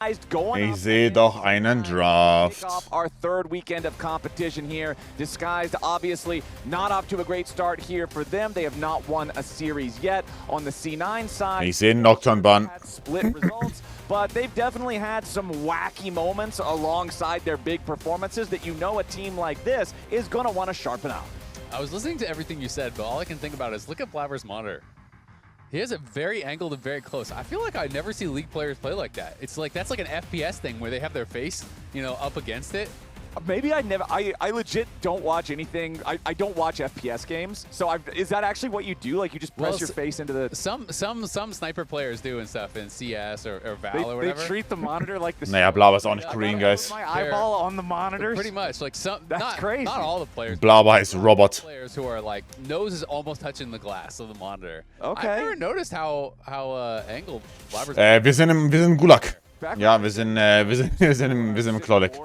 Ich sehe doch einen Draft. Our third weekend of competition here. Disguised, obviously, not off to a great start here for them. They have not won a series yet. On the C9 side, Ich sehe einen Nocturne-Bann. split results, but they've definitely had some wacky moments alongside their big performances that you know a team like this is going to want to sharpen up. I was listening to everything you said, but all I can think about is look at Blabber's monitor. He has it very angled and very close. I feel like I never see League players play like that. It's like, that's like an FPS thing where they have their face, you know, up against it. Maybe I legit don't watch anything. I don't watch FPS games. So is that actually what you do? Like you just press your face into the... Some sniper players do and stuff in CS or Val or whatever. They treat the monitor like the... Naja, Blaber ist auch nicht Korean, guys. My eyeball on the monitors. Pretty much. Like That's crazy. Not all the players. Blaber ist Robot. Players who are like, nose is almost touching the glass of the monitor. Okay. I've never noticed how angled Blabber's... Wir sind im Gulag. Ja, wir sind im Closet.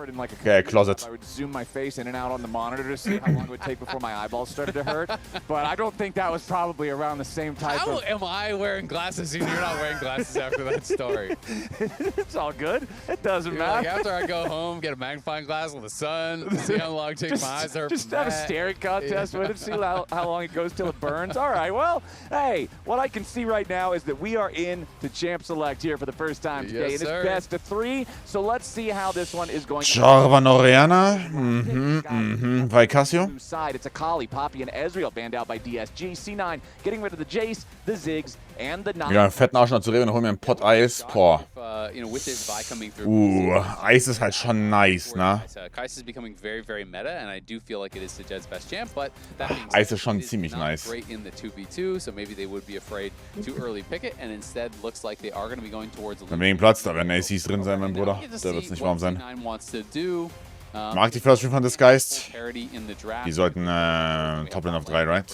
I would zoom my face in and out on the monitor to see how long it would take before my eyeballs started to hurt. But I don't think that was probably around the same type How am I wearing glasses and you're not wearing glasses after that story? It's all good. It doesn't Like matter. after I go home, get a magnifying glass with the sun, see how long it takes my eyes to hurt. Just have a staring contest with it, see how long it goes till it burns. All right, well, hey, what I can see right now is that we are in the Champ Select here for the first time today. Yes, and it's best of 3, so let's see how this one is going to Jarvan Oriana. Vicasio. side. It's a Kali, Poppy, and Ezreal banned out by DSG. C9 getting rid of the Jace, the Ziggs, and the Nine. Ja, einen fetten Arsch noch zu reden und hol mir einen Pot Eis. Boah. Eis ist halt schon nice, ne? Kai'Sa is becoming very, very meta, and I do feel like it is Jed's best champ, but that being Eis said, ist schon it is ziemlich not nice. great in the 2v2, so maybe they would be afraid to early pick it, and instead looks like they are going to be going towards Wenn wenig Platz, da werden ACs drin sein, mein Bruder. Da wird's nicht warm sein. Mag die First Stream von Disguised. Die sollten Toplane auf 3, right?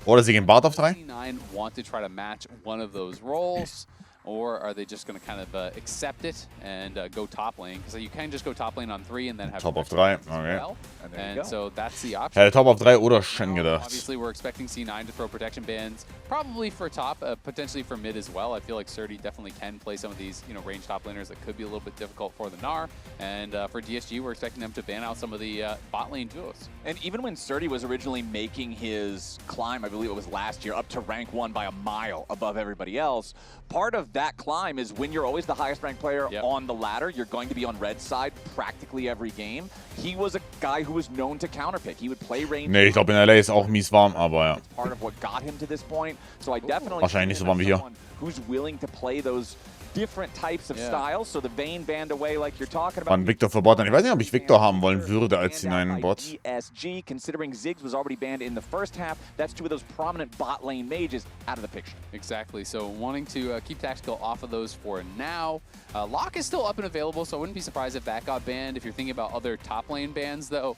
Oder sie gehen Bart auf 3? Or are they just going to kind of accept it and go top lane? Because you can just go top lane on 3 and then have Top auf 3, okay. Well. And so that's the option. Hätte Top auf 3 oder Shen gedacht. Obviously, we're expecting C9 to throw protection bans, probably for top, potentially for mid as well. I feel like Surdy definitely can play some of these, you know, range top laners that could be a little bit difficult for the Gnar. And for DSG, we're expecting them to ban out some of the bot lane duos. And even when Surdy was originally making his climb, I believe it was last year, up to rank 1 by a mile above everybody else, part of that climb is when you're always the highest ranked player on the ladder, you're going to be on red side practically every game. He was a guy who was known to counterpick. He would play range. Nee, ich glaube in LA ist auch mies warm, aber ja. It's part of what got him to this point. So I definitely Wahrscheinlich nicht so warm wie hier. Who's willing to play those different types of styles. So the Vayne banned away like you're talking about. Wann Victor für Bot? Ich weiß nicht, ob ich Victor haben wollen würde als C9-Bot. DSG, considering Ziggs was already banned in the first half, that's 2 of those prominent bot lane mages out of the picture. Exactly. So wanting to keep Tactical off of those for now. Lock is still up and available, so I wouldn't be surprised if that got banned. If you're thinking about other top lane bans, though,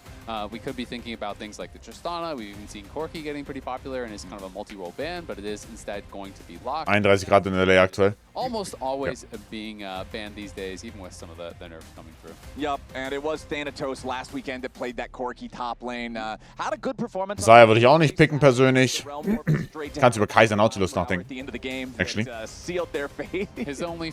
we could be thinking about things like the Tristana. We've even seen Corki getting pretty popular and is kind of a multi-role ban, but it is instead going to be Lock. 31 Grad in LA aktuell. Almost always being banned these days, even with some of the nerfs coming through. Yep, and it was Thanatos last weekend that played that Corki top lane. Had a good performance. Saya würde ich auch nicht picken persönlich. Kannst über Kaiser Nautilus nachdenken. Actually.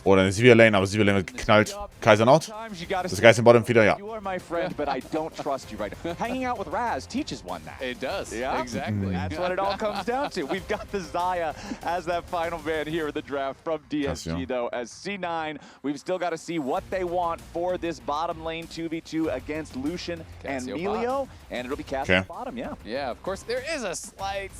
Oder eine Sivir Lane, aber Sivir Lane wird geknallt. Kaiser Naut. Das Geist im Bottom wieder, ja. You are my friend, but I don't trust you right now. Hanging out with Raz teaches one that. It does. Yeah, exactly. That's what it all comes down to. We've got the Xayah as that final ban here in the draft from DSG, though. As C9, we've still got to see what they want for this bottom lane 2v2 against Lucian and Melio, and it'll be Cassio bottom, yeah. Yeah, of course, there is a slight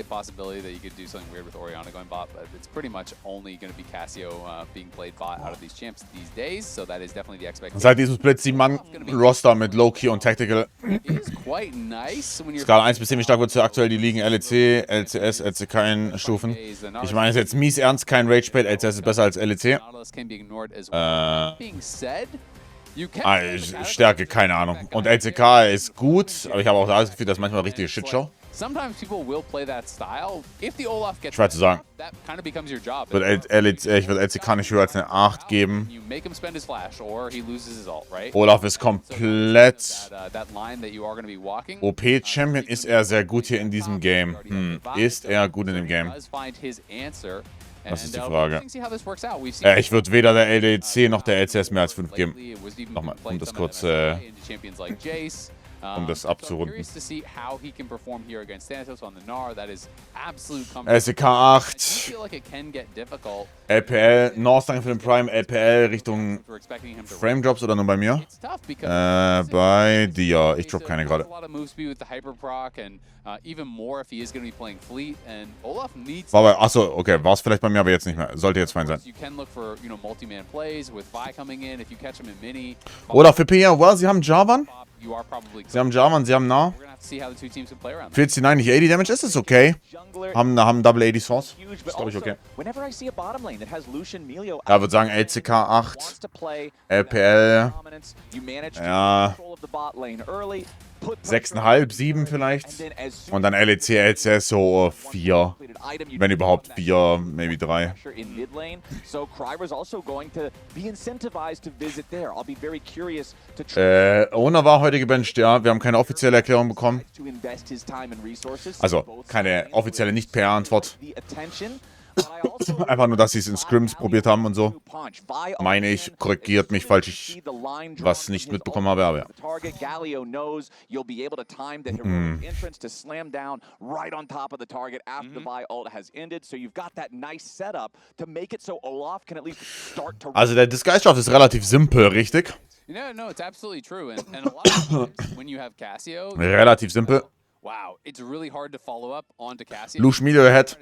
possibility that you could do something weird with Orianna going bot, but it's pretty much only going to be Cassio being played bot out of these champs these days, so that is definitely the expectation. Seit diesem Split 7-Mann-Roster mit Low-Key und Tactical. Is quite nice when Skala 1 bis 10, wie stark wird aktuell die Ligen LEC, LCS, LCK in Stufen? Ich meine, es ist jetzt mies ernst, kein Rage-Bait, LCS ist besser als LEC. Stärke, keine Ahnung. Und LCK ist gut, aber ich habe auch das Gefühl, das ist manchmal eine richtige Shitshow. Schwer zu sagen. Ich würde LCK nicht höher als eine 8 geben. Olaf ist komplett OP-Champion. Ist er sehr gut hier in diesem Game? Ist er gut in dem Game? Das ist die Frage. Ich würde weder der LDC noch der LCS mehr als 5 geben. Nochmal, um das kurz, um das abzurunden. LCK 8. LPL, Northstar für den Prime, LPL Richtung Frame Drops oder nur bei mir? Bei dir. Ich drop keine gerade. Achso, okay, war es vielleicht bei mir, aber jetzt nicht mehr. Sollte jetzt fein sein. Oder für PR, well, sie haben Javan. Sie haben Javan, sie haben Nah. 49, nicht 80 Damage, ist es okay. Haben Double 80 Source. Ist, glaube ich, okay. Ja, würde sagen LCK 8. LPL. Ja. 6,5, 7 vielleicht. Und dann LEC, LCS so 4. Wenn überhaupt 4, maybe 3. Ona war heute gebencht, ja. Wir haben keine offizielle Erklärung bekommen. Also, keine offizielle Nicht-PR-Antwort. Einfach nur, dass sie es in Scrims probiert haben und so. Meine ich, korrigiert mich, falls ich was nicht mitbekommen habe, aber ja. Also der Disguise-Draft ist relativ simpel, richtig? Relativ simpel. Lush Medio Head,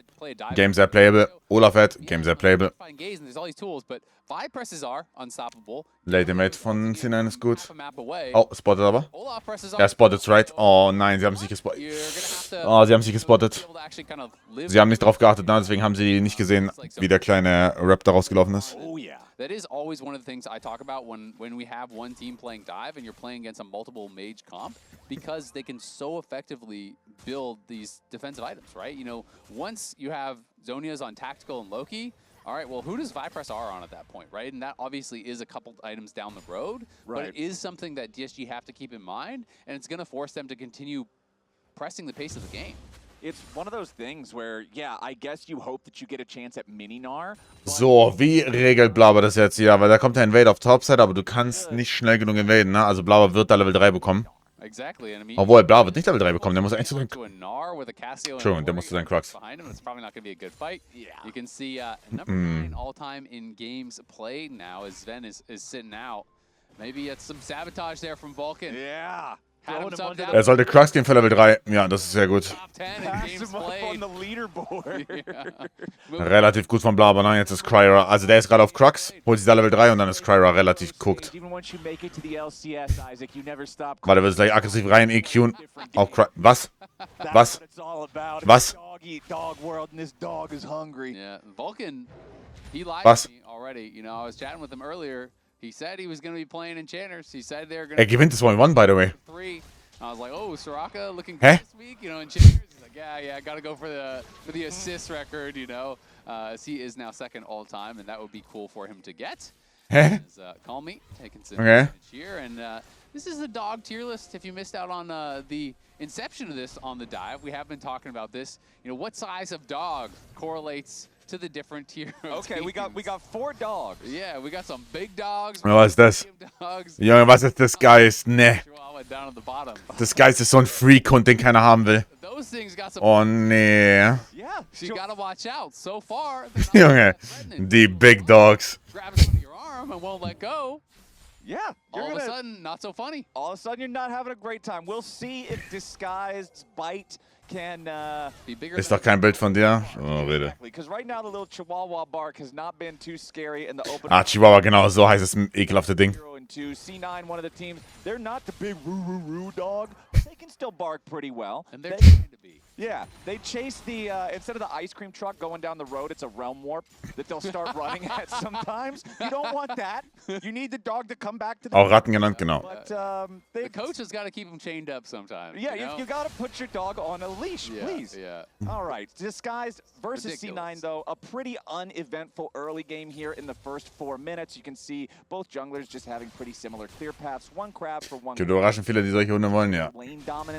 Game sehr playable. Olaf Head, Game sehr playable. Late Mate von C9 ist gut. Oh, spotted aber. Ja, spotted right. Oh nein, sie haben sich gespottet. Oh, sie haben sich gespottet. Sie haben nicht drauf geachtet, deswegen haben sie nicht gesehen, wie der kleine Rap da rausgelaufen ist. That is always one of the things I talk about when we have one team playing dive and you're playing against a multiple mage comp, because they can so effectively build these defensive items, right? You know, once you have Zonia's on tactical and Loki, all right, well, who does Vipress R on at that point, right? And that obviously is a couple items down the road, but it is something that DSG have to keep in mind, and it's going to force them to continue pressing the pace of the game. It's one of those things where, yeah, I guess you hope that you get a chance at Mininar. So, wie regelt Blauber das jetzt hier? Weil da kommt der Invade auf Topside, aber du kannst nicht schnell genug invaden, ne? Also Blauber wird da Level 3 bekommen. Obwohl, Blauber wird nicht Level 3 bekommen, der muss eigentlich zu sein. Entschuldigung, der muss zu seinen Crux. Er sollte Crux gehen für Level 3. Ja, das ist sehr gut. Relativ gut von Blauber, ne? Jetzt ist Kryra. Also der ist gerade auf Crux, holt sich da Level 3 und dann ist Kryra relativ cooked. Weil er wird gleich aggressiv rein EQen. Auf Kryra. Was? Was? Was? Was? Er gewinnt das 1-1, by the way. Hä? Yeah, gotta go for the assist record, you know. He is now second all time, and that would be cool for him to get. Hä? Call me, taking some Okay. here, and this is the dog tier list. If you missed out on the inception of this on the dive, we have been talking about this. You know, what size of dog correlates to the different tier. Okay, we got 4 dogs. Yeah, we got some big dogs. Was ist das? Junge, was ist das Geist? Ne. Das Geist ist so ein Freak-Hund, den keiner haben will. Oh nee. Junge, die Big Dogs. Yeah, all of a sudden, not so funny. All of a sudden, you're not having a great time. We'll see if Disguised Bite can be bigger. Ist doch kein Bild von dir? Oh, Rede. Because right now the little Chihuahua bark has not been too scary in the open. Ah, Chihuahua, genau, so heißt das ekelhafte Ding. C9, one of the teams, they're not the big roo dog, but they can still bark pretty well. And they're trying to be. Yeah, they chase the, instead of the ice cream truck going down the road, it's a realm warp that they'll start running at sometimes. You don't want that. You need the dog to come back to the... Auch Ratten genannt, genau. But, the coach has got to keep them chained up sometimes. Yeah, you know? you got to put your dog on a leash, please. Yeah. All right, Disguised versus C9, though, a pretty uneventful early game here in the first 4 minutes. You can see both junglers just having pretty similar clear paths. One crab for one. Überraschen viele, die solche Hunde wollen, ja.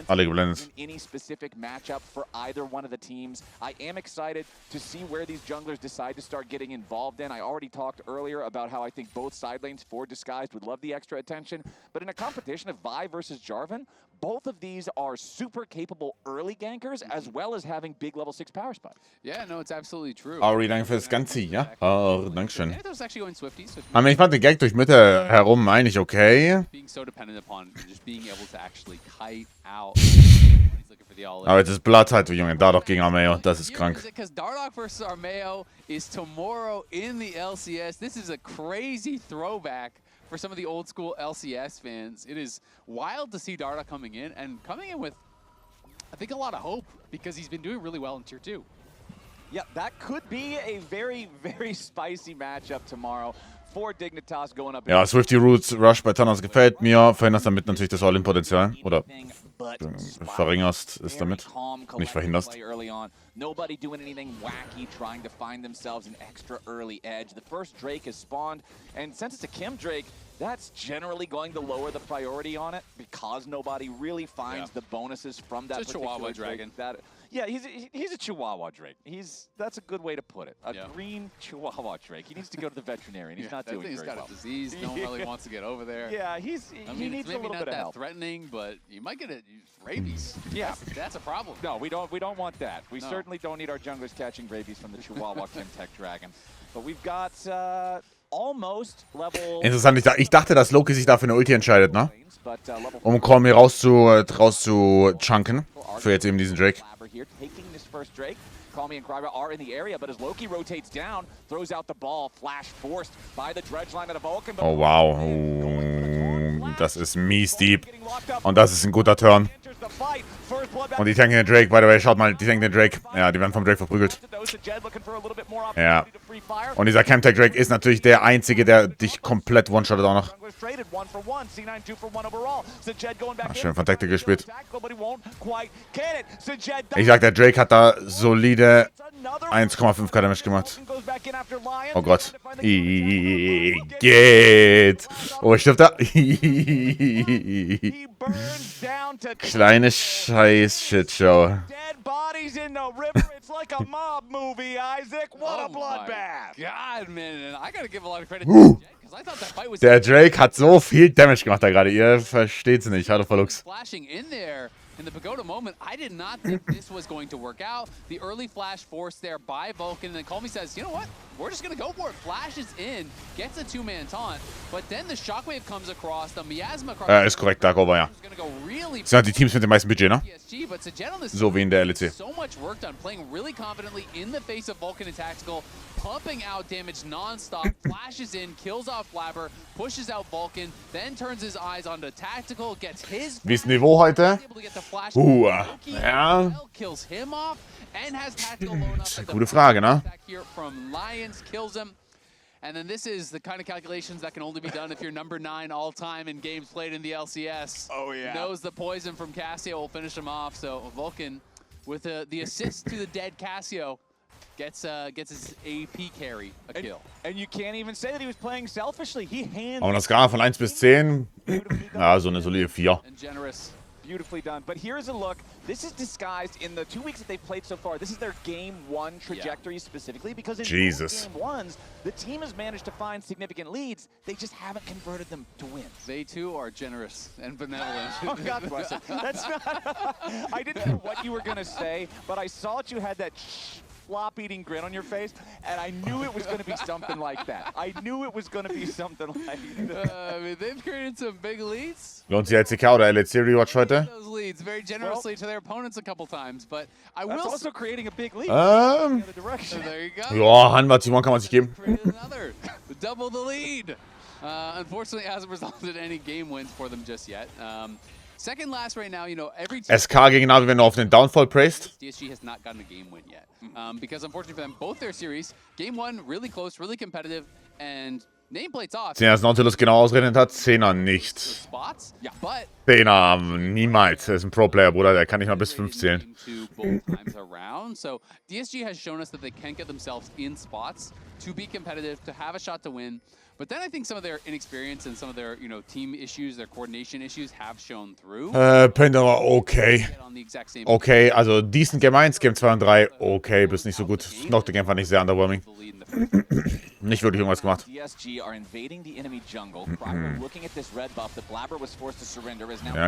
Alle geblendet. In any specific matchup for either one of the teams. I am excited to see where these junglers decide to start getting involved in. I already talked earlier about how I think both side lanes for Disguised would love the extra attention, but in a competition of Vi versus Jarvan, both of these are super capable early gankers as well as having big level 6 power spikes. Yeah, no, it's absolutely true. Ari, danke für das Ganze, ja? Oh, Dankeschön. Yeah, those actually going Swifties. Ich fand den Gag durch Mitte herum eigentlich okay. Being so dependent upon just being able to actually kite out. He's looking for the all-in. Aber jetzt ist Blood halt, Junge, da doch gegen Armeo, das ist krank. Because Dardoch versus Armeo is tomorrow in the LCS. This is a crazy throwback for some of the old school LCS fans. It is wild to see Dardoch coming in with, I think, a lot of hope because he's been doing really well in Tier 2. Yeah, that could be a very, very spicy matchup tomorrow for Dignitas going up. Ja, Swifty Roots Rush bei Thanos gefällt mir. Verhinderst damit natürlich das All-In-Potenzial. Oder verringerst es damit. Nicht verhinderst. Nobody doing anything wacky, trying to find themselves an extra early edge. The first Drake is spawned, and since it's a Kim Drake, that's generally going to lower the priority on it because nobody really finds the bonuses from that particular Chihuahua dragon. Yeah, he's a Chihuahua Drake. That's a good way to put it. A green Chihuahua Drake. He needs to go to the veterinarian. He's not doing very well. He's got a disease. No one really wants to get over there. Yeah, he needs a little bit of help. Maybe not that threatening, but you might get rabies. Yeah, that's a problem. No, we don't want that. We certainly don't need our junglers catching rabies from the Chihuahua Kim Tech Dragon. But we've got almost level. Interessant, ich dachte, dass Loki sich dafür eine Ulti entscheidet, ne? Um Call Me rauszuchunken. Für jetzt eben diesen Drake. Call Me and Kryber are in the area, but as Loki rotates down, throws out the ball, flash forced by the dredge line of the Vulcan. Oh wow, das ist mies deep. Und das ist ein guter Turn. Und die tanken den Drake, by the way, schaut mal, die tanken den Drake. Ja, die werden vom Drake verprügelt. Ja. Und dieser Camtech Drake ist natürlich der einzige, der dich komplett one-shottet auch noch. Ach, schön von Tactic gespielt. Ich sag, der Drake hat da solide 1,5k Damage gemacht. Oh Gott. Geht. Oh, ich stirb da. Kleine Scheiß-Shitshow. Der Drake hat so viel Damage gemacht da gerade. Ihr versteht's nicht. Hallo, Verlux. In the Pagoda moment, I did not think this was going to work out. The early flash forced there by Vulcan, and then Call Me says, you know what? We're just going to go for it. Flashes in, gets a two-man taunt, but then the Shockwave comes across, the Miasma across. Ist korrekt, Dark Over, ja. Das sind die Teams mit dem meisten Budget, ne? So wie in der LEC. So much work done, playing really confidently in the face of Vulcan and Tactical, pumping out damage non-stop, flashes in, kills off Flabber, pushes out Vulcan, then turns his eyes onto Tactical, gets his... Wie ist Niveau heute? Ja. Kills him off and has Tactical blown up. Gute Frage, ne? From Lions kills him. And then this is the kind of calculations that can only be done if you're number 9 all-time in games played in the LCS. Oh, yeah. Knows the poison from Cassio will finish him off. So Vulcan, with the assist to the dead Cassio, gets his AP carry a kill. And you can't even say that he was playing selfishly. He hands. Aber das Skala von 1 bis 10, ja, so eine solide 4. And generous. Beautifully done. But here's a look. This is Disguised in the 2 weeks that they've played so far. This is their game 1 trajectory specifically because in game 1s, the team has managed to find significant leads. They just haven't converted them to wins. They too are generous and benevolent. Oh, God bless them. That's not. I didn't know what you were going to say, but I saw that you had that flop-eating grin on your face, and I knew it was going to be something like that. I knew it was going to be something like that. I mean, they've created some big leads. Lohnt sich LCK oder LEC Rewatch heute? Those leads very generously to their opponents a couple times, but I will also creating a big lead. So there you go. Ja, Hanwha T1 kann man sich geben. Another double the lead. Unfortunately, hasn't resulted in any game wins for them just yet. Second last right now, you know, every team... SK gegen Navi, wenn du auf den Downfall praised. DSG has not gotten a game win yet. Because unfortunately for them, both their series, game 1, really close, really competitive, and nameplates off. 10er ist Nautilus genau ausgerechnet hat, 10er nicht. Spots, yeah, but... 10er niemals. Er ist ein Pro-Player, Bruder, der kann nicht mal bis 5 zählen. So DSG has shown us that they can get themselves in spots to be competitive, to have a shot to win. But then I think some of their inexperience and some of their, team issues, their coordination issues have shown through. Penta war okay. Okay, also decent Game 1, Game 2 und 3, okay, bis nicht so gut. Nocturne fand ich sehr underwhelming. Nicht wirklich irgendwas gemacht. Ja,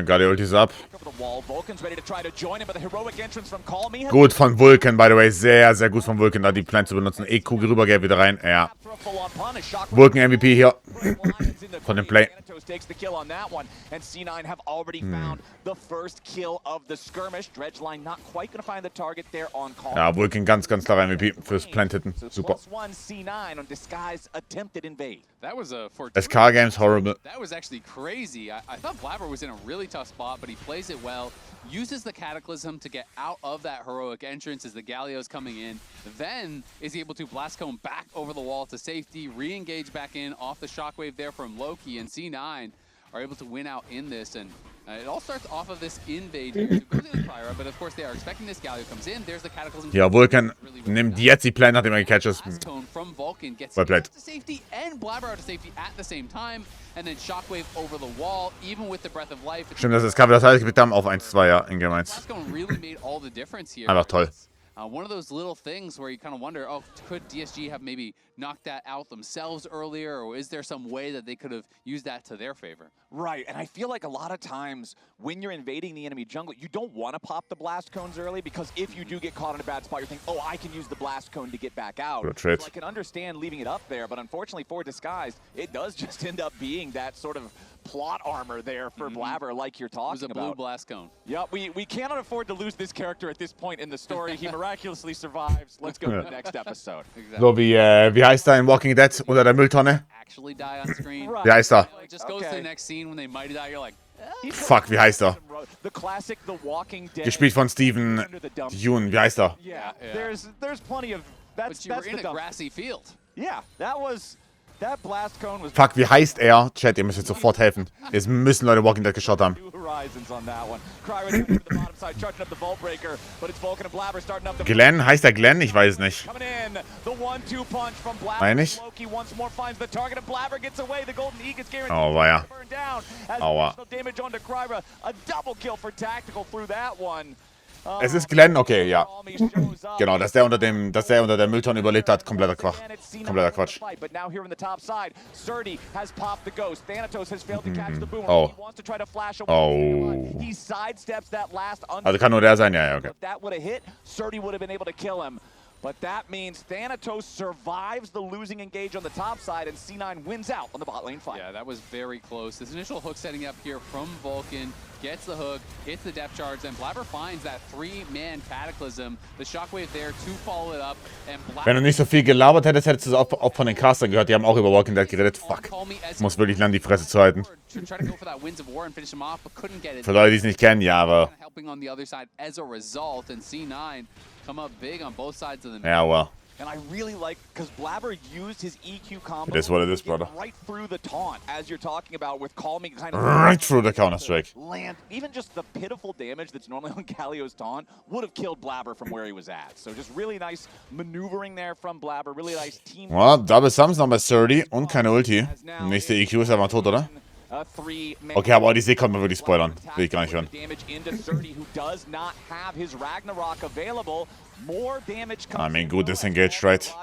gerade Ulti ist ab. Gut von Vulcan, by the way. Sehr, sehr gut von Vulcan, da die Plan zu benutzen. E-Kugel rüber, wieder rein. Ja. Vulcan MVP hier. Von dem Play. Ja, Vulcan ganz, ganz klarer MVP fürs Plant-Hitten. Super. SK Games horrible. That was actually crazy. I thought Blabber was in a really tough spot, but he plays it well. Uses the Cataclysm to get out of that heroic entrance as the Galio's coming in. Then is able to blast cone back over the wall to safety, re-engage back in off the shockwave there from Loki, and C9 are able to win out in this. And it all starts off of this invade here. So it goes into Pyra, but of course they are expecting this. Galio comes in. There's the Cataclysm. Ja, Vulcan nimmt jetzt die Plan, nachdem er gecatcht ist. From Vulcan gets to safety and Blabber out to safety at the same time. And then Shockwave over the wall, even with the Breath of Life. Stimmt, das ist das heißt, wir haben auf 1-2, ja, in Game 1. Really made all the difference here. Einfach toll. One of those little things where you kind of wonder, oh, could DSG have maybe knocked that out themselves earlier, or is there some way that they could have used that to their favor? Right, and I feel like a lot of times when you're invading the enemy jungle, you don't want to pop the blast cones early, because if you do get caught in a bad spot, you're thinking, oh, I can use the blast cone to get back out. So I can understand leaving it up there, but unfortunately for Disguised, it does just end up being that sort of plot armor there for Blabber, like you're talking about. It was a blue blast cone. Yeah, we cannot afford to lose this character at this point in the story. He miraculously survives. Let's go to the next episode. Exactly. So wie heißt er in Walking Dead unter der Mülltonne? Actually die on screen. Wie heißt er? It just goes to the next scene when they mighty die. You're like, fuck, wie heißt er? The classic, The Walking Dead. Gespielt von Steven Yeun, wie heißt er? Yeah. There's plenty of but you were in a grassy field. Yeah, that blast cone was. Fuck, wie heißt er? Chat, ihr müsst jetzt sofort helfen. Jetzt müssen Leute Walking Dead geschaut haben. Glenn? Heißt er Glenn? Ich weiß es nicht. Meine ich? Oh, war ja. Aua. Es ist Glenn, okay, ja. Genau, dass der unter der Mülltonne überlebt hat, kompletter Quatsch. Kompletter Quatsch. Oh. Oh. Also kann nur der sein, ja, okay. But that means Thanatos survives the losing engage on the top side, and C9 wins out on the bot lane fight. Yeah, that was very close. This initial hook setting up here from Vulcan, gets the hook, hits the depth charge, and Blabber finds that 3-man Cataclysm. The Shockwave there to follow it up, and Blabber... Wenn du nicht so viel gelabert hättest, hättest du es auch von den Castern gehört. Die haben auch über Walking Dead geredet. Fuck. Ich muss wirklich lernen, die Fresse zu halten. Für Leute, die es nicht kennen, ja, aber... Come up big on both sides of the yeah, well. And I really like, because Blabber used his EQ combo. It is what it is, brother. Right through the taunt, as you're talking about, with calming kind of... Right through the Counter-Strike. Land. Even just the pitiful damage that's normally on Galio's taunt would have killed Blabber from where he was at. So just really nice maneuvering there from Blabber. Really nice team... Ja, Double Sums noch bei 30 und keine Ulti. Nächste EQ ist aber tot, oder? Okay, aber die See kommt mir wirklich spoilern. Will ich gar nicht hören. I mean, good disengaged, right?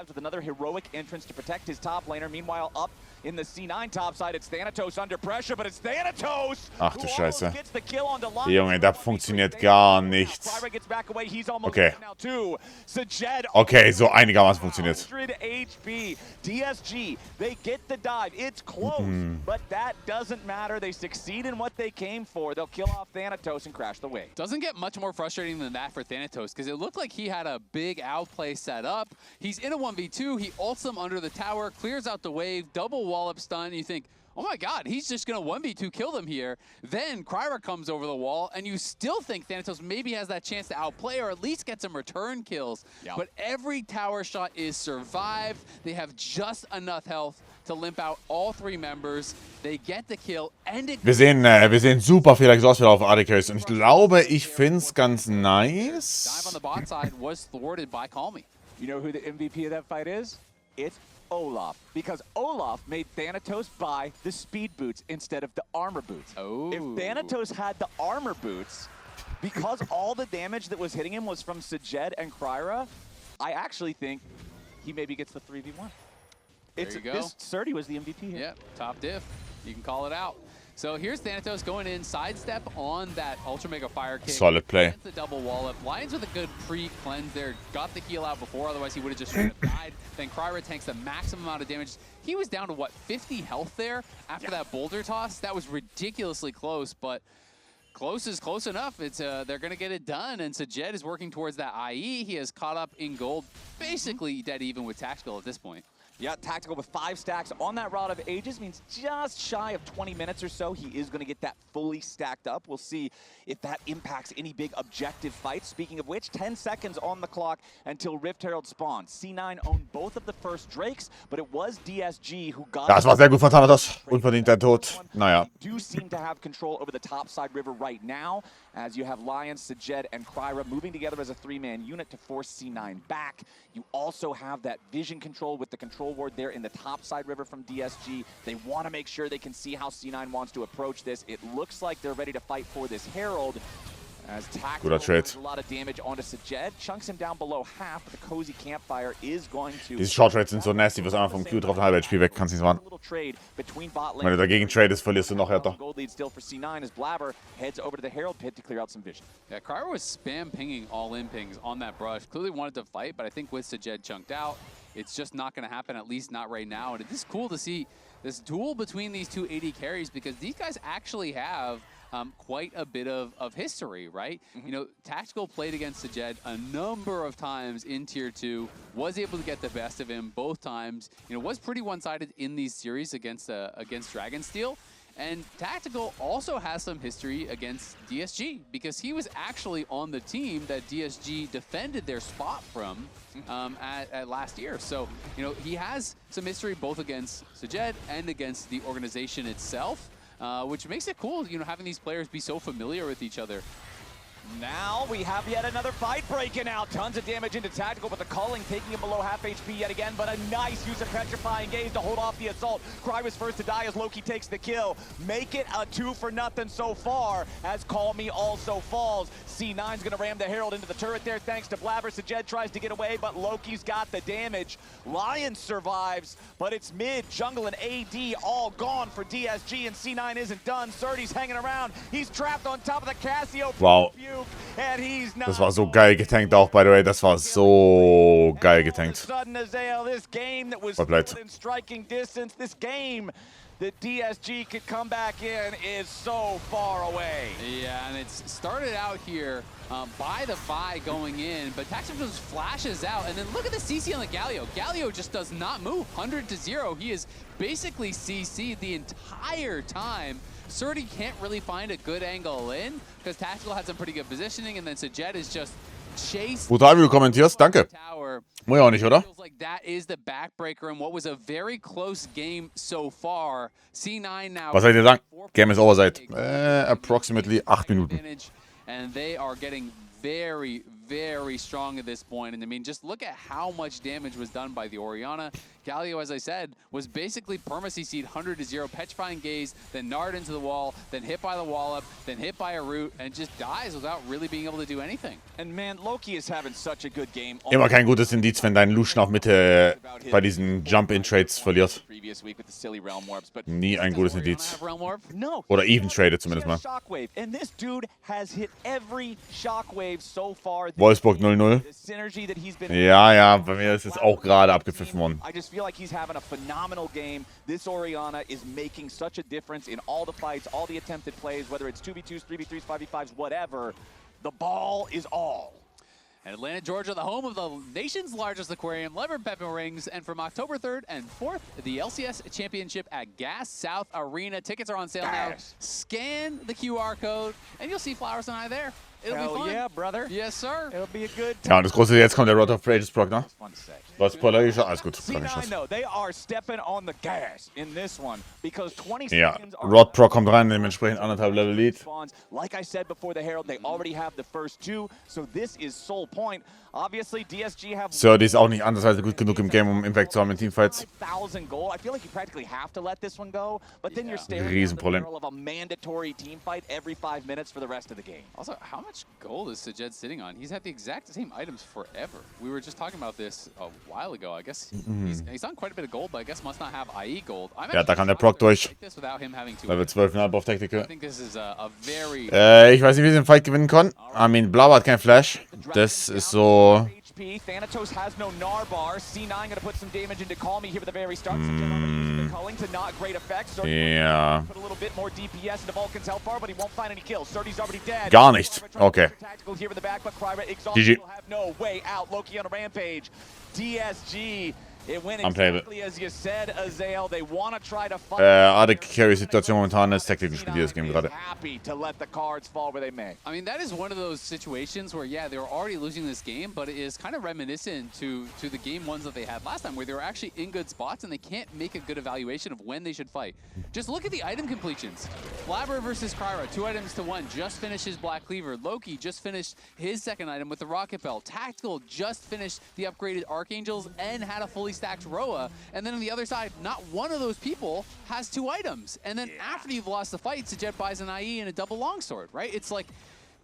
In the C9 top side, it's Thanatos under pressure, but it's Thanatos! Ach du Scheiße. Junge, das funktioniert gar nichts. Okay. Okay, so einigermaßen funktioniert. DSG, they get the dive. It's close, but that doesn't matter. They succeed in what they came for. They'll kill off Thanatos and crash the wave. Doesn't get much more frustrating than that for Thanatos, because it looked like he had a big outplay set up. He's in a 1v2. He ults him under the tower, clears out the wave, double wall-up stun, and you think, oh my god, he's just going to 1v2 kill them here. Then Kryra comes over the wall, and you still think Thanatos maybe has that chance to outplay or at least get some return kills. Yep. But every tower shot is survived. They have just enough health to limp out all 3 members. They get the kill, and it... Wir sehen super viel Exhaust wieder auf AD Carries, und ich glaube, ich finde es ganz nice. Dive on the bot side was thwarted by Call Me. You know who the MVP of that fight is? It's Olaf, because Olaf made Thanatos buy the speed boots instead of the armor boots. Oh. If Thanatos had the armor boots, because all the damage that was hitting him was from Sajed and Kryra, I actually think he maybe gets the 3v1. There you go. This Surdy was the MVP here. Yep, top diff. You can call it out. So here's Thanatos going in, sidestep on that Ultra Mega Fire Kick. Solid play. The double wall up. Lions with a good pre-cleanse there. Got the heal out before, otherwise he would have just straight up died. Then Kryra tanks the maximum amount of damage. He was down to, what, 50 health there after that boulder toss? That was ridiculously close, but close is close enough. It's they're going to get it done, and Sajed is working towards that IE. He has caught up in gold, basically dead even with Tactical at this point. Yeah, Tactical with 5 stacks on that Rod of Ages means just shy of 20 minutes or so, he is going to get that fully stacked up. We'll see if that impacts any big objective fights. Speaking of which, 10 seconds on the clock until Rift Herald spawns. C9 owned both of the first Drakes, but it was DSG who got... Das war sehr gut von Thanatos. Unverdient der Tod. Naja. Do seem to have control over the top side river right now, as you have Lions, Sajed, and Kryra moving together as a 3-man unit to force C9 back. You also have that vision control with the control ward there in the top side river from DSG. They want to make sure they can see how C9 wants to approach this. It looks like they're ready to fight for this Herald. As Tactical does a lot of damage onto Sajed, chunks him down below half, but the cozy campfire is going to... Diese Short Trades sind so nasty, wirst einmal vom Q drauf ein halber HP weg, kannst nichts machen. Wenn du dagegen tradest, verlierst du noch härter. Gold lead still for C9 as Blabber heads over to the Herald pit to clear out some vision. Yeah, Kryra was spam pinging all-in pings on that brush. Clearly wanted to fight, but I think with Sajed chunked out, it's just not going to happen, at least not right now. And it is cool to see this duel between these two AD carries, because these guys actually have quite a bit of history, right? You know, Tactical played against Sajed a number of times in Tier 2, was able to get the best of him both times. You know, was pretty one-sided in these series against Dragonsteel. And Tactical also has some history against DSG, because he was actually on the team that DSG defended their spot from at last year. So, you know, he has some history both against Sajed and against the organization itself. Which makes it cool, you know, having these players be so familiar with each other. Now we have yet another fight breaking out. Tons of damage into Tactical, but the culling taking him below half HP yet again, but a nice use of Petrifying Gaze to hold off the assault. Cry was first to die as Loki takes the kill. Make it a 2-for-0 so far, as Call Me also falls. C9's gonna ram the Herald into the turret there thanks to Blabber. Sajed tries to get away, but Loki's got the damage. Lion survives, but it's mid, jungle, and AD all gone for DSG, and C9 isn't done. Surdy's hanging around. He's trapped on top of the Casio. Wow. Das war so geil getankt auch, by the way. Das war so geil getankt. Komplett. That DSG could come back in is so far away. Yeah, and it's started out here by the Vi going in, but Tactical just flashes out, and then look at the CC on the Galio. Galio just does not move, 100-0. He is basically CC'd the entire time. Surdy can't really find a good angle in, because Tactical had some pretty good positioning, and then Sajed is just chased. Brutal, wie du kommentierst, danke. Muss ja auch nicht, oder? Like that is the backbreaker in what was a very close game so far. C9 now. Was soll ich dir sagen? Game is over seit approximately 8 Minuten. And they are getting very, very strong at this point. And I mean, just look at how much damage was done by the Orianna. Galio, as I said, was basically perma-CC'd 100-0, Petrifying Gaze, then Nard into the wall, then hit by the wall up, then hit by a root, and just dies without really being able to do anything. And man, Loki is having such a good game. Immer kein gutes Indiz, wenn dein Lucian auf Mitte bei diesen Jump-In-Trades verliert. Nie ein gutes Indiz. Oder even-traded zumindest mal. Wolfsburg 0-0. Ja, ja, bei mir ist es auch gerade abgepfiffen worden. Feel like he's having a phenomenal game. This Orianna is making such a difference in all the fights, all the attempted plays, whether it's 2v2s, 3v3s, 5v5s, whatever. The ball is all. And Atlanta, Georgia, the home of the nation's largest aquarium, Leopard Pepin Rings, and from October 3rd and 4th, the LCS Championship at Gas South Arena. Tickets are on sale now. Scan the QR code, and you'll see Flowers and I there. It'll be fun. Yeah, brother. Yes, sir. It'll be a good time. Ja, und das große, jetzt kommt der Rod of Rages Proc, ne? Fun to say. Was Spoiler ist, alles gut. C9 though, they are stepping on the gas in this one because 20 Ja, seconds are Rod Proc kommt rein, dementsprechend 1,5 Level Lead. Like I said before the Herald, they already have the first two, so this is sole point. Obviously, DSG have Surdy ist auch nicht andersweise gut genug im Game, um Impact zu haben in Teamfights. 5,000 gold. I feel like you practically have to let this one go, but then you're staring Riesenproblem. at the barrel of a mandatory team fight every 5 minutes for the rest of the game. Also, how much gold is Sajed sitting on? He's had the exact same items forever. We were just talking about this a while ago. I guess he's on quite a bit of gold, but I guess must not have IE gold. Ja, da kam der Proc durch. Level 12,5 auf Tactical. Ich weiß nicht, wie sie den Fight gewinnen können. I mean, Blau hat kein Flash. Das ist so... Thanatos has no Narbar. C9 gonna put some damage into Call Me here at the very start. Culling to not great effect. Ja. Put a little bit more DPS into Vulcan's health bar, but he won't find any kills. Surdy's already dead. Gar nicht. Okay. GG. Have no way out. Loki on a rampage. DSG. It went Unplayable. exactly as you said, Azael. They want to try to fight. AD Carry-Situation momentan ist Tactical spielt das Game gerade. Happy to let the cards fall where they may. I mean, that is one of those situations where, yeah, they were already losing this game, but it is kind of reminiscent to the game ones that they had last time, where they were actually in good spots and they can't make a good evaluation of when they should fight. Just look at the item completions. Flabber versus Kryra, 2 items to 1, just finished his Black Cleaver. Loki just finished his second item with the Rocket Belt. Tactical just finished the upgraded Archangels and had a fully stacked Roa. And then on the other side, not one of those people has 2 items. And then after you've lost the fight, Sajed buys an IE and a double longsword, right? It's like,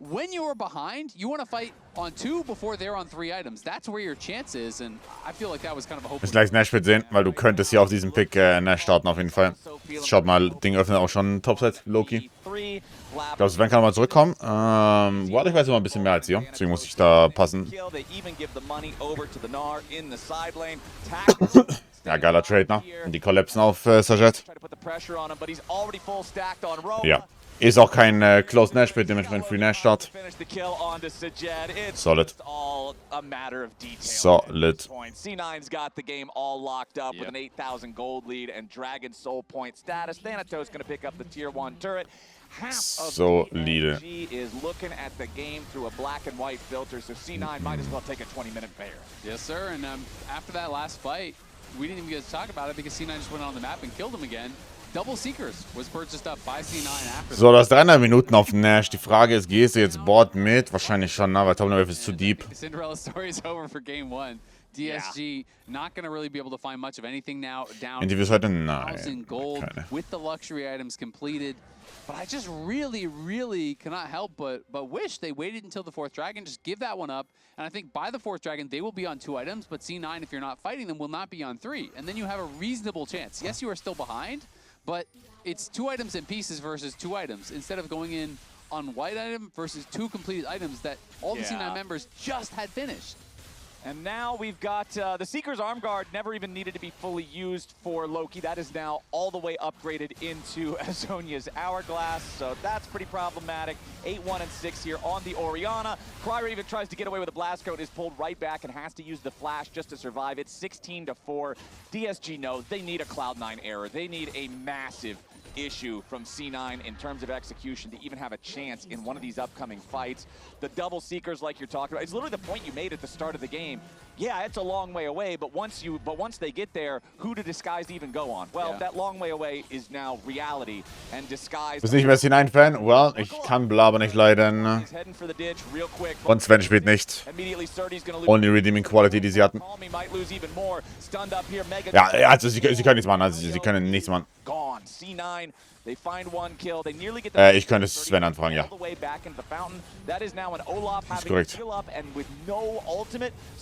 when you're behind, you want to fight on 2 before they're on 3 items. That's where your chance is, and I feel like that was kind of a hope. Ist gleich Nash wird sehen, weil du könntest hier auf diesem Pick Nash starten auf jeden Fall. Schaut mal, Ding öffnet auch schon Topside, Loki. Ich glaube, Sven kann mal zurückkommen. Warte, ich weiß immer ein bisschen mehr als ihr, deswegen muss ich da passen. Ja, geiler Trade, ne? Und die Collapsen auf Sajed. Ja. Ist auch kein Close Nash mit dementsprechend Free Nash Start. Solid. Solid. C9's got the game all locked up with an 8,000 gold lead and Dragon Soul point status. Thanatos going to pick up the tier 1 turret. Solide. DSG is looking at the game through a black and white filter, so C9 might as well take a 20-minute bear. Yes, sir. And after that last fight, we didn't even get to talk about it because C9 just went on the map and killed him again. Double Seekers was purchased up by C9 after. So, das 3,5 Minuten auf Nash. Die Frage ist, gehst du jetzt Board mit? Wahrscheinlich schon, ne? Weil Top Level ist zu deep. Cinderella story is over for game 1. DSG not going to really be able to find much of anything now. Down Interviews heute? Nein. 1,000 gold with the luxury items completed. But I just really cannot help but wish they waited until the 4th Dragon. Just give that one up. And I think by the 4th Dragon, they will be on 2 items. But C9, if you're not fighting them, will not be on 3. And then you have a reasonable chance. Yes, you are still behind. But it's 2 items and pieces versus 2 items instead of going in on white item versus 2 completed items that all the C9 members just had finished. And now we've got the Seeker's Arm Guard never even needed to be fully used for Loki. That is now all the way upgraded into Azonia's Hourglass, so that's pretty problematic. 8-1 and 6 here on the Orianna. Kryra even tries to get away with a blast code, is pulled right back and has to use the flash just to survive it. 16-4. DSG knows they need a Cloud9 error. They need a massive issue from C9 in terms of execution to even have a chance in one of these upcoming fights. The double Seekers, like you're talking about, it's literally the point you made at the start of the game. Yeah, it's a long way away, but once they get there, who to Disguise even go on? Well, that long way away is now reality, and Disguise... Bist nicht mehr C9-Fan? Well, ich kann Blaber nicht leiden. Und Sven spielt nicht. Only redeeming quality, die sie hatten. Ja, also sie können nichts machen, also sie können nichts machen. Ich könnte Sven anfragen, ja. Das ist korrekt.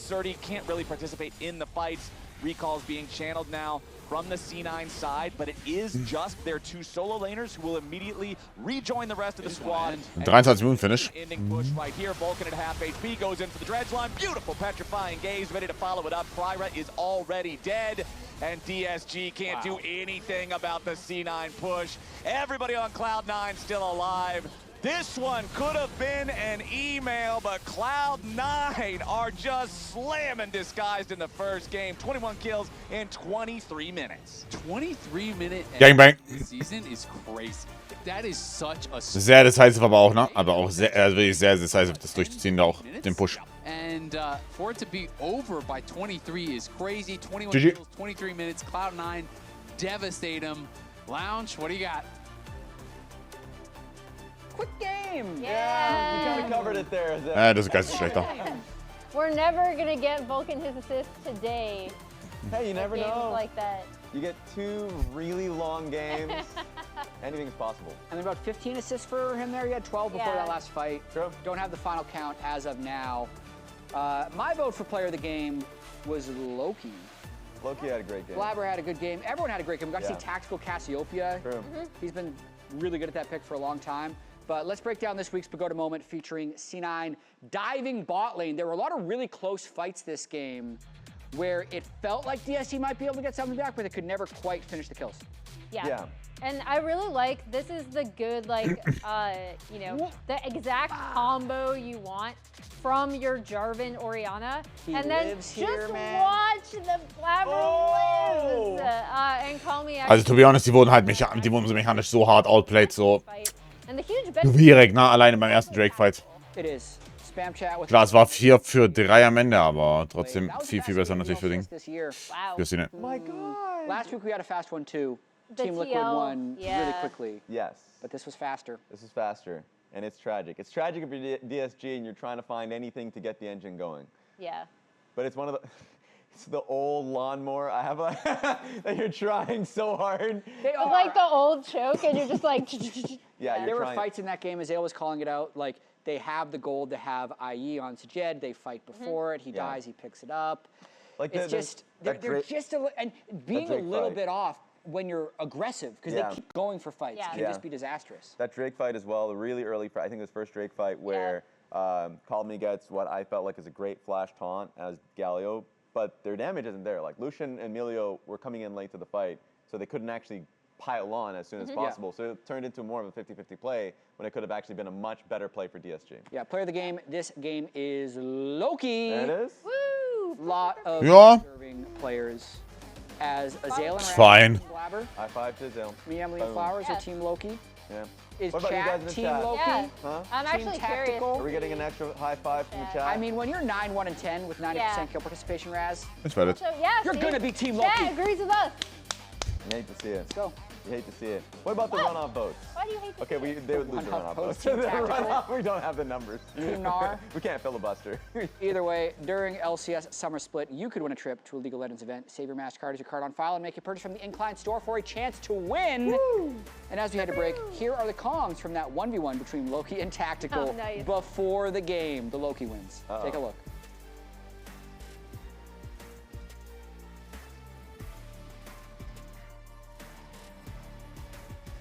Surdy can't really participate in the fights. Recalls being channeled now from the C9 side, but it is just their 2 solo laners who will immediately rejoin the rest of the squad. 23 Minuten Finish. Ending push right here. Vulcan at half HP goes in for the dredge line. Beautiful petrifying gaze, ready to follow it up. Kryra is already dead, and DSG can't do anything about the C9 push. Everybody on Cloud9 still alive. This one could have been an email, but Cloud9 are just slamming disguised in the first game. 21 kills in 23 minutes. 23-minute Gangbang. season is crazy. That is such a Sehr decisive aber auch, ne? Aber auch sehr, also wirklich sehr decisive, das durchzuziehen da auch, den Push. And for it to be over by 23 is crazy. 21 GG. kills, 23 minutes. Cloud9 devastate him. Lounge, what do you got? Quick game. Yeah. You kind of covered it there. Das ist geistig schlechter. We're never gonna get Vulcan his assist today. Hey, you never Games know. like that. You get 2 really long games. Anything's possible. And about 15 assists for him there. He had 12 before that last fight. True. Don't have the final count as of now. My vote for player of the game was Loki. Loki had a great game. Blabber had a good game. Everyone had a great game. We got to see Tactical Cassiopeia. True. He's been really good at that pick for a long time. But let's break down this week's Pagoda moment featuring C9 diving bot lane. There were a lot of really close fights this game where it felt like DSG might be able to get something back, but they could never quite finish the kills. Yeah. And I really like, this is the good, like, you know, the exact combo you want from your Jarvan Orianna. And then just watch the Blabber lives and call me. Also, to be honest, die wurden so mechanisch so hart outplayed, so And the huge benefit. schwierig, ne? Alleine beim ersten Drake-Fight. It is. Spam chat with Klar, es war 4 für 3 am Ende, aber trotzdem viel besser natürlich für Ding. Wow. Für Szene. My God. Last week we had a fast one too. The Team Liquid TL, won really quickly, Yes. but this was faster. This is faster, and it's tragic. It's tragic if you're DSG and you're trying to find anything to get the engine going. Yeah. But it's one of the, it's the old lawnmower. I have a, that you're trying so hard. They It's are. like the old choke, and you're just like. Yeah, you're There were trying. fights in that game, as Ale was calling it out, like they have the gold to have IE on Sajed, they fight before it, he dies, he picks it up. Like It's just, they're just and being a Drake little fight. bit off when you're aggressive, because they keep going for fights, can just be disastrous. That Drake fight as well, the really early, I think it was first Drake fight where Called Me gets what I felt like is a great flash taunt as Galio, but their damage isn't there. Like Lucian and Emilio were coming in late to the fight, so they couldn't actually pile on as soon as possible. So it turned into more of a 50-50 play when it could have actually been a much better play for DSG. Yeah, player of the game, this game is Loki. There it is. Woo! Lot of Ja. serving players as Azale and Fine. Blabber. High five to Zale. Me, Emily, and Boom. Flowers are Yeah. Team Loki. Yeah. Is What about you guys chat in the Team chat? Loki? Yeah. Huh? I'm Team actually curious. Tactical. Are we getting an extra high five from the chat? I mean, when you're 9, 1, and 10 with 90% kill participation, Raz, Ich werde. So yeah, you're see? gonna be Team Chat Loki. agrees with us. You hate to see it. Let's go. You hate to see it. What about the runoff votes? Why do you hate this? Okay, they would lose the runoff runoff votes, votes. Team The Tactical. runoff, we don't have the numbers. Team Nar. We can't filibuster. Either way, during LCS Summer Split, you could win a trip to a League of Legends event. Save your MasterCard as your card on file and make a purchase from the Incline store for a chance to win. Woo! And as we had to break, here are the comms from that 1v1 between Loki and Tactical Oh, nice. before the game. The Loki wins. Take a look.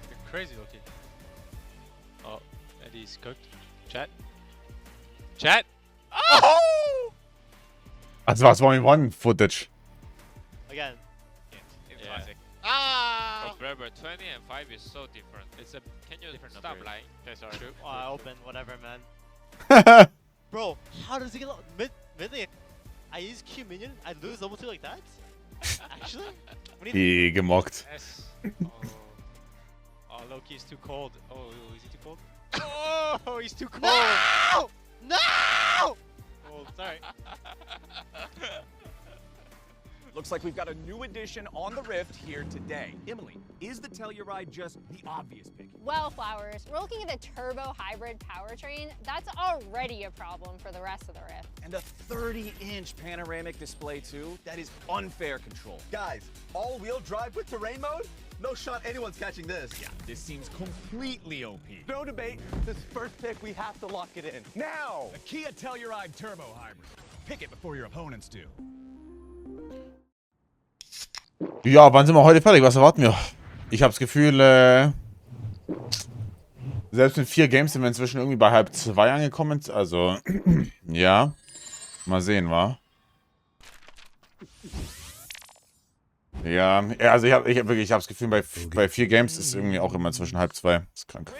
You're crazy, Loki. Oh, Eddie's cooked. Chat. Chat. Oh! Das war's One Footage. Again. In Yeah. classic. Ah! But Berber, 20 and 5 is so different. It's a. Can you Different stop numbers. lying? Okay, sorry. True. Oh, I open, whatever, man. Bro, how does he get mid lane? I use Q minion, I lose level 2 like that? Actually? We need Die gemockt. Yes. Oh. Oh, Loki is too cold. Oh, is he too cold? Oh, he's too cold. No! No! Cold. Sorry. Looks like we've got a new addition on the Rift here today. Emily, is the Telluride just the obvious pick? Well, Flowers, we're looking at a turbo hybrid powertrain. That's already a problem for the rest of the Rift. And a 30-inch panoramic display too? That is unfair control. Guys, all-wheel drive with terrain mode? No shot anyone's catching this. Yeah, this seems completely OP. No debate. This first pick, we have to lock it in. Now! The Kia Telluride Turbo Hybrid. Pick it before your opponents do. Ja, wann sind wir heute fertig? Was erwarten wir? Ich habe das Gefühl, selbst mit 4 Games sind wir inzwischen irgendwie bei 1:30 angekommen. Also, ja. Mal sehen, wa? Ja, also ich hab wirklich, ich habe das Gefühl, bei 4 Games ist irgendwie auch immer zwischen 1:30. Das ist krank.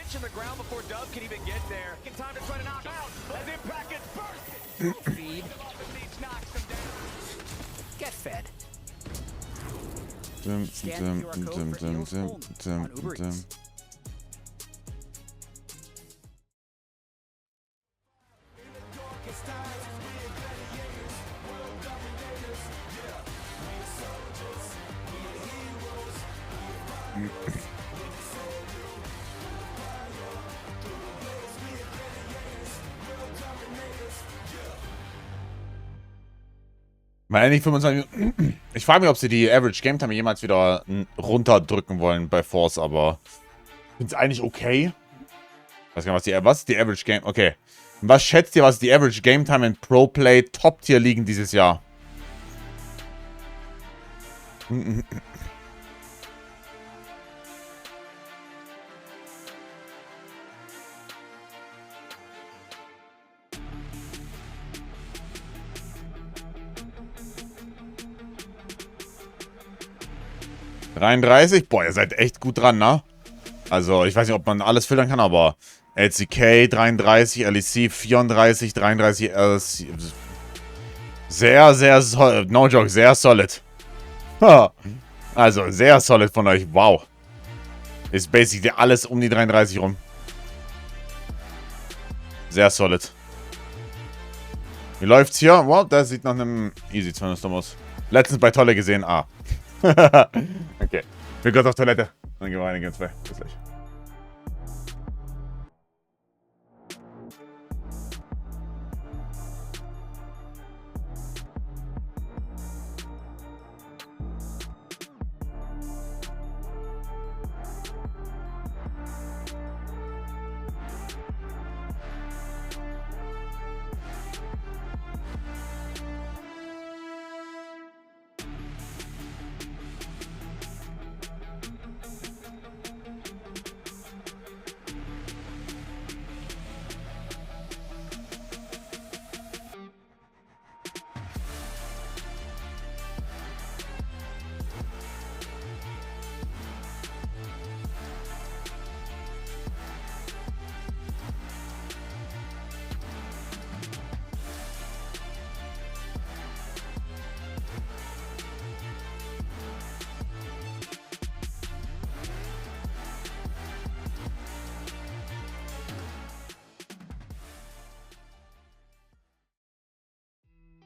Mal endlich 25 Minuten. Ich frage mich, ob sie die Average Game Time jemals wieder runterdrücken wollen bei Force, aber ich finde es eigentlich okay. Ich weiß gar nicht, was ist die Average Game... Okay. Was schätzt ihr, was ist die Average Game Time in Pro Play Top Tier liegen dieses Jahr? 33? Boah, ihr seid echt gut dran, ne? Also, ich weiß nicht, ob man alles filtern kann, aber LCK 33, LEC 34, 33, LC... Sehr, sehr solid. No joke, sehr solid. Also, sehr solid von euch. Wow. Ist basically alles um die 33 rum. Sehr solid. Wie läuft's hier? Wow, das sieht nach einem Easy 200 aus. Letztens bei Tolle gesehen. Ah. Okay. Ich bin kurz auf Toilette. Dann gehen wir rein in Game 2. Bis gleich.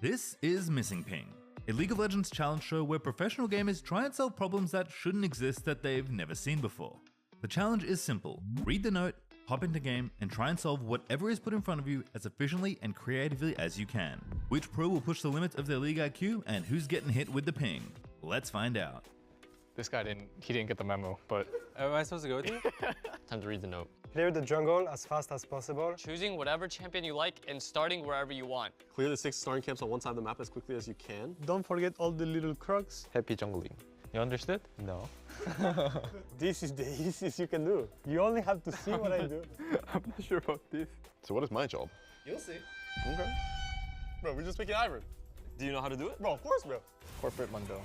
This is Missing Ping, a League of Legends challenge show where professional gamers try and solve problems that shouldn't exist that they've never seen before. The challenge is simple. Read the note, hop into game, and try and solve whatever is put in front of you as efficiently and creatively as you can. Which pro will push the limits of their league IQ, and who's getting hit with the ping? Let's find out. This guy didn't get the memo, but... Am I supposed to go with you? Time to read the note. Clear the jungle as fast as possible. Choosing whatever champion you like and starting wherever you want. Clear the 6 starting camps on one side of the map as quickly as you can. Don't forget all the little crooks. Happy jungling. You understood? No. This is the easiest you can do. You only have to see what I do. I'm not sure about this. So what is my job? You'll see. Okay. Bro, we're just making Ivory. Do you know how to do it? Bro, of course, bro. Corporate Mundo.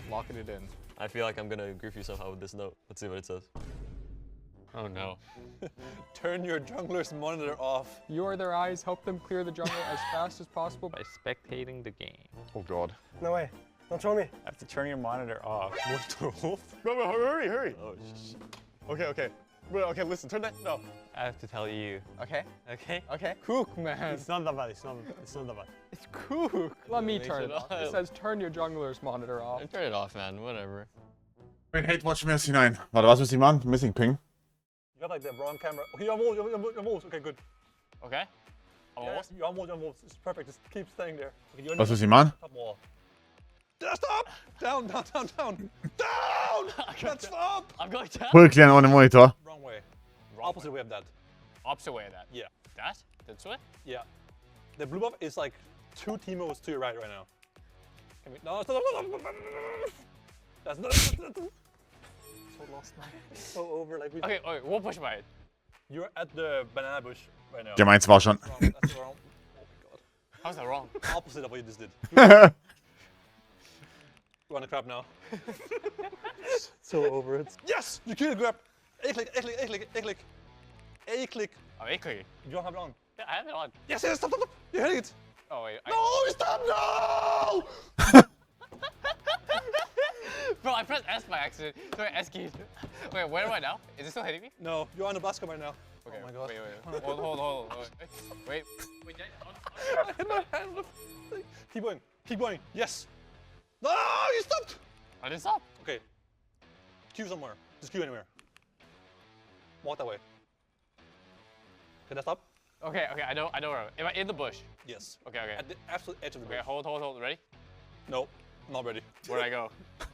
Locking it in. I feel like I'm gonna goof you somehow with this note. Let's see what it says. Oh no. Turn your jungler's monitor off. You are their eyes. Help them clear the jungle as fast as possible by spectating the game. Oh god. No way. Don't show me. I have to turn your monitor off. Monitor off? Bro, hurry, hurry. Oh shit. Okay. Bro, okay, listen, turn that. No. I have to tell you. Okay. Okay. Cook, man. It's not that bad. It's not that bad. It's cook. Let me turn it off. off. It says turn your jungler's monitor off. Turn it off, man. Whatever. Mein Hate-Watch mehr hinein. Warte, was müssen die machen? Missing Ping. You have like the wrong camera. Okay, you're almost. Okay, good. Okay. Almost? You're almost. It's perfect. Just keep staying there. Okay, Was müssen die machen? top wall. Stop! Down! Down! That's stop! I'm going down. Pull clear ohne Monitor. Wrong way. Opposite way of that. Opposite way of that. Yeah. That? This way? Yeah. The blue buff is like 2 Teemos to your right now. Can we? No, stop. That's not. So lost now. So over. Like we. Okay, we'll push by it. You're at the banana bush right now. Ja, meins war schon. Wrong. That's wrong. Oh my god. How's that wrong? Opposite of what you just did. We're on the crap now. So over it. Yes! You killed grab! A-click, A-click, A-click, A-click. A-click. Oh, A-click. You don't have it on. Yeah, I have it on. Yes, yes, stop, stop, stop! You're hitting it! Oh, wait. No, stop, no! Bro, I pressed S by accident. So S keyed. Wait, where am I now? Is it still hitting me? No, you're on the basket right now. Okay. Oh my god. Wait. Hold. Wait. I hit my hand. Keep going. Keep going. Yes. No, you stopped. I didn't stop. Okay. Queue somewhere. Just queue anywhere. Walk that way. Can I stop? Okay. I know where. Am I in the bush? Yes. Okay. At the absolute edge of the bush. Okay, hold. Ready? No, not ready. Where'd I go?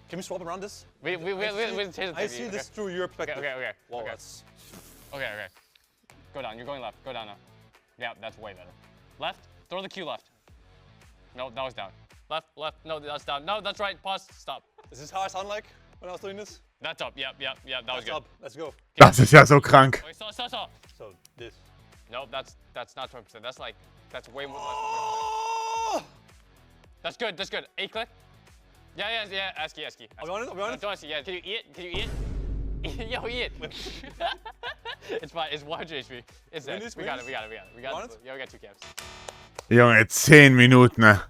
Can we swap around this? We change the I see this through your perspective. Okay. Well, okay. that's... Okay. Go down. You're going left. Go down now. Yeah, that's way better. Left. Throw the Q left. No, that was down. Left. No, that's down. No, that's right. Pause. Stop. Is this how I sound like when I was doing this? That's up. Yep. That was good. Up. Let's go. Das ist ja so krank. Okay, so. So this. No, that's not 20%. That's way more. Oh! That's good. A-click. Yeah. ASCII. Are we on it? Don't ASCII. Yeah. Can you eat it? Yo, eat it. It's fine. It's 100 HP. It's there. We got it. Yeah, we got 2 camps. Junge, 10 Minuten, ne?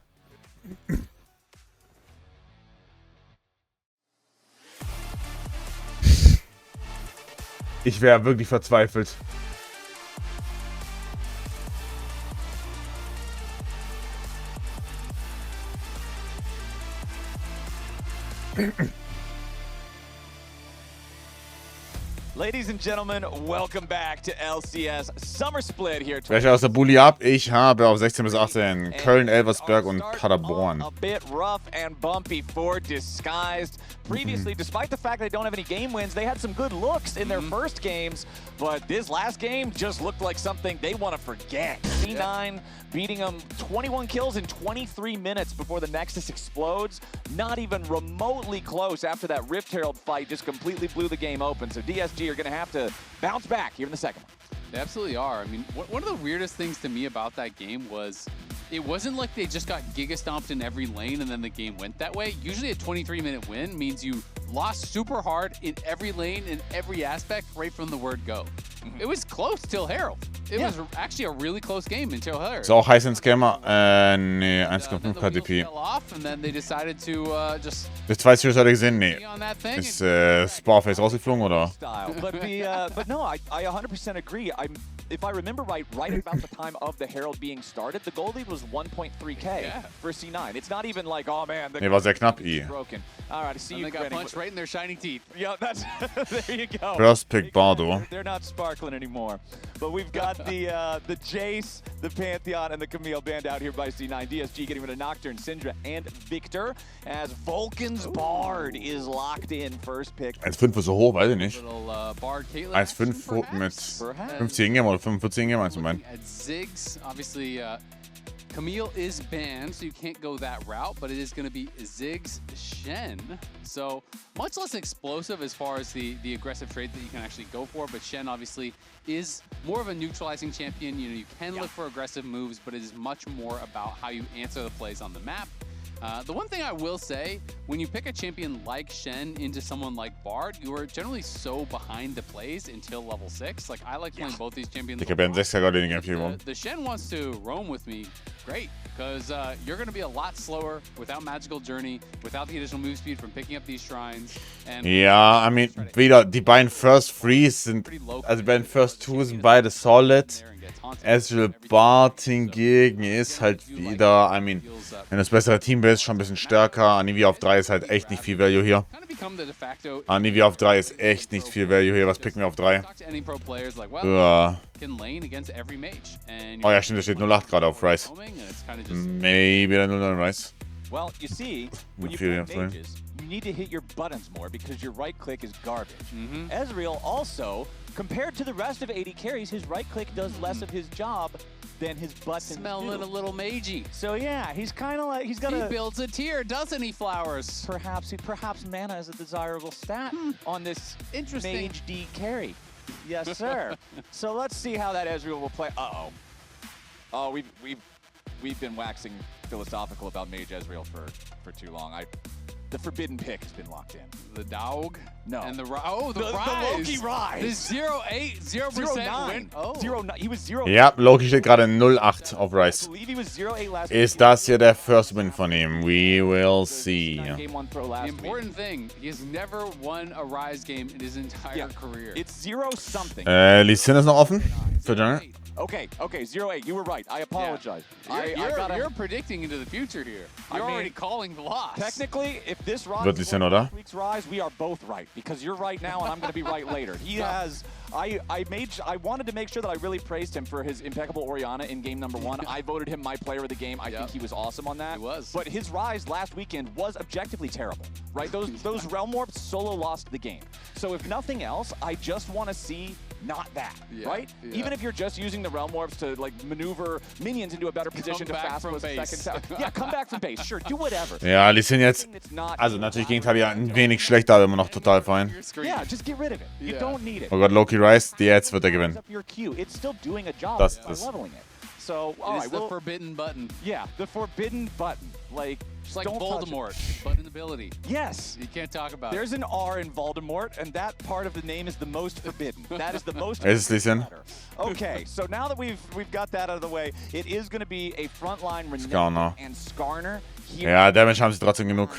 Ich wäre wirklich verzweifelt. Ladies and gentlemen, welcome back to LCS Summer Split here. Welche aus der Bulli ab? Ich habe auf 16 bis 18 Köln, Elversberg und Paderborn. A bit rough and bumpy for Disguised. Previously, despite the fact they don't have any game wins, they had some good looks in their first games, but this last game just looked like something they want to forget. C9 beating them 21 kills in 23 minutes before the Nexus explodes. Not even remotely close after that Rift Herald fight just completely blew the game open. So DSG are going to have to bounce back here in the second one. They absolutely are. I mean, one of the weirdest things to me about that game was it wasn't like they just got giga stomped in every lane and then the game went that way. Usually a 23-minute win means you lost super hard in every lane, in every aspect, right from the word go. It was close till Herald. It was actually a really close game until Herald. Ist auch heiß in Scammer. Nee, 1,5 KDP. And then they decided to just... Das 2 Series hatte ich gesehen? Nee. Ist Sparface rausgeflogen, oder? But no, I 100% agree. If I remember right about the time of the Herald being started, the goal lead was 1.3K for C9. It's not even like, oh man, the war sehr knapp. broken. All right, I see you. They got punched right in their shiny teeth. Yeah, that's there you go. First pick Bardo. They're not sparkling anymore. But we've got the Jace, the Pantheon, and the Camille band out here by C9. DSG getting rid of Nocturne, Syndra, and Victor as Vulcan's Bard is locked in first pick. 1,5 ist so hoch, weiß ich nicht. Bard 1,5 mit 15 Game oder 45 Game, meinst du meinen? At Ziggs, obviously, Camille is banned, so you can't go that route, but it is going to be Ziggs Shen. So much less explosive as far as the aggressive trade that you can actually go for, but Shen obviously is more of a neutralizing champion. You know, you can look for aggressive moves, but it is much more about how you answer the plays on the map. The one thing I will say, when you pick a champion like Shen into someone like Bard, you are generally so behind the plays until level 6. Like, I like playing both these champions. Ich habe einen 6er gerade in den Game gewonnen. The Shen wants to roam with me, great, because you're going to be a lot slower without Magical Journey, without the additional move speed from picking up these shrines. And ja, I mean, wieder die beiden First Threes sind, also die beiden First Two sind beide solid. Ezreal Bard hingegen ist halt wieder, I mean, wenn das bessere Team ist, schon ein bisschen stärker. Anivia auf 3 ist halt echt nicht viel Value hier. Anivia auf 3 ist echt nicht viel Value hier. Was picken wir auf 3? Ja. Oh ja, stimmt, da steht 0,8 gerade auf Rice. Maybe der 0,9 Rice. Well, you see, when you play mages, you need to hit your buttons more because your right click is garbage. Ezreal also, compared to the rest of AD carries, his right click does less of his job than his buttons Smelling do. a little magey. So yeah, he's kind of like, he's got He builds a tier, doesn't he, Flowers? Perhaps mana is a desirable stat on this Interesting. mage D carry. Yes, sir. So let's see how that Ezreal will play. Uh-oh. Oh, we've been waxing philosophical about Mage Ezreal for too long. The forbidden pick has been locked in. The dog? No. And the the rise. Loki rise. The 0-8, 0% win. Oh. 0-9. He was 0. Ja, Loki steht gerade 0-8 auf Rise. I believe he was 0-8 last Ist das hier der First Win von ihm? We will see. Game 1 Pro last The important thing, he has never won a Rise game in his entire career. It's 0-something. Lee Sin ist noch offen für Jungle. Okay, 0-8. You were right. I apologize. You're predicting into the future here. You're already calling the loss. Technically, if this Rise Wird Lee Sin, oder? week's Rise, we are both right because you're right now and I'm going to be right later. He has. I wanted to make sure that I really praised him for his impeccable Orianna in game number 1. I voted him my player of the game. I think he was awesome on that. He was. But his Rise last weekend was objectively terrible, right? Those Realm Warps solo lost the game. So if nothing else, I just want to see not that, right? Even if you're just using the Realm Warps to like maneuver minions into a better position to fast mode second tower. Yeah, come back from base. Sure, do whatever. Ja, Lee Sin jetzt. Also natürlich Gegenteil ja ein wenig schlechter, aber immer noch total fein. Yeah, just get rid of it. You don't need it. Oh Gott, Loki Rise, jetzt wird er gewinnen. It's still doing a job Das by ist leveling it. So, it's the forbidden button. Yeah, the forbidden button. Like, it's like Voldemort, button ability. Yes. You can't talk about There's an R in Voldemort, and that part of the name is the most forbidden. That is the most Es ist Lee Sin. Okay, so now that we've got that out of the way, it is going to be a frontline Skarner. and Skarner. Ja, Damage haben sie trotzdem genug.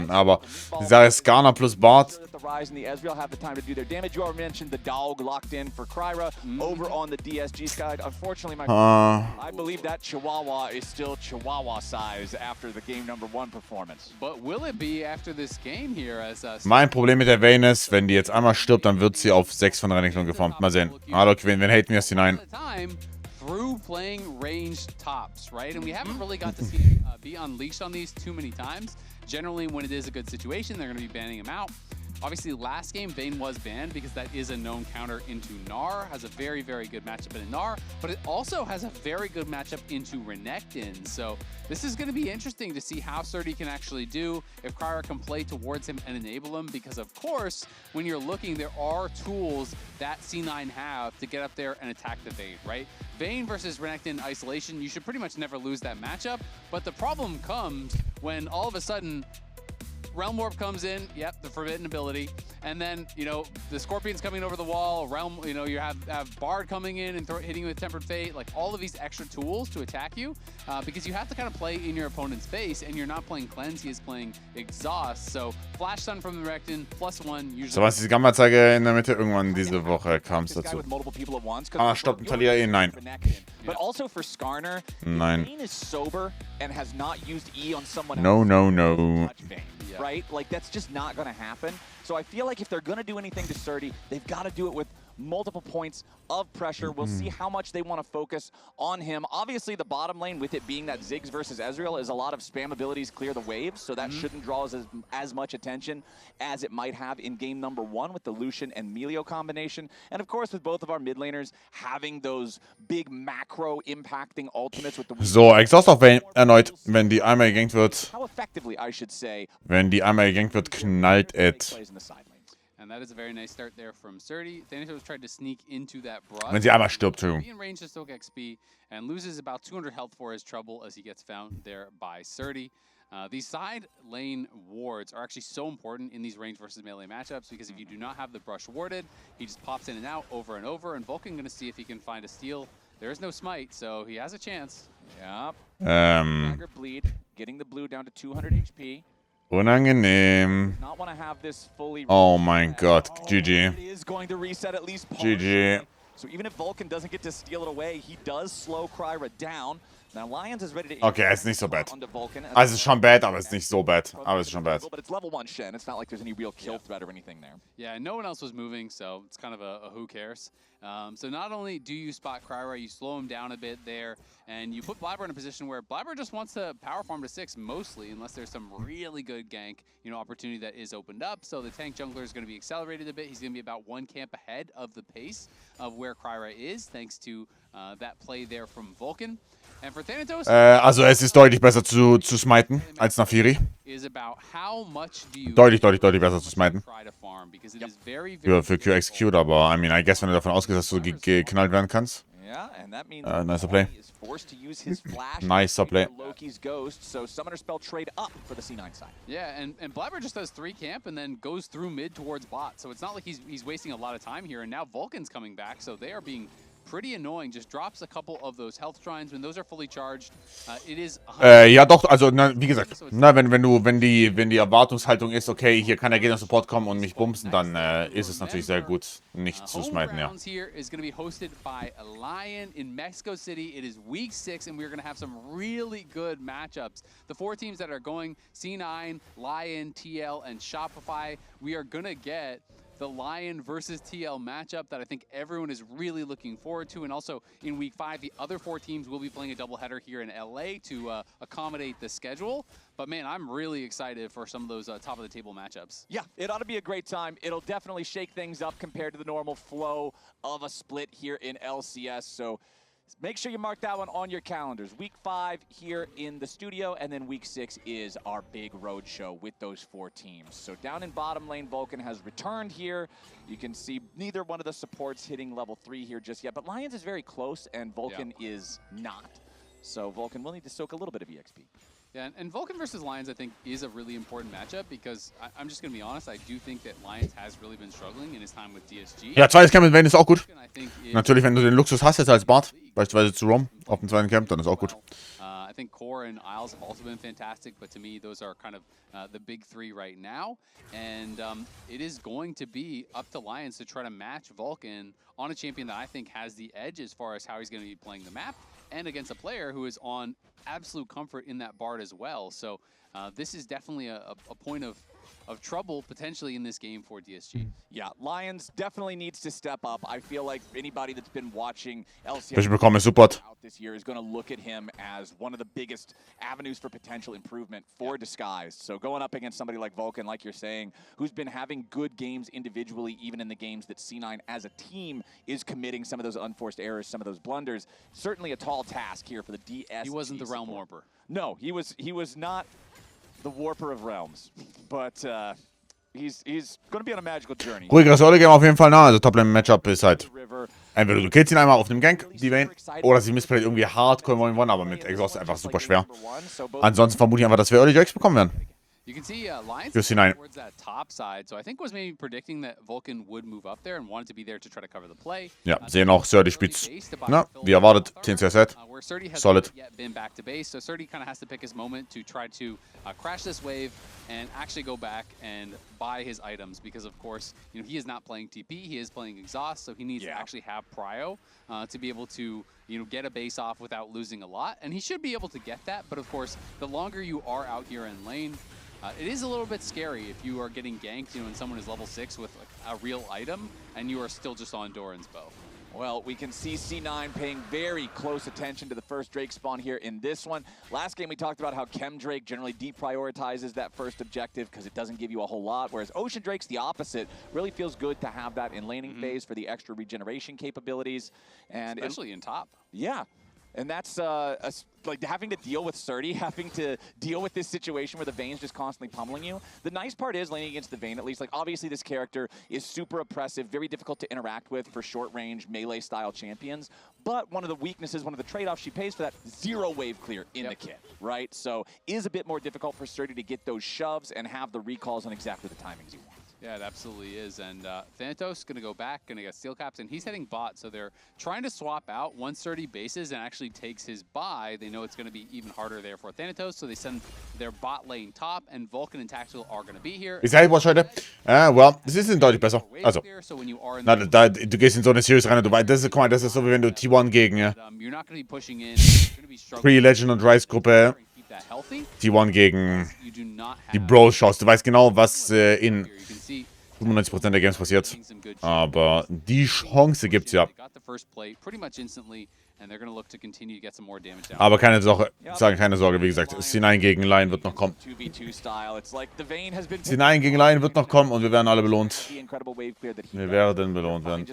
Aber die Sache ist Skarner plus Bart. The Rise and the Ezreal have the time to do their damage. You already mentioned the dog locked in for Kryra over on the DSG side. Unfortunately, my I believe that Chihuahua is still Chihuahua size after the game number 1 performance. But will it be after this game here as Mein Problem mit der Vayne ist, wenn die jetzt einmal stirbt, dann wird sie auf 6 von Renekton geformt. Mal sehen. Hallo, wen haten wir jetzt hinein? through playing ranged tops, right? And we haven't really got to see be unleashed on these too many times. Generally, when it is a good situation, they're going to be banning him out. Obviously, last game, Vayne was banned because that is a known counter into Gnar. Has a very, very good matchup in Gnar, but it also has a very good matchup into Renekton. So this is going to be interesting to see how Surdy can actually do, if Kryra can play towards him and enable him, because of course, when you're looking, there are tools that C9 have to get up there and attack the Vayne, right? Vayne versus Renekton isolation, you should pretty much never lose that matchup, but the problem comes when all of a sudden, Realm Warp comes in, yep, the forbidden ability, and then, you know, the Scorpion's coming over the wall, Realm, you know, you have Bard coming in and hitting you with Tempered Fate, like all of these extra tools to attack you, because you have to kind of play in your opponent's face, and you're not playing Cleanse, he is playing Exhaust, so Flash Stun from the Renekton, +1, usually... So was diese Gamma-Zeige in der Mitte, irgendwann diese Woche kam es dazu. Stoppen, Talia eh, nein. But also for Skarner, Nein. Vayne is sober and has not used E on someone else. No. Right? Like, that's just not going to happen. So I feel like if they're going to do anything to Surdy, they've got to do it with multiple points of pressure. We'll see how much they want to focus on him. Obviously, the bottom lane, with it being that Ziggs versus Ezreal, is a lot of spam abilities clear the waves, so that shouldn't draw as much attention as it might have in game number 1 with the Lucian and Melio combination. And of course, with both of our mid laners having those big macro impacting ultimates with the... So, Exhaust auf Vayne erneut. Wenn die einmal gegankt wird... How effectively, I should say... Wenn die einmal gegankt wird, knallt es. And that is a very nice start there from Surdy. Thanatos tried to sneak into that brush. Wenn sie einmal stirbt, Be in range to soak XP and loses about 200 health for his trouble as he gets found there by Surdy. These side lane wards are actually so important in these range versus melee matchups, because if you do not have the brush warded, he just pops in and out over and over, and Vulcan going to see if he can find a steal. There is no smite, so he has a chance. Yep. Dagger bleed, getting the blue down to 200 HP. Unangenehm. Oh mein Gott, GG. GG. So even if Vulcan doesn't get to steal it away, he does slow Kryra down. Now Lions is ready to... Okay, ist nicht so bad. Also es ist schon bad, aber es ist nicht so bad. Aber es ist schon bad. But it's level 1 Shen. It's not like there's any real kill threat or anything there. Yeah, no one else was moving, so it's kind of a who cares. So not only do you spot Kryra, you slow him down a bit there, and you put Blabber in a position where Blabber just wants to power farm to 6 mostly, unless there's some really good gank, you know, opportunity that is opened up. So the tank jungler is going to be accelerated a bit. He's going to be about 1 camp ahead of the pace of where Kryra is, thanks to that play there from Vulcan. And for Thanatos, also es ist deutlich besser zu smiten als Nafiri. Deutlich besser zu smiten. Für Q-Execute, aber I mean, I guess, wenn du davon ausgehst, dass du geknallt werden kannst. Nicer Play. Nicer Play. Loki's ghost, so summoner spell trade up for the C9 side. Yeah, and Blabber just does 3 camp and then goes through mid towards bot. So it's not like he's wasting a lot of time here. And now Vulcan's coming back, so they are being pretty annoying. Just drops a couple of those health shrines. When those are fully charged, it is... Ja doch, also wie gesagt, wenn die Erwartungshaltung ist, okay, hier kann der Gegner Support kommen und mich bumsen, dann ist es natürlich sehr gut, nicht zu smiten, ja. Here is going to be hosted by Lion in Mexico City. It is week 6, and we're going to have some really good matchups. The 4 teams that are going, C9, Lion, TL, and Shopify, we are going to get the Lion versus TL matchup that I think everyone is really looking forward to. And also in week 5, the other 4 teams will be playing a doubleheader here in LA to accommodate the schedule. But man, I'm really excited for some of those top of the table matchups. Yeah, it ought to be a great time. It'll definitely shake things up compared to the normal flow of a split here in LCS. So make sure you mark that one on your calendars. Week 5 here in the studio, and then week 6 is our big road show with those 4 teams. So down in bottom lane, Vulcan has returned here. You can see neither one of the supports hitting level 3 here just yet, but Lions is very close and Vulcan is not. So Vulcan will need to soak a little bit of EXP. Yeah, and Vulcan versus Lions, I think, is a really important matchup because I'm just going to be honest, I do think that Lions has really been struggling in his time with DSG. Ja, zweites Camp mit Vayne ist auch gut. Natürlich, wenn du den Luxus hast jetzt als Bart, beispielsweise zu Rom auf dem zweiten Camp, dann ist auch gut. I think Core and Isles have also been fantastic, but to me, those are kind of the big 3 right now. And it is going to be up to Lions to try to match Vulcan on a champion that I think has the edge as far as how he's going to be playing the map, and against a player who is on absolute comfort in that Bard as well. So this is definitely a point of trouble potentially in this game for DSG. Yeah, Lions definitely needs to step up. I feel like anybody that's been watching LCS this year is going to look at him as one of the biggest avenues for potential improvement for Disguised. So going up against somebody like Vulcan, like you're saying, who's been having good games individually, even in the games that C9 as a team is committing some of those unforced errors, some of those blunders. Certainly a tall task here for the DSG. He wasn't the Realm Warper. No, he was not the Warper of Realms, but he's going to be on a magical journey. Ruhigeres Early-Game auf jeden Fall nah, also Top-Lane-Matchup ist halt, entweder du killst ihn einmal auf dem Gank, die Vayne, oder sie missplayt irgendwie Hardcore 1-1, aber mit Exhaust einfach super schwer. Ansonsten vermute ich einfach, dass wir Early Jacks bekommen werden. You can see Lions C9. towards that top side, so I think was maybe predicting that Vulcan would move up there and wanted to be there to try to cover the play. Ja, sehen auch, Surdy spielt, na, wie erwartet, 10 CSZ, solid. Been back to base, so Surdy kind of has to pick his moment to try to crash this wave and actually go back and buy his items because, of course, you know, he is not playing TP, he is playing Exhaust, so he needs to actually have Prio to be able to, you know, get a base off without losing a lot, and he should be able to get that, but of course, the longer you are out here in lane, it is a little bit scary if you are getting ganked, you know, and someone is level 6 with like, a real item, and you are still just on Doran's bow. Well, we can see C9 paying very close attention to the first Drake spawn here in this one. Last game we talked about how Chem Drake generally deprioritizes that first objective because it doesn't give you a whole lot, whereas Ocean Drake's the opposite. Really feels good to have that in laning phase for the extra regeneration capabilities. And especially in top. Yeah. And that's like having to deal with Surdy, having to deal with this situation where the Vayne's just constantly pummeling you. The nice part is laning against the Vayne, at least, like obviously this character is super oppressive, very difficult to interact with for short range melee style champions. But one of the weaknesses, one of the trade-offs she pays for that, 0 wave clear in the kit, right? So is a bit more difficult for Surdy to get those shoves and have the recalls on exactly the timings you want. Yeah, it absolutely is. And Thanatos going to go back, going to get steel caps, and he's heading bot. So they're trying to swap out 130 bases and actually takes his buy. They know it's going to be even harder there for Thanatos, so they send their bot lane top, and Vulcan and Tactical are going to be here. Ich sage was heute, well, das ist deutlich besser. Also, du gehst in so eine Series rein und du weißt, das ist, guck mal, das ist so wie wenn du T1 gegen Pre-Legend und Rise-Gruppe T1 gegen die Bros schaust. Du weißt genau, was in 95% der Games passiert. Aber die Chance gibt's ja. Aber keine Sorge, wie gesagt, C9 gegen Lion wird noch kommen. C9 gegen Lion wird noch kommen und wir werden alle belohnt. Wir werden belohnt werden.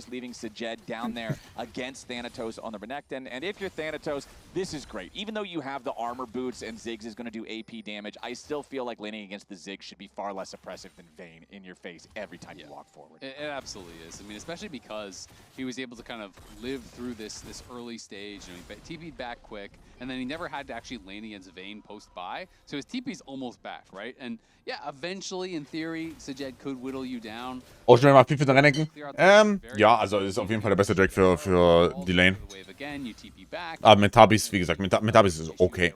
And if you're Thanatos, this is great. Even though you have the armor boots and Ziggs is going to do AP damage, I still feel like laning against the Ziggs should be far less oppressive than Vayne in your face every time you walk forward. It absolutely is. I mean, especially because he was able to kind of live through this early stage. You know, he TP'd back quick, and then he never had to actually lane against Vayne post-buy. So his TP's almost back, right? And yeah, eventually, in theory, Sajed could whittle you down. Oh, schnell mal Pipi Rennecken. Ja, also ist auf jeden Fall der beste Drake für die Lane. Aber mit Tabis, wie gesagt, mit Tabis ist okay.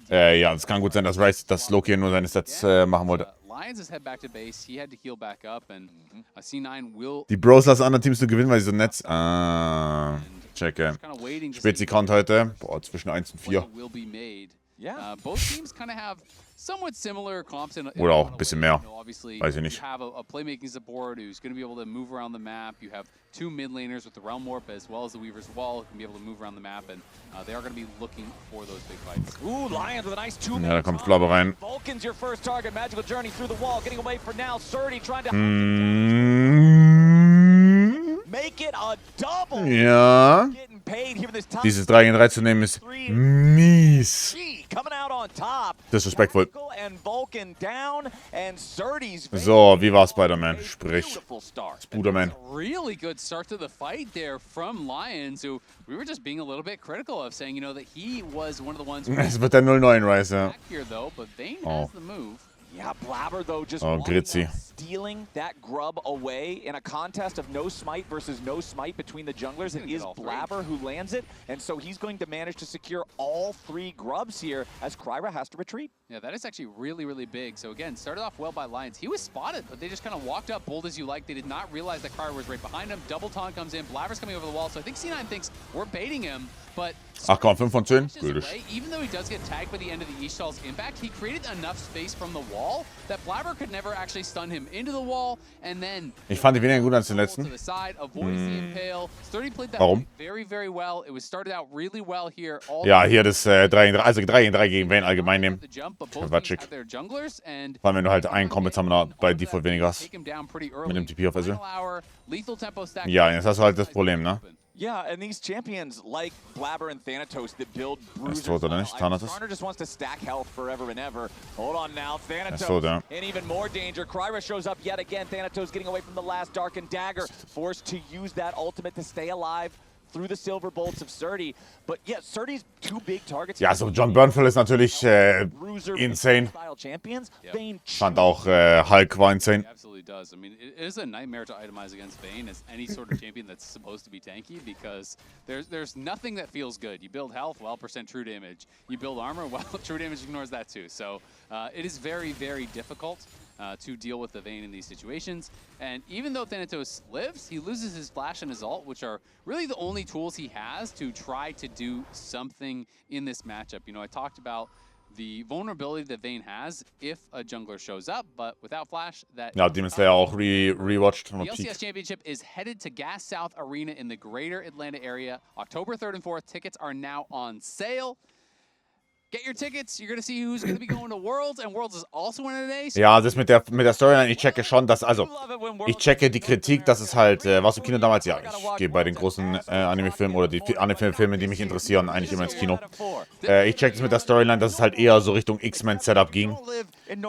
Ja, es kann gut sein, dass Rice das Loki nur seine Stats machen wollte. Die Bros lassen andere Teams nur gewinnen, weil sie so nett. Checke. Spezi Count heute. Boah, zwischen 1 und 4. Oder auch ein bisschen mehr. Weiß ich nicht. Two mid laners with the Realm Warp as well as the Weaver's Wall who can be able to move around the map, and they are going to be looking for those big fights. Ooh, Lions with a nice 2-man. Ja, da kommt Flabber rein. Vulcan's your first target. Magical Journey through the wall, getting away for now. Surdy trying to make it a double. Ja. Dieses 3 gegen 3 zu nehmen ist mies. Disrespectful. So, wie war Spider-Man? Sprich. Spider-Man. Really good start to the fight there from Lions, who we were just being a little bit critical of, saying, you know, that he was one of the ones who es wird der 0-9 Rise, ja. here though, but Vayne has the move. Yeah, Blabber though just stealing that grub away in a contest of no smite versus no smite between the junglers. It is Blabber who lands it, and so he's going to manage to secure all 3 grubs here as Kryra has to retreat. Yeah, that is actually really, really big. So again, started off well by Lions. He was spotted, but they just kind of walked up, bold as you like. They did not realize that Kryra was right behind him. Double taunt comes in, Blabber's coming over the wall, so I think C9 thinks we're baiting him, but... Ach komm, 5 von 10. Gut. Even though he does get tagged by the end of the Ishtal's impact, he created enough space from the wall that Blabber could never actually stun him into the wall, and then... Ich fand die weniger gut als den letzten. Warum? Very, very well. It was started out really well here. Ja, hier das 3 gegen 3, also 3 gegen 3 gegen Vayne allgemein nehmen. Quatschig. Vor allem, wenn du halt einen Combat-Summoner bei Default weniger hast. Mit dem TP auf Essel. Ja, jetzt hast du halt das Problem, ne? Yeah, and these champions like Blabber and Thanatos that build bruisers. Thanatos just wants to stack health forever and ever. Hold on now, Thanatos in even more danger. Kryra shows up yet again. Thanatos getting away from the last Darkened Dagger, forced to use that ultimate to stay alive through the silver bolts of Surdy. But yeah, Surdy's 2 big targets. Ja, so John Burnfell ist natürlich insane. Fand auch Hulk war insane. Absolutely does. I mean, it is a nightmare to itemize against Vayne as any sort of champion that's supposed to be tanky, because there's nothing that feels good. You build health, well, % true damage. You build armor, well, true damage ignores that too. So it is very, very difficult to deal with the Vayne in these situations. And even though Thanatos lives, he loses his flash and his ult, which are really the only tools he has to try to do something in this matchup. You know, I talked about the vulnerability that Vayne has if a jungler shows up, but without flash, that... Ja, Demon Slayer auch rewatched. The LCS Championship is headed to Gas South Arena in the greater Atlanta area. October 3rd and 4th, tickets are now on sale. Get your tickets. You're gonna see who's gonna be going to Worlds, and Worlds is also in today. So ja, das mit der Storyline, ich checke schon, dass, also, ich checke die Kritik, dass es halt, warst du im Kino damals? Ja, ich gehe bei den großen Anime-Filmen oder die Anime-Filme, die mich interessieren, eigentlich immer ins Kino. Ich checke es mit der Storyline, dass es halt eher so Richtung X-Men-Setup ging.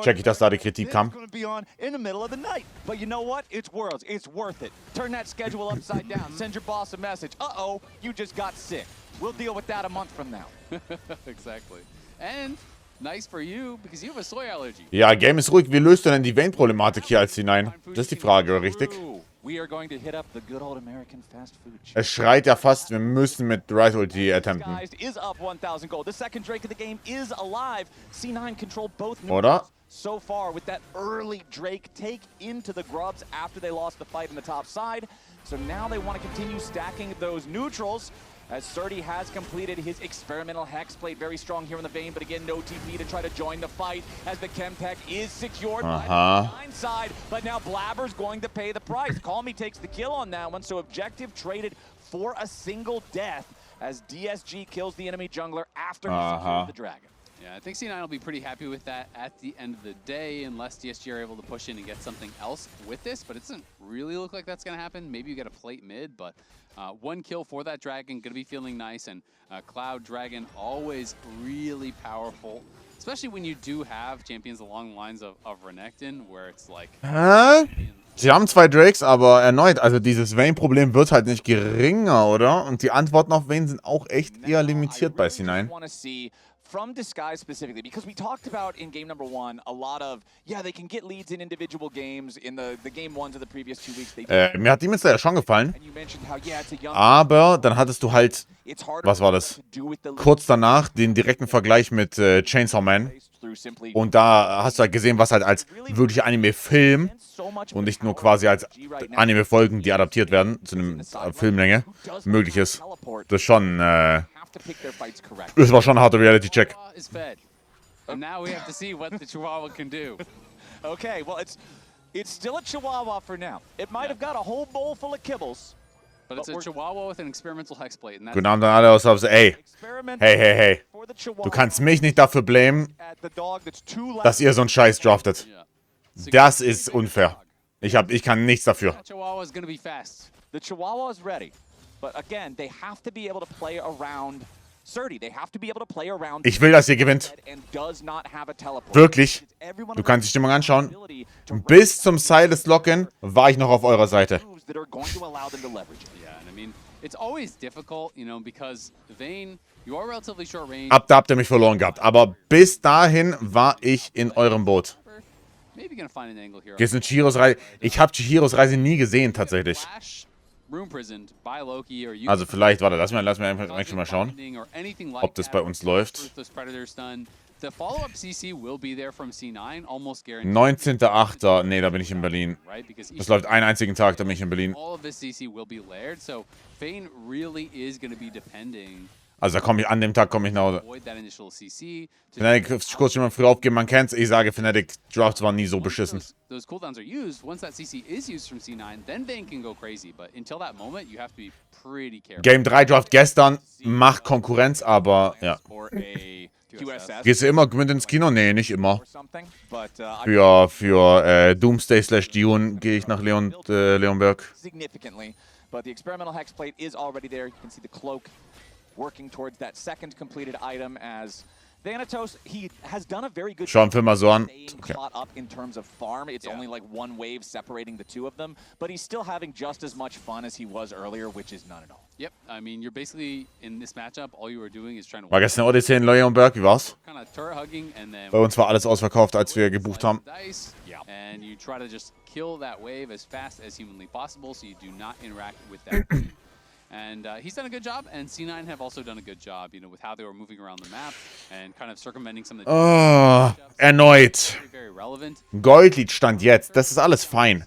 Check ich, dass da die Kritik kam. But you know what? It's Worlds. It's worth it. Turn that schedule upside down. Send your boss a message. Uh-oh, you just got sick. We'll deal with that a month from now. Exactly. And nice for you, because you have a soy allergy. Ja, Game ist ruhig. Wie löst du denn die Vayne-Problematik hier als C9? Das ist die Frage, richtig? Es schreit ja fast, wir müssen mit Right Ulti attempten. Oder? So far with that early Drake take into the grubs after they lost the fight in the top side. So now they want to continue stacking those neutrals, as Surdy has completed his experimental hex, played very strong here in the Vayne, but again, no TP to try to join the fight, as the Chemtech is secured by the blind side, but now Blabber's going to pay the price. Call Me takes the kill on that one, so Objective traded for a single death as DSG kills the enemy jungler after he secured the dragon. Yeah, I think C9 will be pretty happy with that at the end of the day, unless DSG are able to push in and get something else with this, but it doesn't really look like that's going to happen. Maybe you get a plate mid, but one kill for that dragon, going to be feeling nice, and Cloud Dragon always really powerful, especially when you do have champions along the lines of Renekton, where it's like... Sie haben 2 Drakes, aber erneut, also dieses Vayne-Problem wird halt nicht geringer, oder? Und die Antworten auf Vayne sind auch echt eher limitiert bei C9. From Disguise specifically, because we talked about in game number 1 a lot of, yeah, they can get leads in individual games. In the game 1s of the previous 2 weeks, mir hat Demon Slayer schon gefallen, aber dann hattest du halt, was war das? Kurz danach den direkten Vergleich mit Chainsaw Man. Und da hast du halt gesehen, was halt als wirklich Anime-Film und nicht nur quasi als Anime-Folgen, die adaptiert werden, zu einer Filmlänge, möglich ist. Das ist schon, das war schon ein harter Reality-Check. Okay, well, it's still a Chihuahua for now. It might have got a whole bowl full of kibbles. But it's a Chihuahua with an experimental hexblade. Guten Abend an alle aus Hause. Ey, hey. Du kannst mich nicht dafür blamen, dass ihr so einen Scheiß draftet. Das ist unfair. Ich kann nichts dafür. The Chihuahua is ready. But again, they have to be able to play around Surdy. They have to be able to play around. Ich will, dass ihr gewinnt. Wirklich. Du kannst die Stimmung anschauen. Bis zum Silas Lock-In war ich noch auf eurer Seite. Ab da habt ihr mich verloren gehabt. Aber bis dahin war ich in eurem Boot. Gehst du in Chihiros Reise? Ich habe Chihiros Reise nie gesehen, tatsächlich. Also vielleicht, warte, lass mir einfach eigentlich mal schauen, ob das bei uns läuft. 19.08. Nee, da bin ich in Berlin. Das läuft einen einzigen Tag, da bin ich in Berlin. Also an dem Tag komme ich nach Hause. Fnatic, kurz schon mal früh aufgeben, man kennt's. Ich sage, Fnatic Drafts waren nie so beschissen. Game 3 Draft gestern macht Konkurrenz, aber ja. Gehst du immer mit ins Kino? Nee, nicht immer. Für Doomsday/Dune gehe ich nach Leonberg. But the experimental hexplate is already there. You can see the cloak working towards that second completed item as Thanatos, he has done a very good job staying caught up in terms of farm. It's only like one wave separating the two of them, but he's still having just as much fun as he was earlier, which is none at all. Yep, I mean, you're basically in this matchup, all you were doing is trying to... War gestern Odyssey in Leonberg, wie war's? Kind of turret hugging and then... Bei uns war alles ausverkauft, als wir gebucht haben. And you try to just kill that wave as fast as humanly possible so you do not interact with that wave. And he's done a good job, and C9 have also done a good job, you know, with how they were moving around the map and kind of circumventing some of the... Erneut. Goldlead-Stand jetzt, das ist alles fein.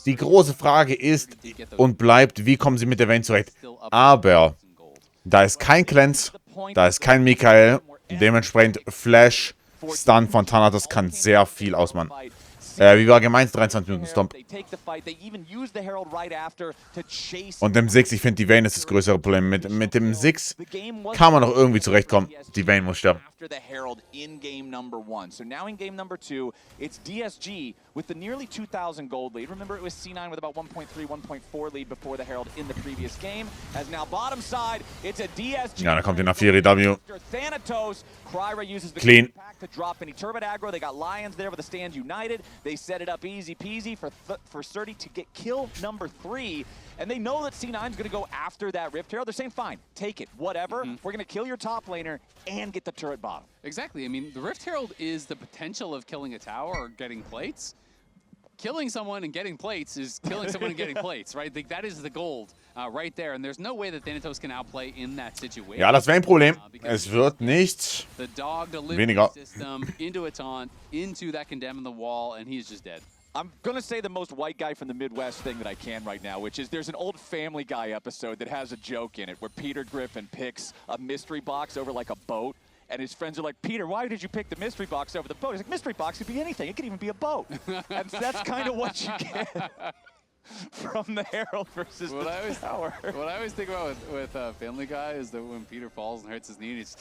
Die große Frage ist und bleibt, wie kommen sie mit der Vayne zurecht? Aber da ist kein Cleanse, da ist kein Michael, dementsprechend Flash, Stun von Thanatos kann sehr viel ausmachen. Wie war gemeint? 23 Minuten Stomp. Und dem Six, ich finde, die Vayne ist das größere Problem. Mit dem Six kann man noch irgendwie zurechtkommen. Die Vayne muss sterben. The Herald in game number 1. So now in game number 2, it's DSG with the nearly 2,000 gold lead. Remember, it was C9 with about 1.3, 1.4 lead before the Herald in the previous game. As now bottom side, it's a DSG. Ja, da kommt die Nafiri W. Thanatos. Kryra uses the clean to drop any turbid aggro. They got Lions there with the stand united. They set it up easy peasy for Surdy to get kill number 3. And they know that C9 is going to go after that Rift Herald. They're saying, fine, take it, whatever. We're going to kill your top laner and get the turret bottom. Exactly. I mean, the Rift Herald is the potential of killing a tower or getting plates. Killing someone and getting plates is killing someone and getting plates, right? Like, that is the gold right there. And there's no way that Thanatos can outplay in that situation. Ja, das wäre ein Problem. Es wird nicht weniger. Into a taunt, into that condemn in the wall, and he's just dead. I'm going to say the most white guy from the Midwest thing that I can right now, which is there's an old Family Guy episode that has a joke in it where Peter Griffin picks a mystery box over like a boat. And his friends are like, Peter, why did you pick the mystery box over the boat? He's like, mystery box could be anything. It could even be a boat. And that's kind of what you get. from the Herald versus the Tower. What I always think about with Family Guy is that when Peter falls and hurts his knee, he's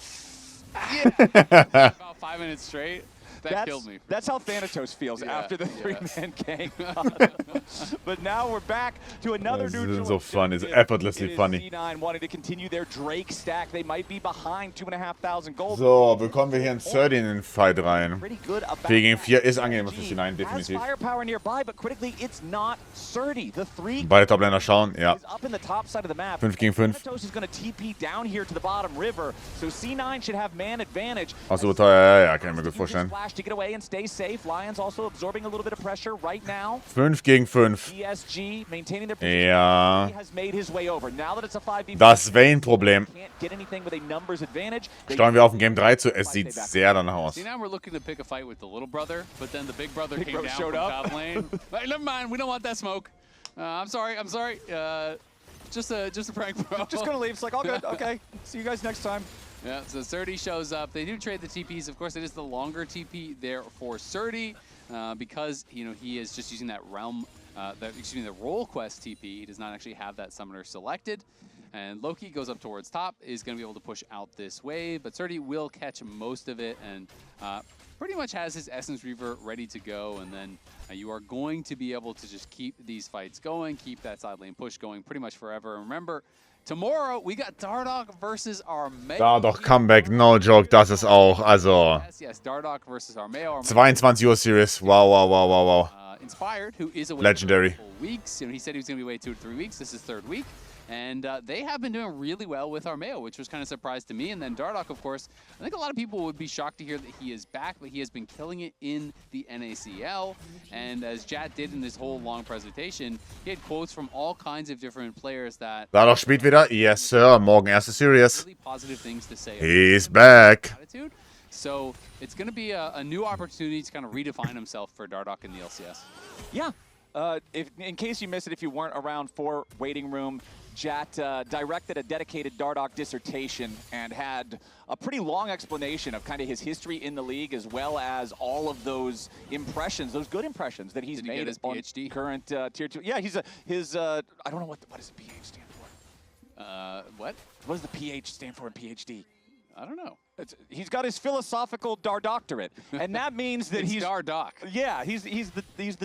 about 5 minutes straight. That killed me. That's how Thanatos feels after the three-man gang. But now we're back to another neutral. So fun. It's effortlessly funny. C9 wanting to continue their Drake stack. They might be behind 2.500 gold. So, bekommen wir hier einen 30 in den Fight rein. 4 gegen 4 ist angenehmer für C9, definitiv. Firepower nearby, but critically it's not 30. The 3 Beide Toplaner schauen, ja. up in the top side of the map. 5 gegen 5. Thanatos is going to TP down here to the bottom river, so C9 should have man advantage. Achso, ja, kann ich mir gut vorstellen. To get away and stay safe. Lions also absorbing a little bit of pressure right now. 5 gegen 5. DSG maintaining their position. Ja. He has made his way over. Now that it's a 5v5, Das Vayne-Problem. can't get anything with a numbers advantage. Steuern wir auf ein Game 3 zu. Es sieht sehr danach aus. See, now we're looking to pick a fight with the little brother, but then the big brother came down from top lane. Hey, never mind, we don't want that smoke. I'm sorry. Just a prank, bro. Just gonna leave. It's like, all good. Okay. See you guys next time. Yeah, so Surdy shows up. They do trade the TPs. Of course, it is the longer TP there for Surdy because he is just using that realm, the role quest TP. He does not actually have that summoner selected. And Loki goes up towards top, is going to be able to push out this wave, but Surdy will catch most of it and pretty much has his Essence Reaver ready to go. And then you are going to be able to just keep these fights going, keep that side lane push going pretty much forever. And remember, tomorrow we got Dardoch versus Armeo. Dardoch Comeback, no joke, das ist auch, also. Yes, Dardoch versus Armeo. 22 Uhr Series, wow. Inspired, who is away Legendary. for weeks. He said he was going to be away 2 to 3 weeks. This is 3rd week. And they have been doing really well with Armeo, which was kind of a surprise to me. And then Dardoch, of course, I think a lot of people would be shocked to hear that he is back, but he has been killing it in the NACL. And as Jat did in this whole long presentation, he had quotes from all kinds of different players that... Dardoch spielt wieder. Yes, sir. Morgen erste Series. Really positive things to say. He's back. Attitude. So it's going to be a new opportunity to kind of redefine himself for Dardoch in the LCS. Yeah. In case you missed it, if you weren't around for Waiting Room, Jat directed a dedicated Dardoch dissertation and had a pretty long explanation of kind of his history in the league, as well as all of those impressions, those good impressions that he's made his on PhD? Current Tier 2. Yeah, I don't know what does the PH stand for? What? What does the PH stand for in PhD? I don't know. He's got his philosophical Dardoctorate, and that means that he's Dardoch. Yeah, he's the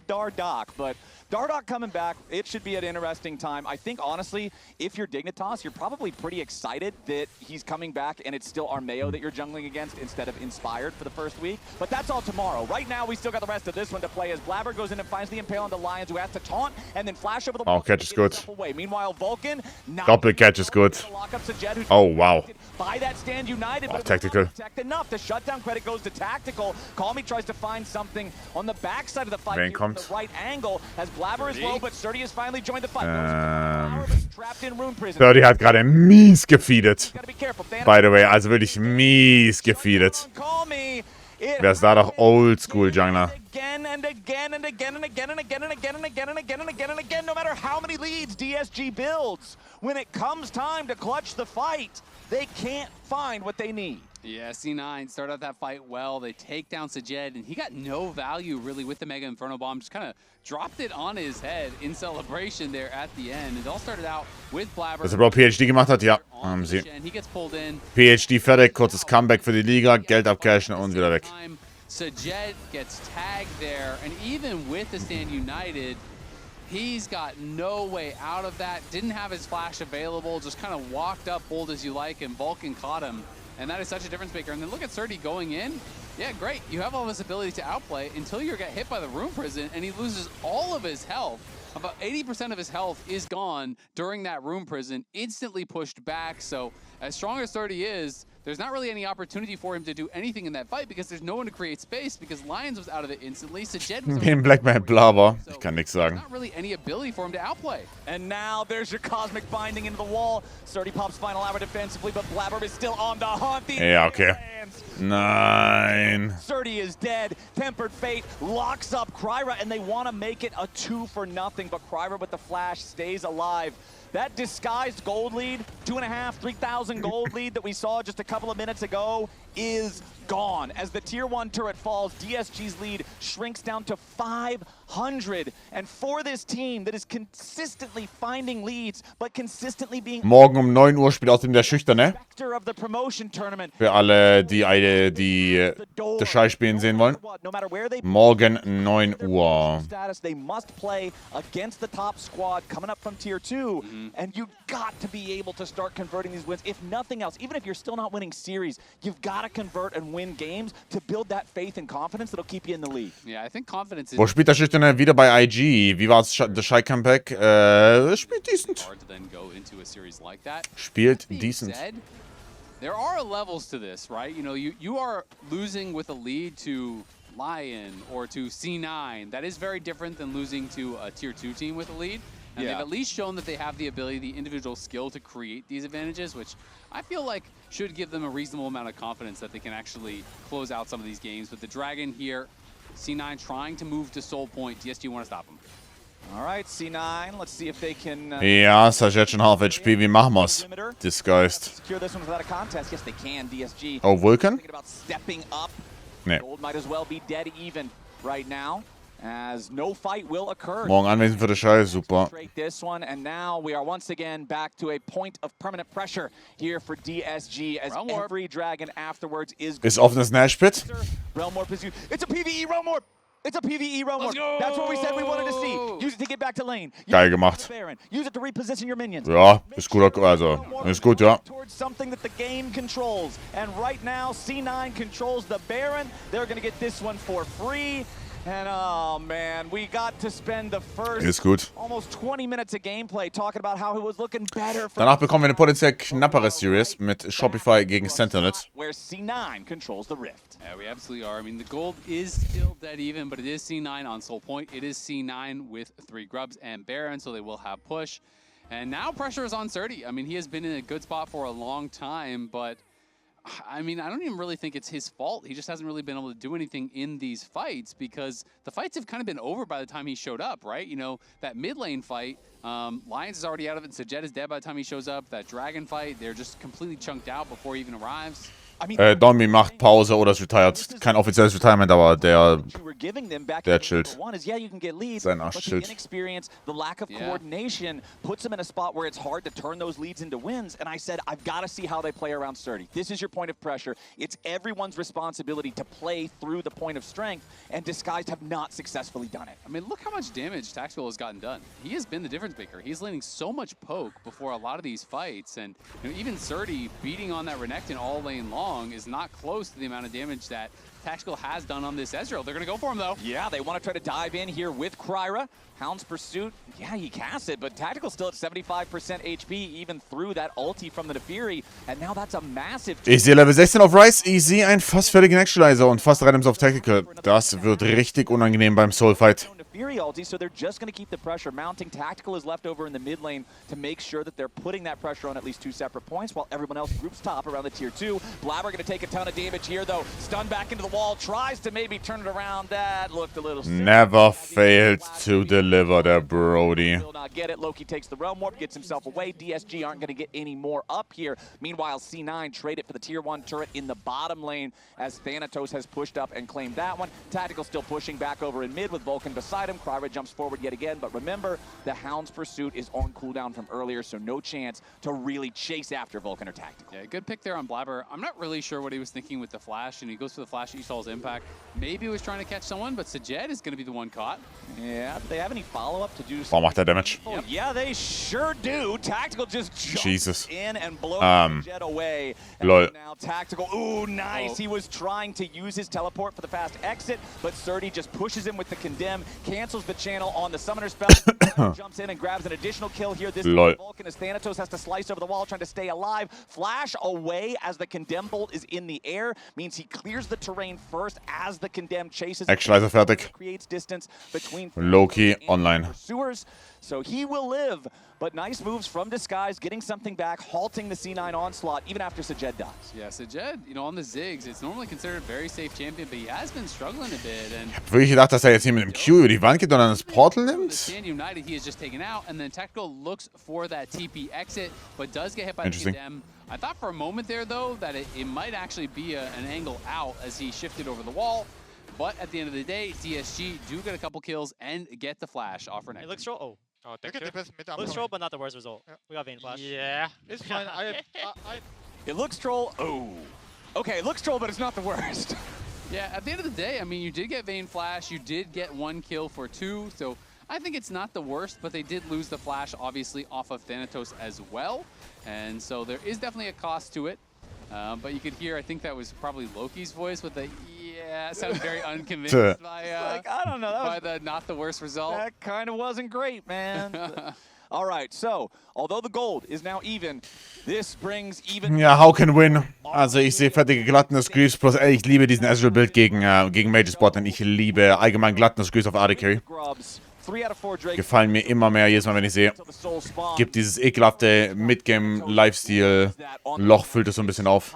Dardoch. But Dardoch coming back, it should be an interesting time. I think honestly, if you're Dignitas, you're probably pretty excited that he's coming back, and it's still Armeo that you're jungling against instead of Inspired for the first week. But that's all tomorrow. Right now, we still got the rest of this one to play as Blabber goes in and finds the Impale on the Lions, who has to taunt and then flash over the wall. Oh, catch is good. Away. Meanwhile, Vulcan Doppelcatch ist gut. Oh, wow. By that stand united, but tactical. enough. The shutdown credit goes to tactical. Calmy tries to find something on the backside of the fight. Vayne Here kommt. with the right angle as Blabber is low, but Surdy has finally joined the fight. Trapped in Rune Prison. Surdy hat gerade mies gefeedet. Gotta be careful. By the way, also wirklich mies gefeedet. Calmy. Wer ist da doch Oldschool Jungler? Again and again and again and again and again and again and again and again and again and again, no matter how many leads DSG builds, when it comes time to clutch the fight, they can't find what they need. Yeah, C9 started out that fight well. They take down Sajed, and he got no value really with the Mega Inferno Bomb. Just kind of dropped it on his head in celebration there at the end. It all started out with Blabber. Dass er überhaupt PhD gemacht hat, ja, haben sie. He gets pulled in. PhD fertig, kurzes Comeback für die Liga, Geld abcashen und wieder weg. Sajed gets tagged there, and even with the stand united, he's got no way out of that. Didn't have his flash available, just kind of walked up, bold as you like, and Vulcan caught him. And that is such a difference maker. And then look at Surdy going in. Yeah, great. You have all this ability to outplay until you get hit by the Rune Prison, and he loses all of his health. About 80% of his health is gone during that Rune Prison, instantly pushed back. So as strong as Surdy is, there's not really any opportunity for him to do anything in that fight because there's no one to create space because Lions was out of it instantly. Sajed was Im Blackman Blabber. Ich kann nichts sagen. Not really any ability for him to outplay. And now there's your Cosmic Binding into the wall. Surdy pops final hour defensively, but Blabber is still on the hunt. Ja, okay. Nein. Surdy is dead. Tempered Fate locks up Kryra, and they want to make it a 2-0, but Kryra with the flash stays alive. That disguised gold lead, 2.5, 3,000 gold lead that we saw just a couple of minutes ago is gone. As the Tier 1 turret falls, DSG's lead shrinks down to 500 100. And for this team that is consistently finding leads, but consistently being Morgen um 9 Uhr spielt außerdem der Schüchterne. director of the promotion tournament. Für alle, die das Schei spielen sehen wollen. Morgen 9 Uhr. They must play against the top squad coming up from tier 2, and you've got to be able to start converting these wins. If nothing else, even if you're still not winning series, you've got to convert and win games to build that faith and confidence that'll keep you in the league. Yeah, I think confidence is... Wo spielt der Schüchterne? Wieder bei IG. Wie war das Shy-Comeback? Spielt decent. Spielt decent. There are levels to this, right? You know, you are losing with a lead to Lion or to C9. That is very different than losing to a tier 2 team with a lead. And they've at least shown that they have the ability, the individual skill to create these advantages, which I feel like should give them a reasonable amount of confidence that they can actually close out some of these games. But the Dragon here, C9 trying to move to Soul Point. DSG want to stop him. All right, C9, let's see if they can... Ja, Sajet schon half HP. Wie machen wir's? Disguised. Secure this one without a contest. Yes, they can. DSG. Oh, Vulcan? Thinking about stepping up. Nee. Gold might as well be dead even right now, as no fight will occur. Morgen anwesend für die Schei. Super. This one, and now we are once again back to a point of permanent pressure here for DSG, as every Dragon afterwards is... Ist offenes Nash-Pit. Realm Warp is used. It's a PvE Realm Warp! It's a PvE Realm Warp. That's what we said we wanted to see. Use it to get back to lane. Geil gemacht. Use it to reposition your minions. Ja, ist gut, also, ist gut, ja. Towards something that the game controls. And right now, C9 controls the Baron. They're going to get this one for free. And oh man, we got to spend the first almost 20 minutes of gameplay talking about how it was looking better. Danach bekommen wir eine potenziell knappere Series mit Shopify gegen Sentinel. Where C9 controls the Rift. Yeah, we absolutely are. I mean, the gold is still dead even, but it is C9 on Soul Point. It is C9 with 3 Grubs and Baron, so they will have push. And now pressure is on Surdy. I mean, he has been in a good spot for a long time, but I mean, I don't even really think it's his fault. He just hasn't really been able to do anything in these fights because the fights have kind of been over by the time he showed up, right? You know, that mid lane fight, Lions is already out of it, Sajet is dead by the time he shows up. That Dragon fight, they're just completely chunked out before he even arrives. Domi macht Pause oder ist retired. Kein offizielles Retirement, aber der chillt. Sein Arsch chillt. The lack of coordination puts him in a spot where it's hard to turn those leads into wins. And I said, I've got to see how they play around Surdy. This is your point of pressure. It's everyone's responsibility to play through the point of strength, and Disguised have not successfully done it. I mean, look how much damage Tactical has gotten done. He has been the difference maker. He's landing so much poke before a lot of these fights, and you know, even Surdy beating on that Renekton all lane long is not close to the amount of damage that Tactical has done on this Ezreal. They're going to go for him, though. Yeah, they want to try to dive in here with Kryra. Hound's Pursuit, yeah, he casts it, but Tactical still at 75% HP, even through that ulti from the Defiri, and now that's a massive... Ich sehe Level 16 auf Ryze, ich sehe einen fast fertigen Actualizer und fast 3 Items auf Tactical. Das wird richtig unangenehm beim Soulfight. Fury ulti, so they're just going to keep the pressure mounting. Tactical is left over in the mid lane to make sure that they're putting that pressure on at least 2 separate points, while everyone else groups top around the tier 2. Blabber going to take a ton of damage here, though. Stunned back into the wall, tries to maybe turn it around. That looked a little... Never failed to deliver the Brody. Will not get it. Loki takes the Realm Warp, gets himself away. DSG aren't going to get any more up here. Meanwhile, C9 trade it for the tier 1 turret in the bottom lane as Thanatos has pushed up and claimed that one. Tactical still pushing back over in mid with Vulcan beside him. Kryra jumps forward yet again, but remember, the Hound's Pursuit is on cooldown from earlier, so no chance to really chase after Vulcan or Tactical. Yeah, good pick there on Blabber. I'm not really sure what he was thinking with the flash, and he goes for the flash, he saw his impact. Maybe he was trying to catch someone, but Sajet is going to be the one caught. Yeah, do they have any follow-up to do? Warum macht er Damage? Oh, yeah, they sure do. Tactical just jumps in and blows Sajet away. Lol. Now Tactical, ooh, nice. He was trying to use his teleport for the fast exit, but Surdy just pushes him with the Condemn, cancels the channel on the Summoner spell, jumps in and grabs an additional kill here. This time Vulcan as Thanatos has to slice over the wall trying to stay alive. Flash away as the Condemn bolt is in the air, means he clears the terrain first as the Condemn chases. Actualizer fertig. Creates distance between Loki online. Pursuers. So he will live, but nice moves from Disguise, getting something back, halting the C9 onslaught even after Sajet dies. Yeah, Sajet, you know, on the Ziggs, it's normally considered a very safe champion, but he has been struggling a bit. And ich hab wirklich gedacht, dass er jetzt hier mit dem Q über die Wand geht und dann das Portal nimmt. Stand United, he is just taken out, and then Tactical looks for that TP exit, but does get hit by the Condemn. I thought for a moment there, though, that it might actually be an angle out as he shifted over the wall. but at the end of the day, DSG do get a couple kills and get the flash off for It next. looks troll. Oh, Look thank at you. the Looks troll, but not the worst result. We got Vayne Flash. Yeah. It's fine. It looks troll. Oh. Okay, it looks troll, but it's not the worst. Yeah, at the end of the day, I mean, you did get Vayne Flash, you did get 1 kill for 2, so I think it's not the worst, but they did lose the Flash, obviously, off of Thanatos as well, and so there is definitely a cost to it. But you could hear, I think that was probably Loki's voice with the, yeah, sounded very unconvinced by, Like, I don't know. by the not the worst result. That kind of wasn't great, man. All right, so, although the gold is now even, this brings even... Ja, how can win? Also ich sehe fettige Glattness Greaves plus ich liebe diesen Ezreal-Build gegen Mages-Bot und ich liebe allgemein Glattness Greaves auf AD Carry. Gefallen mir immer mehr, jedes Mal, wenn ich sehe. Gibt dieses ekelhafte Mid-Game-Lifestyle-Loch, füllt es so ein bisschen auf.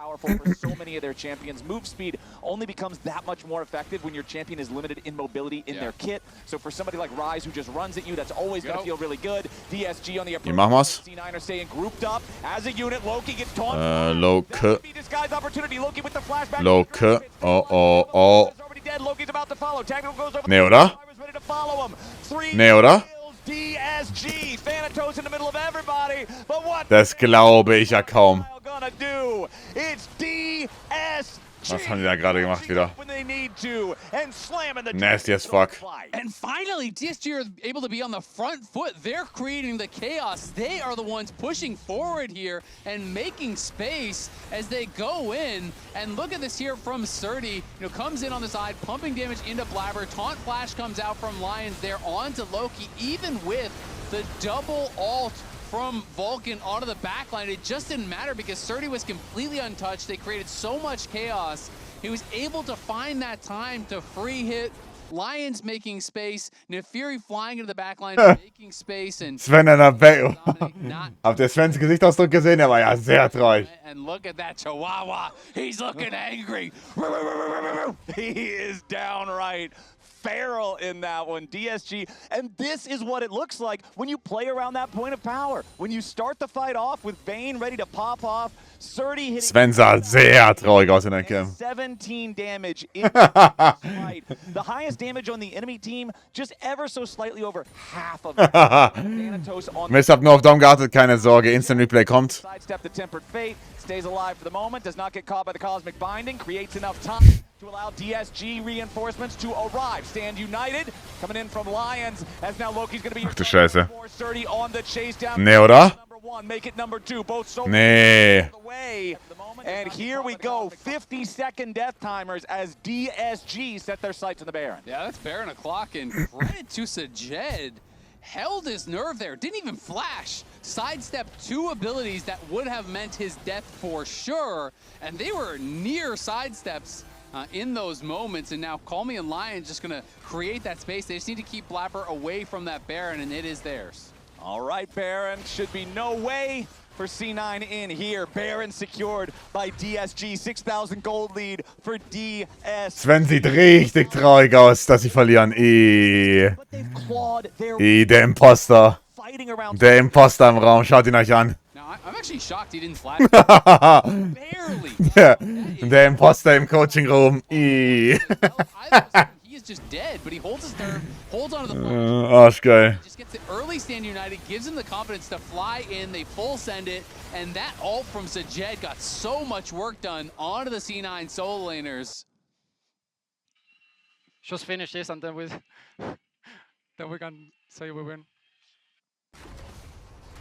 Move speed only becomes that much more effective when your champion is limited in mobility in their kit. So for somebody like Rise who just runs at you, that's always going to feel really good. DSG on the approach. Hier machen wir's. C9 are staying grouped up as a unit. Loki gets taunted. Loke. Loki. Oh. Loki's about to follow. Tactical goes over. Nee, oder? Ready to follow him. Nee, oder? DSG, Thanatos in the middle of everybody, but what Das glaube ich ja kaum. gonna do? It's DSG. Was haben die da gerade gemacht wieder? Nasty as fuck. And finally, DSG are able to be on the front foot. They're creating the chaos. They are the ones pushing forward here and making space as they go in. And look at this here from Surdy. Comes in on the side, pumping damage into Blabber. Taunt Flash comes out from Lions there onto Loki, even with the double ult from Vulcan onto the backline. It just didn't matter because Surdy was completely untouched. They created so much chaos. He was able to find that time to free hit. Lions making space. Nefiri flying into the backline, making space. And Sven an der Back. Habt ihr Svens Gesichtsausdruck gesehen? Er war ja sehr traurig. And look at that Chihuahua. He's looking angry. He is downright feral in that one, DSG. And this is what it looks like when you play around that point of power. When you start the fight off with Vayne ready to pop off, Surdy hitting... Sven sah sehr traurig aus in der Cam. 17 damage in the fight. The highest damage on the enemy team, just ever so slightly over half of it. Mist, hab nur auf Dom geachtet, keine Sorge, Instant Replay kommt. Sidestep the Tempered Fate, stays alive for the moment, does not get caught by the Cosmic Binding, creates enough time to allow DSG reinforcements to arrive. Stand united, coming in from Lions, as now Loki's going to be... Ach du Scheiße. On the chase down. Nee, oder? Make it number 2, both so Nee. And here we go, 50-second death timers as DSG set their sights on the Baron. Yeah, that's Baron o'clock, and credit to Sajed. Held his nerve there, didn't even flash. Sidestep 2 abilities that would have meant his death for sure, and they were near sidesteps in those moments, and now Call Me and Lion just gonna create that space. They just need to keep Blapper away from that Baron, and it is theirs. All right, Baron, should be no way for C9 in here. Baron secured by DSG, 6,000 gold lead for DS. Sven sieht richtig traurig aus, dass sie verlieren. Der Imposter. Der Imposter im Raum, schaut ihn euch an. I'm actually shocked he didn't flash. Barely. Der Imposter im Coaching Room. He is just dead, but he holds his nerve, holds onto the point. Arschgeil. Just gets the early stand united, gives him the confidence to fly in. They full send it, and that ult from Sajed got so much work done onto the C9 solo laners. Just finish this, and then we can say we win.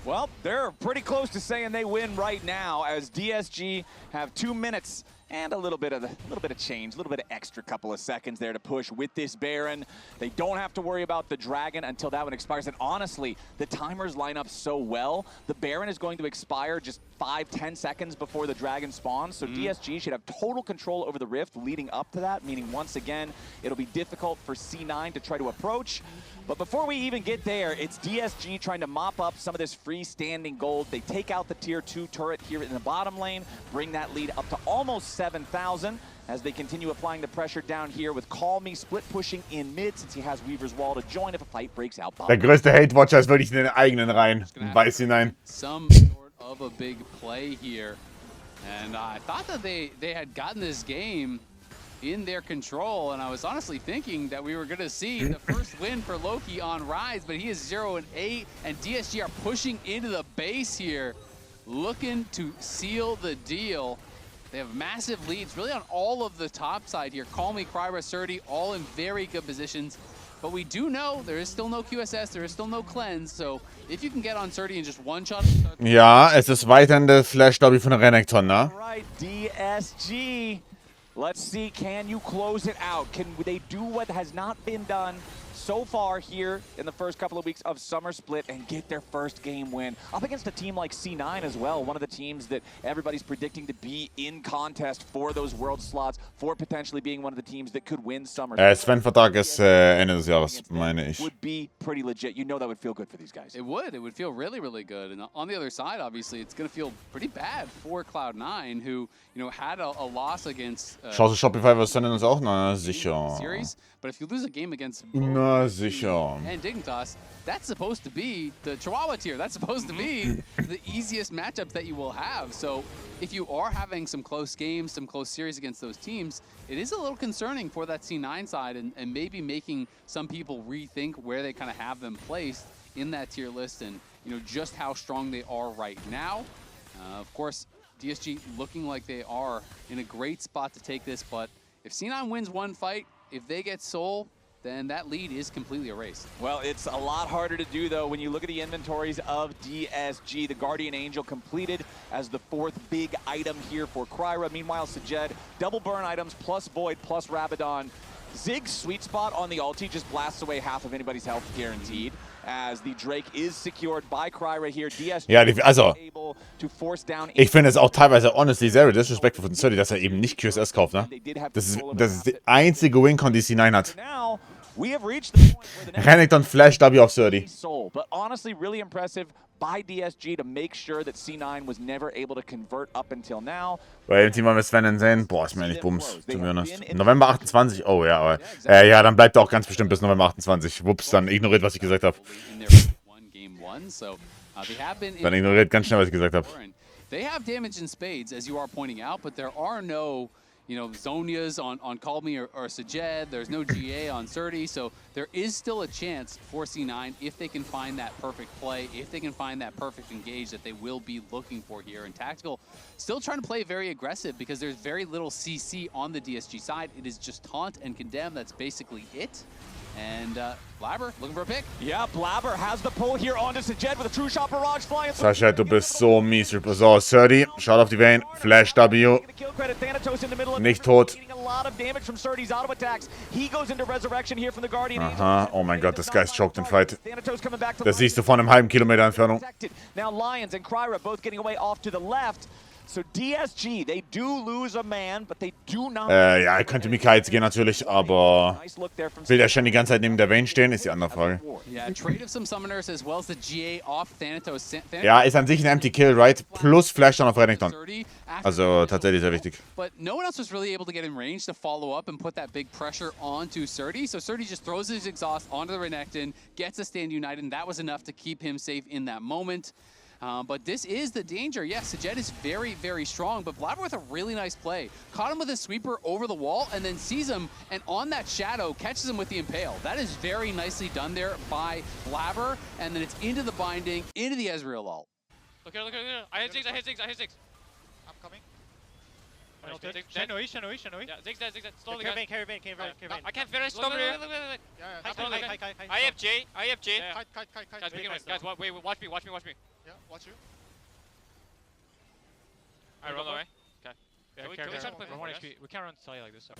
Well, they're pretty close to saying they win right now, as DSG have 2 minutes and a little bit of change, a little bit of extra couple of seconds there to push with this Baron. They don't have to worry about the Dragon until that one expires. And honestly, the timers line up so well. The Baron is going to expire just 5-10 seconds before the Dragon spawns. So DSG should have total control over the Rift leading up to that, meaning once again, it'll be difficult for C9 to try to approach. But before we even get there, it's DSG trying to mop up some of this freestanding gold. They take out the tier 2 turret here in the bottom lane, bring that lead up to almost 7,000 as they continue applying the pressure down here with Call Me split pushing in mid since he has Weaver's Wall to join if a fight breaks out. Der größte Hate-Watcher ist wirklich in den eigenen Reihen. Weiß hinein. Some sort of a big play here. And I thought that they had gotten this game in their control, and I was honestly thinking that we were going to see the first win for Loki on Rise, but he is 0-8, and DSG are pushing into the base here, looking to seal the deal. They have massive leads really on all of the top side here. Call Me, Kryra, Surdy, all in very good positions. But we do know there is still no QSS, there is still no cleanse, so if you can get on Surdy in just one shot... Ja, es ist weiterhin der Flash-Lobby von der Renekton, ne? All right, DSG. Let's see, can you close it out? Can they do what has not been done so far here in the first couple of weeks of Summer Split and get their first game win up against a team like C9 as well, one of the teams that everybody's predicting to be in contest for those world slots, for potentially being one of the teams that could win Summer Split. Sven-Vertrag ist Ende des Jahres, meine ich. Would be pretty legit. You know that would feel good for these guys. It would feel really, really good. And on the other side, obviously, it's going to feel pretty bad for Cloud9, who, you know, had a loss against... Schaust du Shopify was dann uns auch? Na, sicher. Series, but if you lose a game against... Na, sicher. And Dignitas, that's supposed to be the Chihuahua tier. That's supposed to be the easiest matchups that you will have. So if you are having some close games, some close series against those teams, it is a little concerning for that C9 side and maybe making some people rethink where they kind of have them placed in that tier list and, you know, just how strong they are right now. Of course, DSG looking like they are in a great spot to take this, but if C9 wins one fight, if they get Soul, then that lead is completely erased. Well, it's a lot harder to do, though, when you look at the inventories of DSG. The Guardian Angel completed as the fourth big item here for Kryra. Meanwhile, Sajed, double burn items, plus Void, plus Rabadon. Zig's sweet spot on the ulti just blasts away half of anybody's health guaranteed, as the Drake is secured by Kryra here. DSG ja, also, able to force down. Ich finde es auch teilweise honestly sehr disrespectful von Surdy, dass er eben nicht QSS kauft, ne? Das ist die einzige Win-Con, die C9 hat. Renekton Flash W auf Surdy. But honestly, really impressive by DSG to make sure that C9 was never able to convert up until now. Bei dem Team wollen wir Sven sehen. Boah, ist mir nicht Bums, to be honest. November 28, oh ja, aber ja, dann bleibt er auch ganz bestimmt bis November 28. Wups, dann ignoriert, was ich gesagt habe. Dann ignoriert ganz schnell, was ich gesagt habe. They have damage in spades, as you are pointing out, but there are no, you know, Zonias on Call Me or Sajed. There's no GA on Surdy, so there is still a chance for C9 if they can find that perfect play, if they can find that perfect engage that they will be looking for here. And Tactical still trying to play very aggressive because there's very little CC on the DSG side. It is just Taunt and Condemn. That's basically it. And Blabber looking for a pick. Yeah, Blabber has the pull here onto Sajed with a true shot barrage flying. Sascha, du bist so mies. So, Surdy, schaut auf die Vayne. Flash W. Nicht tot. Aha, oh mein Gott, das Geist choked den Fight. Das siehst du von einem halben Kilometer Entfernung. Now Lions and Kryra both getting away off to the left. So DSG, they do lose a man, but they do not. Ja, er könnte Mika jetzt gehen natürlich, aber will der schon die ganze Zeit neben der Vayne stehen, ist die andere Frage. Ja, ist an sich ein Empty Kill, right? Plus Flash dann auf Renekton. Also tatsächlich sehr wichtig. But no one else was really able to get in range to follow up and put that big pressure onto Surdy. So Surdy just throws his exhaust onto the Renekton, gets a stand united, and that was enough to keep him safe in that moment. But this is the danger. Yes, Sajed is very, very strong, but Blabber with a really nice play. Caught him with a sweeper over the wall and then sees him, and on that shadow, catches him with the Impale. That is very nicely done there by Blabber, and then it's into the binding, into the Ezreal ult. Look here, look here, look here. I hit Ziggs, I hit Ziggs, I hit Ziggs. I'm coming. Shanoi. Yeah, Ziggs dead, slowly guys. Carry Vayne. I can't finish, stop here. I have J. Kite. Guys, wait, watch me. Yeah, watch you. I run away. Okay. Yeah, we can't run Sally like this. So.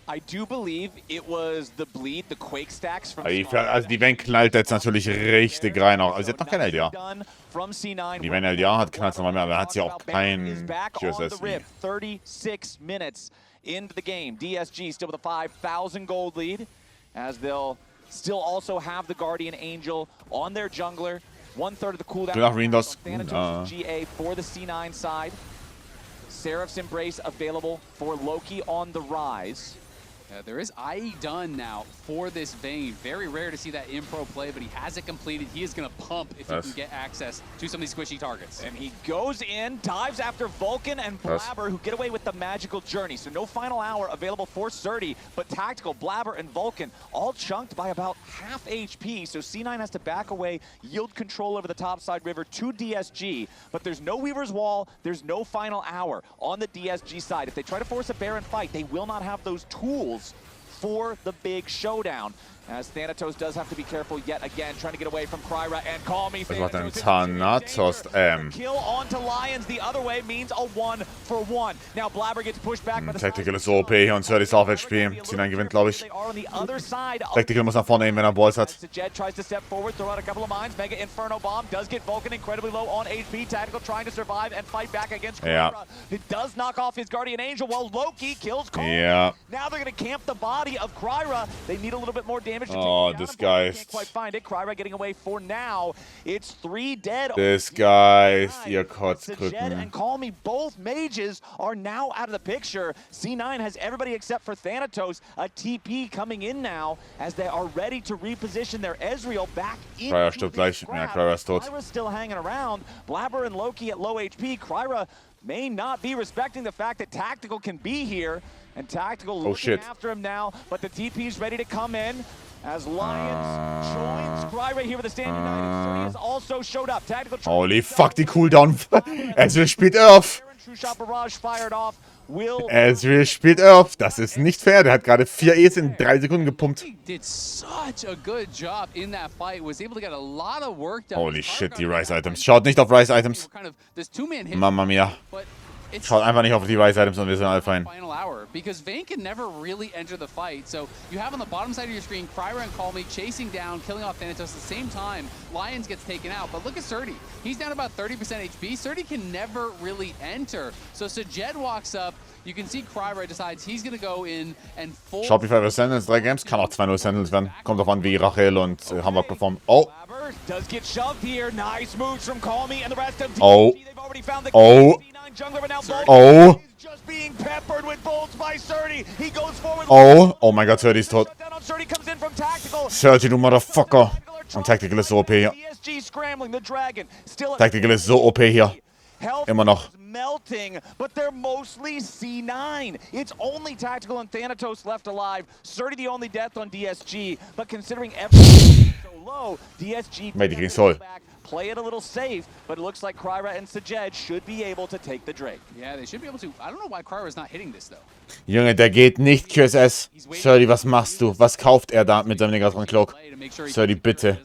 I do believe it was the bleed, the quake stacks from Also die Vayne knallt jetzt natürlich richtig rein auch. Also sie hat noch kein LDR. Die Vayne LDR hat knallt nochmal mehr, aber hat sie auch kein QSS. 36 minutes into the game. DSG still with a 5,000 gold lead, as they'll still also have the Guardian Angel on their jungler. 1/3 of the cooldown. GA for the C9 side. Seraph's Embrace available for Loki on the rise. There is IE done now for this Vayne. Very rare to see that in pro play, but he has it completed. He is going to pump if he can get access to some of these squishy targets. And he goes in, dives after Vulcan and Blabber, who get away with the magical journey. So no final hour available for Surdy, but Tactical, Blabber, and Vulcan all chunked by about half HP. So C9 has to back away, yield control over the topside river to DSG, but there's no Weaver's Wall, there's no final hour on the DSG side. If they try to force a Baron fight, they will not have those tools for the big showdown. As Thanatos does have to be careful yet again, trying to get away from Kryra and Call Me. Was macht ein Thanatos? Kill onto Lions the other way means a 1-for-1. Now Blabber gets pushed back. Tactical ist OP hier und Surdy ist auf HP. C9 gewinnt, glaube ich. Tactical muss nach vorne nehmen, wenn er Balls hat. Jed tries to step forward, throw out a couple of mines. Mega Inferno Bomb does get Vulcan incredibly low on HP. Tactical trying to survive and fight back against Kryra. It does knock off his Guardian Angel while Loki kills Call Me. Now they're going to camp the body of Kryra. They need a little bit more damage. Oh, Disguised. Can't quite find it. Kryra getting away for now. It's 3 dead. Disguised, ihr Kotzkrücken. And Call Me, both mages are now out of the picture. C9 has everybody except for Thanatos. A TP coming in now as they are ready to reposition their Ezreal back in. Kryra stirbt gleich. Ja, Kryra ist tot. Kryra's still hanging around. Blabber and Loki at low HP. Kryra may not be respecting the fact that Tactical can be here. And Tactical looking after him now, but the TP's ready to come in. As Lions joins Kryra here with the Stand United. Surdy has also showed up. Tactical. Holy fuck, die Cooldown. Ezreal spielt Earth. Ezreal spielt Earth. Das ist nicht fair. Der hat gerade 4 E's in 3 Sekunden gepumpt. Holy shit, die Rise-Items. Schaut nicht auf Rise-Items. Mamma mia. Schaut einfach nicht auf die Rise-Items und wir sind alle fein. Because Vayne can never really enter the fight. So you have on the bottom side of your screen Kryra and Call Me chasing down, killing off Thanatos at the same time. Lions gets taken out, but look at Surdy. He's down about 30% HP. Surdy can never really enter. So Jed walks up. You can see Kryra decides he's going to go in and full. Shopify vs. Sentinels 3 Games kann auch 2-0 Sentinels werden. Kommt drauf an, wie Rachel und Hamburg performen. Oh. Does get shoved here. Nice moves from Call Me and the rest of oh. They've already found the oh. Just being peppered with bolts by Surdy. He goes forward. Oh mein Gott, Surdy ist tot. Surdy, du Motherfucker. Und Tactical ist so OP hier. Tactical ist so OP hier. Immer noch. Melting, but they're mostly C9. It's only Tactical and Thanatos left alive. Surdy the only death on DSG, but considering everything so low, DSG play it a little safe, but it looks like Kryra and Jed should be able to take the Drake. Yeah, they should be able to. I don't know why Kryra is not hitting this though. Junge, der geht nicht QSS. Surdy, was machst du? Was kauft er da mit seinem Negatron Cloak? Surdy, bitte.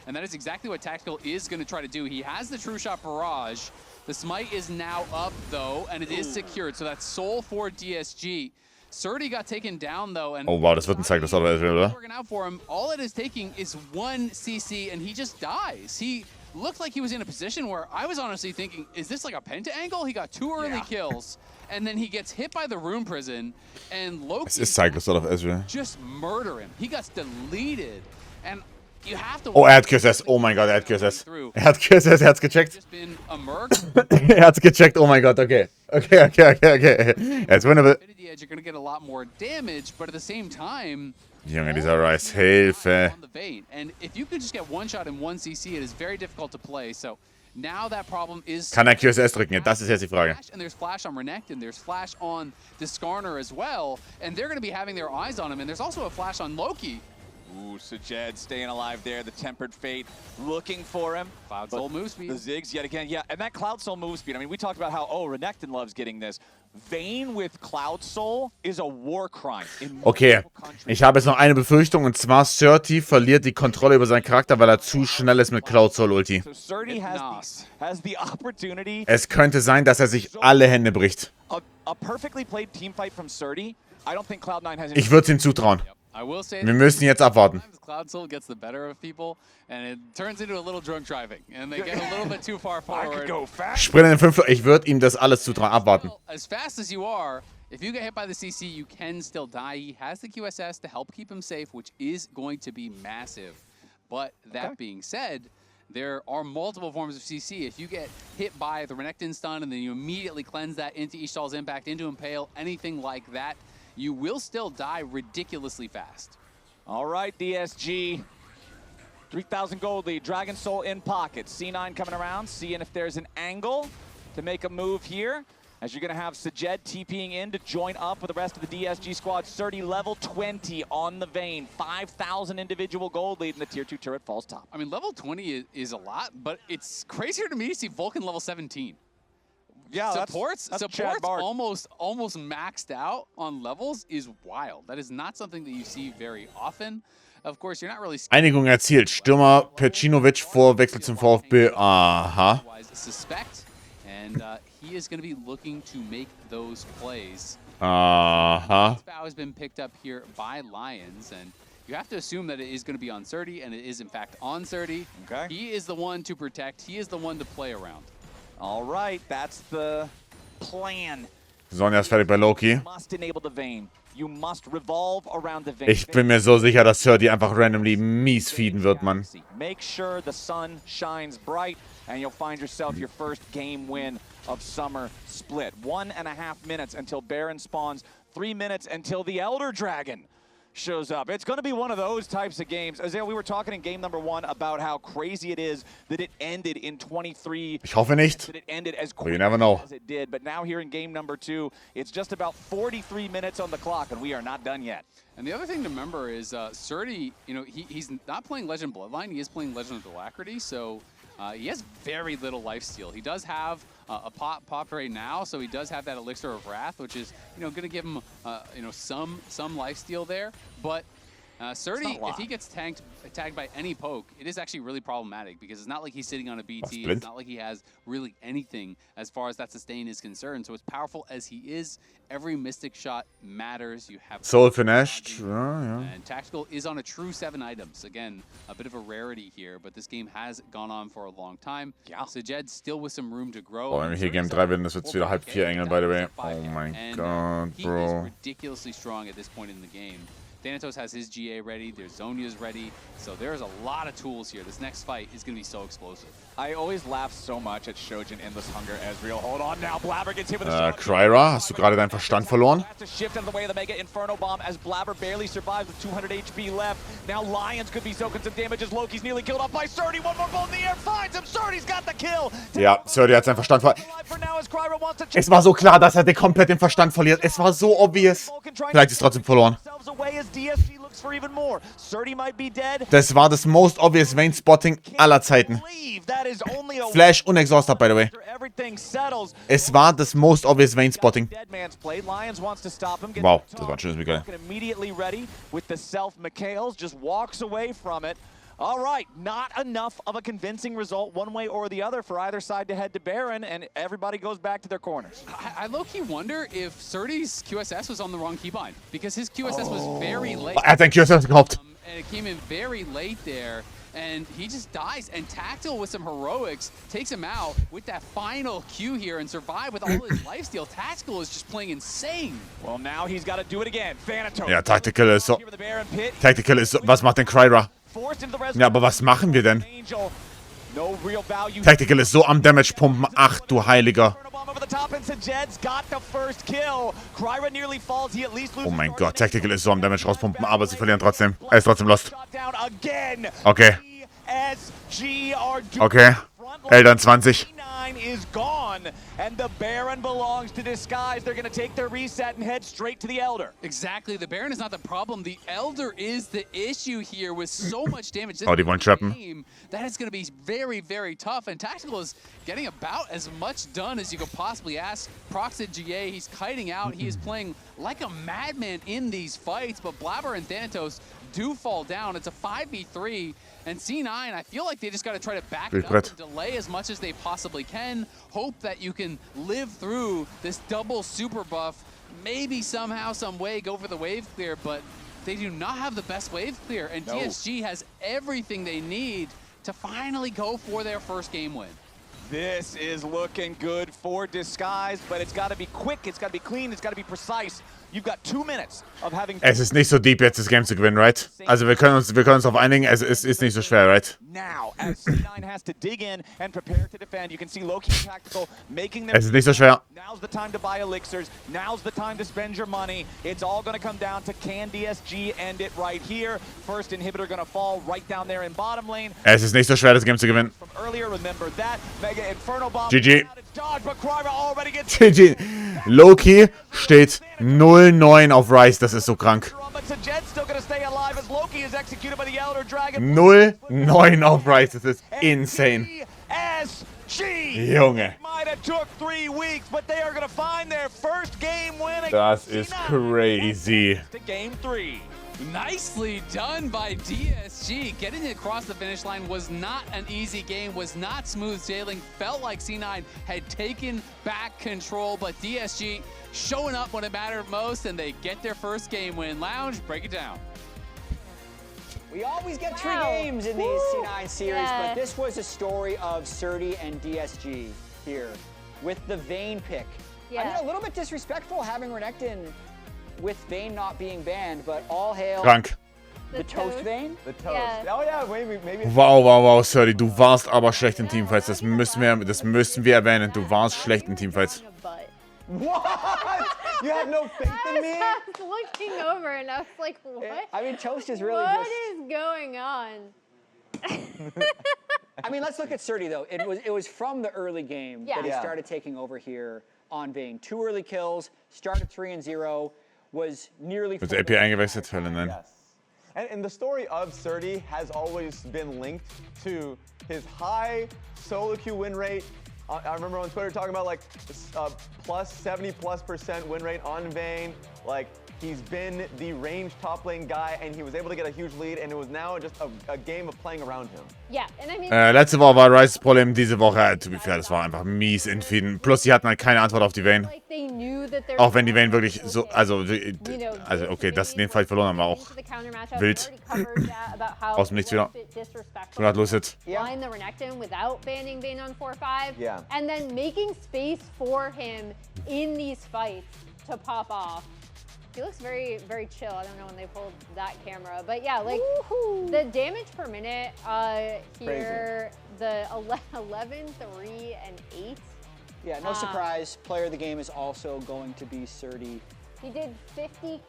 And that is exactly what Tactical is going to try to do. He has the True Shot Barrage. The Smite is now up, though, and it is secured. So that's Soul for DSG. Surdy got taken down, though. And oh, wow, das wird ein Cyclops, oder? Working out for him. All it is taking is 1 CC, and he just dies. He looked like he was in a position where I was honestly thinking, is this like a Penta angle? He got 2 early kills, and then he gets hit by the Rune Prison, and Loki just murder him. He gets deleted, and you have to. Oh, er hat QSS. Oh mein Gott, er hat QSS. Er hat QSS, er hat's gecheckt. Er hat's gecheckt, oh mein Gott, okay. Okay. It's winnable. You're gonna get a lot more damage, but at the same time, Junge, dieser Rise, Hilfe. And if you could just get 1 shot in 1 CC, it is very difficult to play. So now that problem is. Kann er QSS drücken? Das ist jetzt die Frage. And there's flash on Renekton, there's flash on Discarner as well, and they're gonna be having their eyes on him. And there's also a flash on Loki. Ooh, Jed staying alive there. The Tempered Fate looking for him. Cloud Soul move speed. The Ziggs yet again. Yeah, and that Cloud Soul move speed. I mean, we talked about how, Renekton loves getting this. Vayne with Cloud Soul is a war crime. Okay, ich habe jetzt noch eine Befürchtung, und zwar Surdy verliert die Kontrolle über seinen Charakter, weil er zu schnell ist mit Cloud Soul Ulti. Es könnte sein, dass er sich alle Hände bricht. Ich würde es ihm zutrauen. Wir müssen jetzt abwarten. Cloud Soul gets the better of people, and it turns into a little drunk driving, and they get a little bit too far forward. Sprint in den 5. Ich würde ihm das alles zutrauen. Abwarten. As fast as you are, if you get hit by the CC, you can still die. He has the QSS to help keep him safe, which is going to be massive. But that being said, there are multiple forms of CC. If you get hit by the Renekton stun and then you immediately cleanse that into Ishtal's impact, into Impale, anything like that, you will still die ridiculously fast. All right, DSG. 3,000 gold lead, Dragon Soul in pocket. C9 coming around, seeing if there's an angle to make a move here. As you're gonna have Sajed TPing in to join up with the rest of the DSG squad. Surdy level 20 on the vein. 5,000 individual gold lead, and the tier 2 turret falls top. I mean, level 20 is a lot, but it's crazier to me to see Vulcan level 17. Yeah, supports that's almost maxed out on levels is wild. That is not something that you see very often. Of course, you're not really Einigung erzielt. Stürmer Pecinovic vor Wechsel zum VfB. Aha. Suspect, and he is going to be looking to make those plays. Aha. Bow has been picked up here by Lions, and you have to assume that it is going to be on Surdy, and it is in fact on Surdy. Okay. He is the one to protect. He is the one to play around. All right, that's the plan. Sonja ist fertig bei Loki. You must enable the vein. You must revolve around the vein. Ich bin mir so sicher, dass Surdy einfach randomly mies feeden wird, Mann. Make sure the sun shines bright, and you'll find yourself your first game win of Summer Split. 1.5 minutes until Baron spawns. 3 minutes until the Elder Dragon shows up. It's going to be one of those types of games. As we were talking in game number 1 about how crazy it is that it ended in 23. Ich hoffe nicht. That it ended as But you never know. as it did. But now here in game number 2, it's just about 43 minutes on the clock, and we are not done yet. And the other thing to remember is Surdy, you know, he's not playing Legend Bloodline. He is playing Legend of Alacrity, so he has very little lifesteal. He does have a pop right now, so he does have that Elixir of Wrath, which is, you know, going to give him, you know, some lifesteal there. But Surdy, if he gets tagged by any poke, it is actually really problematic because it's not like he's sitting on a BT. It's not like he has really anything as far as that sustain is concerned. So as powerful as he is, every Mystic shot matters. You have Soul finished. Yeah. And Tactical is on a true 7 items. Again, a bit of a rarity here, but this game has gone on for a long time. Yeah. Sajed still with some room to grow. Oh, wenn wir hier Game 3 werden, das wird wieder halb 4 Engel, by the way. Oh mein Gott, He Bro. is ridiculously strong at this point in the game. Thanatos has his GA ready, there's Zhonya's ready, so there's a lot of tools here. This next fight is going to be so explosive. I always laugh so much at Shojin Endless Hunger Ezreal. Hold on now, Blabber gets hit with a shot. Kryra, hast du gerade deinen Verstand verloren? Has to shift out of the way of the Mega Inferno Bomb as Blabber barely survives with 200 HP left. Now Lions could be soaking some damage as Loki's nearly killed off by Surdy. One more bolt in the air, finds him. Surdy's got the kill. Ja, Surdy hat seinen Verstand verloren. Es war so klar, dass er den komplett den Verstand verliert. Es war so obvious. Vielleicht ist trotzdem verloren. Das war das most obvious Vayne Spotting aller Zeiten. Flash und Exhaust up, by the way. Es war das most obvious Vayne Spotting. Wow, das war ein schönes Miguel. All right, not enough of a convincing result one way or the other for either side to head to Baron, and everybody goes back to their corners. I low-key wonder if Surdy's QSS was on the wrong keybind, because his QSS was very late. Er hat sein QSS gehabt. And it came in very late there, and he just dies. And Tactile with some heroics takes him out with that final Q here and survive with all his lifesteal. Tactical is just playing insane. Well, now he's got to do it again. Thanatos. Ja, Tactical ist so. Tactical ist so. Was macht denn Kryra? Ja, aber was machen wir denn? Tactical ist so am Damage pumpen. Ach du Heiliger. Oh mein Gott, Tactical ist so am Damage rauspumpen, aber sie verlieren trotzdem. Er ist trotzdem lost. Okay. Okay. Eltern 20. Is gone, and the Baron belongs to Disguise. They're going to take their reset and head straight to the Elder. Exactly. The Baron is not the problem. The Elder is the issue here with so much damage. Oh, die wollen trappen. That is going to be very, very tough. And Tactical is getting about as much done as you could possibly ask. Prox at GA, he's kiting out. He is playing like a madman in these fights, but Blabber and Thanatos do fall down. It's a 5v3, and C9, I feel like they just got to try to back it up and delay as much as they possibly can. Hope that you can live through this double super buff. Maybe somehow, some way, go for the wave clear, but they do not have the best wave clear, and DSG has everything they need to finally go for their first game win. This is looking good for Disguise, but it's got to be quick, it's got to be clean, it's got to be precise. You've got 2 minutes of having. Es ist nicht so deep, jetzt das Game zu gewinnen, right? Also wir können uns darauf einigen, es ist nicht so schwer, right? Now, as C9 has to dig in and prepare to defend, you can see Loki and Tactical making them. Es ist nicht so schwer. Now's the time to buy elixirs. Now's the time to spend your money. It's all going to come down to can DSG end it right here. First inhibitor going to fall right down there in bottom lane. Es ist nicht so schwer, das Game zu gewinnen. From earlier, remember that Mega Inferno Bomb. GG. Dodge, but Kryra already gets. GG. Loki steht 0-9 auf Ryze, das ist so krank. 0-9 auf Ryze, das ist insane. Junge. Das ist crazy. Nicely done by DSG. Getting it across the finish line was not an easy game, was not smooth sailing. Felt like C9 had taken back control, but DSG showing up when it mattered most, and they get their first game win. Lounge, break it down. We always get 3 games in these C9 series, but this was a story of Surdy and DSG here with the Vayne pick. I mean, a little bit disrespectful having Renekton with Vayne not being banned, but all hail Krank. the Toast Vayne. The Toast. Yeah. Oh yeah, maybe. Wow, Surdy, du warst aber schlecht in Teamfights. Das müssen wir erwähnen. Du warst schlecht in Teamfights. What? You have no faith in me? I was looking over and I was like, what? I mean, Toast is really What is going on? I mean, let's look at Surdy though. It was from the early game that he started taking over here on Vayne. 2 early kills, started 3-0. Was nearly. Wird AP eingewechselt? Hölle, nein. Yes. And the story of Surdy has always been linked to his high solo queue win rate. I remember on Twitter talking about like plus 70+% win rate on Vayne. Like he's been the range top lane guy, and he was able to get a huge lead, and it was now just a game of playing around him. Yeah, and I mean. Letzte Woche war Ryze's Problem, diese Woche, to be fair, das war einfach mies in Feeden. Plus, sie hatten halt keine Antwort auf die Vayne. Auch wenn die Vayne wirklich so, also okay, dass sie den Fight verloren haben, war auch wild. Aus dem Nichts wieder. Gerade los jetzt. Line the Renekton without banning Vayne on 4-5. Yeah. And then making space for him in these fights to pop off. He looks very, very chill. I don't know when they pulled that camera, but yeah, like the damage per minute here, the 11, 3, and 8. Yeah, no surprise. Player of the game is also going to be Surdy. He did 50,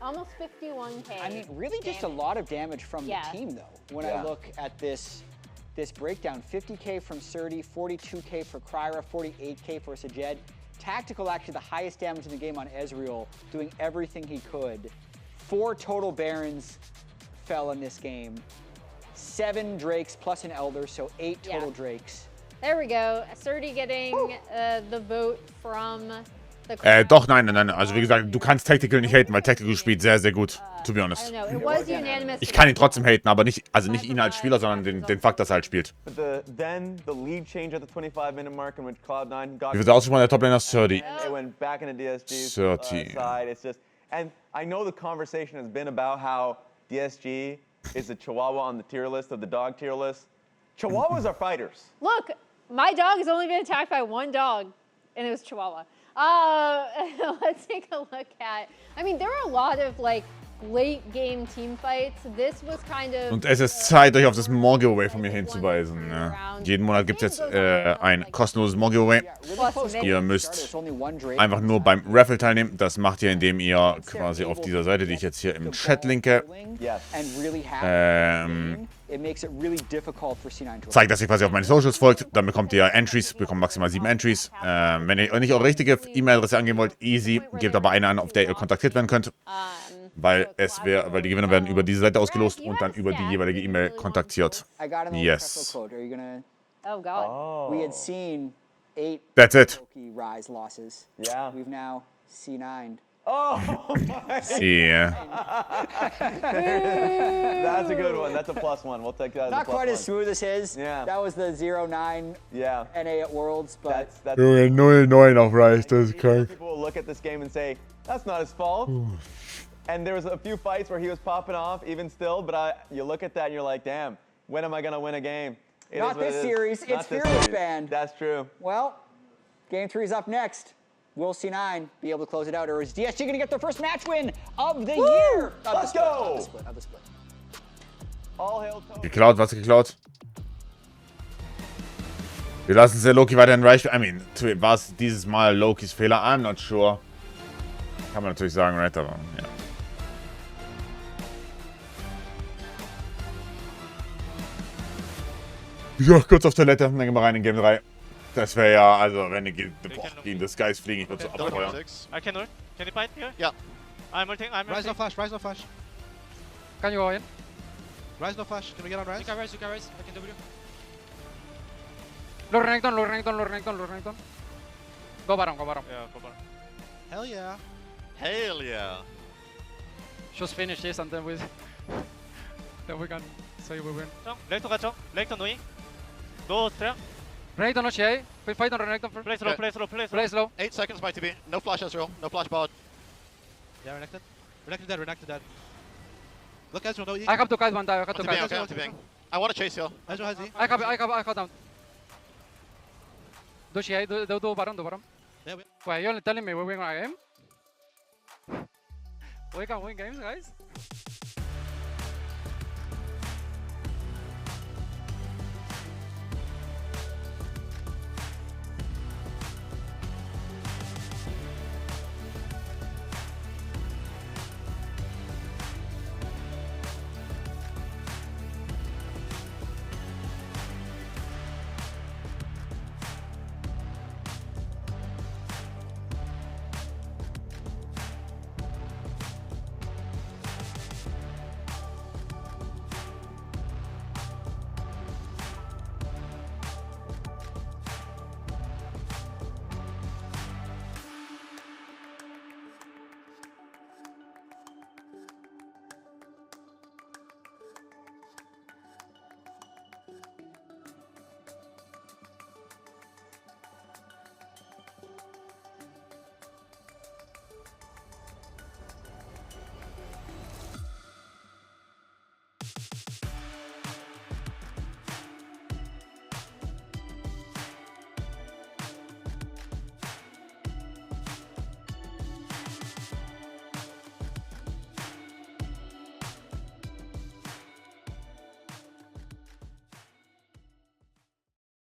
almost 51K. I mean, really just a lot of damage from the team though. When I look at this breakdown, 50K from Surdy, 42K for Kryra, 48K for Sajed. Tactical actually the highest damage in the game on Ezreal, doing everything he could. 4 total Barons fell in this game. 7 Drakes plus an Elder, so 8 total Drakes. There we go. Surdy getting the vote from the Doch, nein. Also wie gesagt, du kannst Tactical nicht haten, weil Tactical spielt sehr, sehr gut. To be honest. Ich kann ihn trotzdem haten, aber nicht ihn als Spieler, sondern den Fakt, dass er halt spielt. Then the lead change at the 25-minute mark in which Cloud9 got. Wie wird ausgesprochen, der Toplaner? Surdy. It went back into DSG's Surdy. side. It's just, and I know the conversation has been about how DSG is a Chihuahua on the tier list of the dog tier list. Chihuahuas are fighters. Look, my dog has only been attacked by 1 dog, and it was Chihuahua. Let's take a look at. I mean, there are a lot of like late game team fights. This was kind of. Und es ist Zeit, euch auf das More-Giveaway von mir hinzuweisen. Ja. Jeden Monat gibt es jetzt ein kostenloses More-Giveaway. Ihr müsst einfach nur beim Raffle teilnehmen. Das macht ihr, indem ihr quasi auf dieser Seite, die ich jetzt hier im Chat linke, zeigt, dass ihr quasi auf meine Socials folgt. Dann bekommt ihr Entries, bekommt maximal 7 Entries. Wenn ihr nicht eure richtige E-Mail-Adresse angeben wollt, easy. Gebt aber eine an, auf der ihr kontaktiert werden könnt. Weil die Gewinner werden über diese Seite ausgelost und dann über die jeweilige E-Mail kontaktiert. Yes. Oh God. We had seen 8 That's it. Rise losses. Yeah. We've now C9'd. Oh my Yeah. That's a good one. That's a +1. We'll take that as Not a +1. quite as smooth as his. Yeah. That was the 0-9 NA at Worlds, but that's 0-9 auf Ryze, das ist krank. People will look at this game and say, that's not his fault. And there was a few fights where he was popping off, even still, but you look at that and you're like, damn, when am I going to win a game? Not this series. It's Fearless Band. That's true. Well, Game 3 is up next. Will C9 be able to close it out, or is DSG going to get their first match win of the year? Let's go! Of the split. All hail Tony. Geklaut, was geklaut? Wir lassen es der Loki weiterhin Reich. I mean, war es dieses Mal Lokis Fehler? I'm not sure. Kann man natürlich sagen, right, aber ja. Ja, kurz auf Toilette, dann gehen wir rein in Game 3. Das wäre ja, also, wenn die gegen das Geist fliegen, ich würde so abfeuern. I can ult. Can you fight here? Yeah. I'm ulting, I'm Rise ulting. no flash, rise no flash. Can you go in? Rise no flash. Can we get on rise? You can rise, you can rise. I can W. Low Renekton, low Renekton, low Renekton, low Renekton. Go bottom, go bottom. Yeah, go bottom. Hell yeah. Hell yeah. Just finish this and then we can say we win. Lecton 가죠. Lecton 노이. No trap. Renekton no CA. Fight on Renekton first. Play slow, play slow, play slow. Play slow. 8 seconds by TB. No flash Ezreal. No flash bot. Yeah, Renekton. Renekton dead, Renekton dead. Look, Ezreal, no E. I have to kite one dive, I have to TB, kite. okay, I'm TBing. I want to chase you. Ezreal has E. I have down. Do CA, do bottom, do bottom. Yeah, Wait, you're telling me we win a game? We can win games, guys?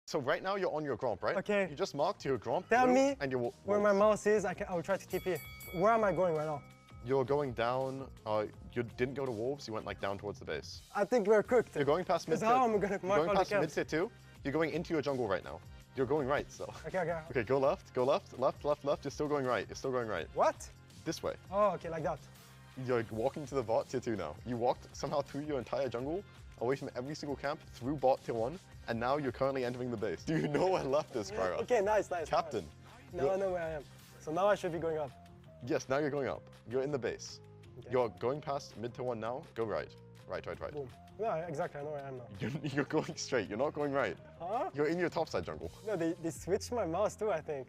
So right now you're on your Gromp, right? Okay. You just marked your Gromp. Tell me and your where my mouse is. I will try to TP. Where am I going right now? You're going down. You didn't go to Wolves. You went like down towards the base. I think we're cooked. You're going past mid. How am I gonna mark going all past the mid camps? tier 2. You're going into your jungle right now. You're going right, so. Okay, okay. Okay, go left, left. You're still going right. You're still going right. What? This way. Oh, okay, like that. You're walking to the bot tier 2 now. You walked somehow through your entire jungle, away from every single camp, through bot tier 1, and now you're currently entering the base. Do you know where left is, Kryra? Okay, nice. Captain. Now I know where I am. So now I should be going up. Yes, now you're going up. You're in the base. Okay. You're going past mid tier 1 now. Go right. Right. Boom. Yeah, exactly. I know where I am now. You're going straight. You're not going right. Huh? You're in your topside jungle. No, they switched my mouse too, I think.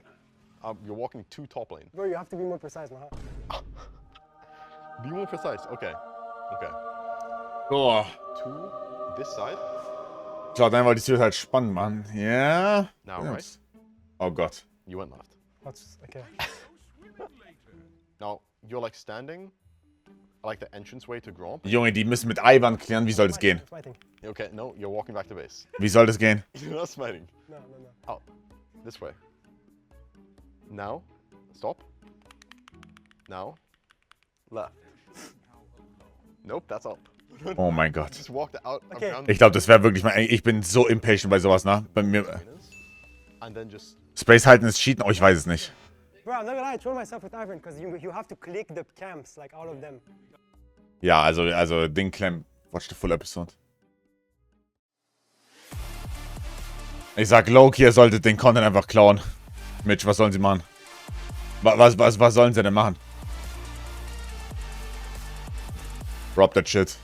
You're walking to top lane. Bro, you have to be more precise, man. Be more precise. Okay. Oh. To this side. Klar, dann wollte ich es halt spannend machen. Ja. Now, right? Oh Gott. You went left. What's okay? Now, you're like standing like the entranceway to Gromp. Junge, die müssen mit Ivan klären, wie soll das gehen? Okay, no, you're walking back to base. Wie soll das gehen? You're not smiting. No. Oh, this way. Now, stop. Now, left. Nope, that's up. Oh mein Gott. Just walked out Okay. around. Ich glaube, das wäre wirklich mal... Ich bin so impatient bei sowas, ne? Bei mir... And then just... Space halten ist Cheaten? Oh, ich weiß es nicht. Bro, I'm not gonna lie, I troll myself with Ivan, because you have to click the camps, like all of them. Ja, also Ding Clem. Watch the full episode. Ich sag, Loki, ihr solltet den Content einfach klauen. Mitch, was sollen sie machen? Was sollen sie denn machen? Drop that shit.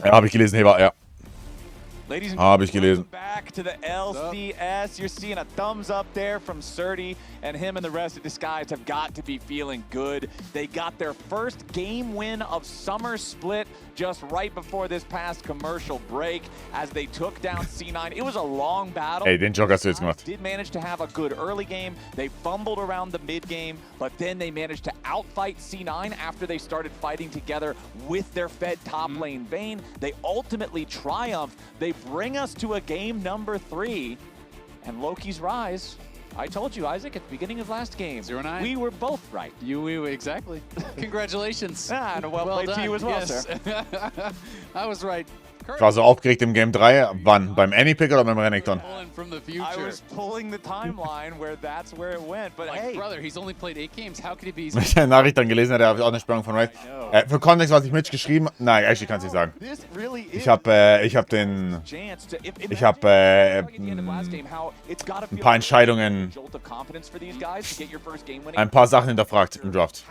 Ja, hab ich gelesen, Heber, ja. Habe ich gelesen. back to the LCS. You're seeing a thumbs up there from Surdy, and him and the rest of Disguised have got to be feeling good. They got their first game win of Summer Split just right before this past commercial break as they took down C9. It was a long battle. Ey, den Job hast du jetzt gemacht. Did manage to have a good early game. They fumbled around the mid game, but then they managed to outfight C9 after they started fighting together with their fed top lane Vayne. They ultimately triumphed. They bring us to a game number 3, and Loki's Rise. I told you, Isaac, at the beginning of last game, 0-9. We were both right. Exactly. Congratulations. And well played to you as well, sir. I was right. Ich war so aufgeregt im Game 3. Wann? Beim Any-Pick oder beim Renekton? I was pulling the timeline where that's where it went, but like, hey. brother, he's only played 8 games. How could he be? Wenn ich eine Nachricht dann gelesen hätte, habe ich auch eine Spannung von Right. Für Kontext, was ich mitgeschrieben habe, nein, actually kann ich nicht sagen. Ich habe ein paar Entscheidungen, ein paar Sachen hinterfragt im Draft.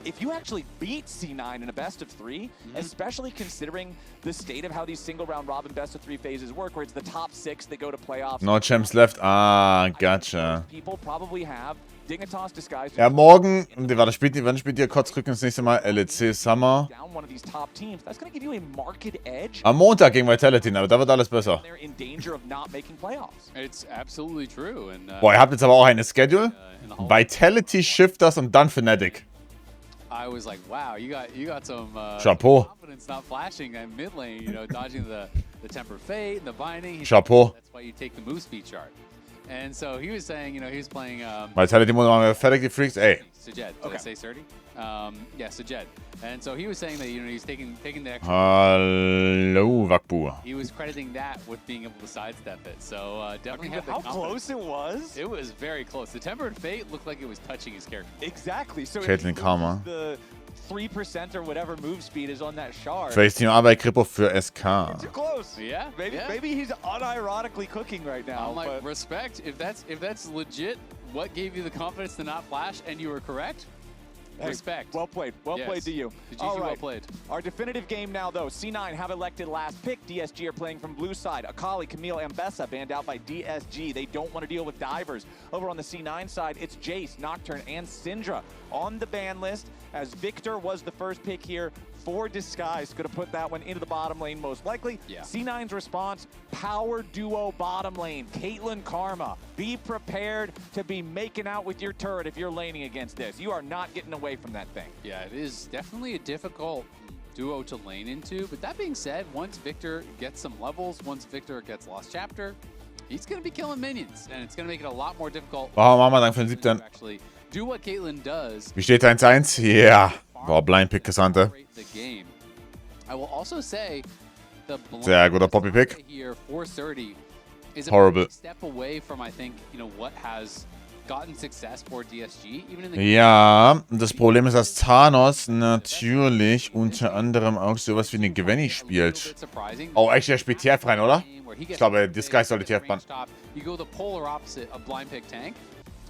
If you actually beat C9 in a best of 3, especially considering the state of how these single round robin best of 3 phases work, where it's the top 6 that go to playoffs. No champs left. Ah, gotcha. People probably have Dignitas Disguised. Ja, morgen, wann spielt ihr kurz rücken das nächste Mal? LCS Summer. Am Montag gegen Vitality, aber da wird alles besser. It's absolutely true. And, boah, ihr habt jetzt aber auch eine Schedule. Vitality, Shifters und dann Fnatic. I was like, wow, you got some Chapeau. confidence not flashing in mid lane, you know, dodging the Temper Fate and the Binding. Chapeau. That's why you take the move speed chart. And so he was saying, you know, he was playing... Vitality muss man fertig, die Freaks, ey. Sajed, did I say Surdy? Yeah, Sajed. And so he was saying that, you know, he's taking the extra... Hallo, Wakbu. He was crediting that with being able to sidestep it. So definitely had the how close it was? It was very close. The Tempered Fate looked like it was touching his character. Exactly. So Caitlyn Karma. The 3% or whatever move speed is on that shard. Face Team Arbeit Kripo für SK. Too close. Yeah. Maybe he's unironically cooking right now. I'm like, respect. If that's legit, what gave you the confidence to not flash and you were correct? Hey, respect. Well played. Well played to you. All right. Well played. Our definitive game now, though. C9 have elected last pick. DSG are playing from blue side. Akali, Camille, Ambessa banned out by DSG. They don't want to deal with divers. Over on the C9 side, it's Jace, Nocturne, and Syndra on the ban list, as Victor was the first pick here for Disguise. Going to put that one into the bottom lane most likely. Yeah. C9's response, power duo bottom lane. Caitlyn Karma, be prepared to be making out with your turret if you're laning against this. You are not getting away from that thing. Yeah, it is definitely a difficult duo to lane into. But that being said, once Victor gets some levels, once Victor gets Lost Chapter, he's going to be killing minions. And it's going to make it a lot more difficult. Wow, machen wir dann für den 7. Actually do what Caitlyn does. Wie steht 1-1? Yeah. Boah, Blind Pick Cassante. I will also say the sehr guter Poppy Pick. Here for Surdy is a horrible step away from, I think, you know, what has gotten success for DSG, even in the ja, das Problem ist, dass Thanos natürlich unter anderem auch sowas wie eine Gwenny spielt. Oh, echt, der spielt TF rein, oder? Ich glaube, Disguise sollte TF bannen. You go the polar opposite of Blind Pick Tank.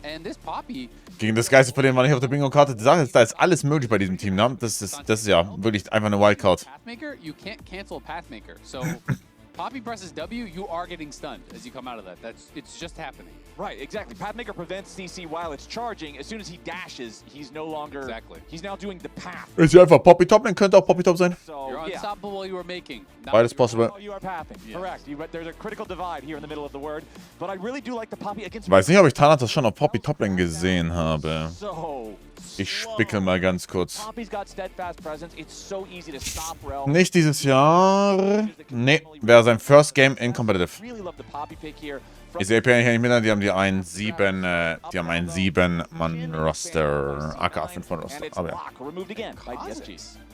And this Poppy gegen Disguise von dem war nicht auf der Bingo-Karte. Die Sache ist, da ist alles möglich bei diesem Team, ne? Das ist ja wirklich einfach eine Wildcard. Pathmaker, you can't cancel a Pathmaker. So Poppy presses W, you are getting stunned as you come out of that. It's just happening. Right, exactly. Pathmaker prevents CC while it's charging. As soon as he dashes, he's no longer... Exactly. He's now doing the path. Ist hier einfach Poppy Top, dann könnte auch Poppy Top sein. So, you're unstoppable while you were making. Beides possible. You are pathing. Yes. Correct. There's a critical divide here in the middle of the word. But I really do like the Poppy against... Weiß nicht, ob ich Thanatos schon auf Poppy Top Lane gesehen habe. Ich spickel mal ganz kurz. Nicht dieses Jahr. Nee, wäre sein First Game in Competitive. Ist AP eigentlich nicht mit, die haben ein 7-Mann-Roster, aka 5-Mann-Roster. Aber ja.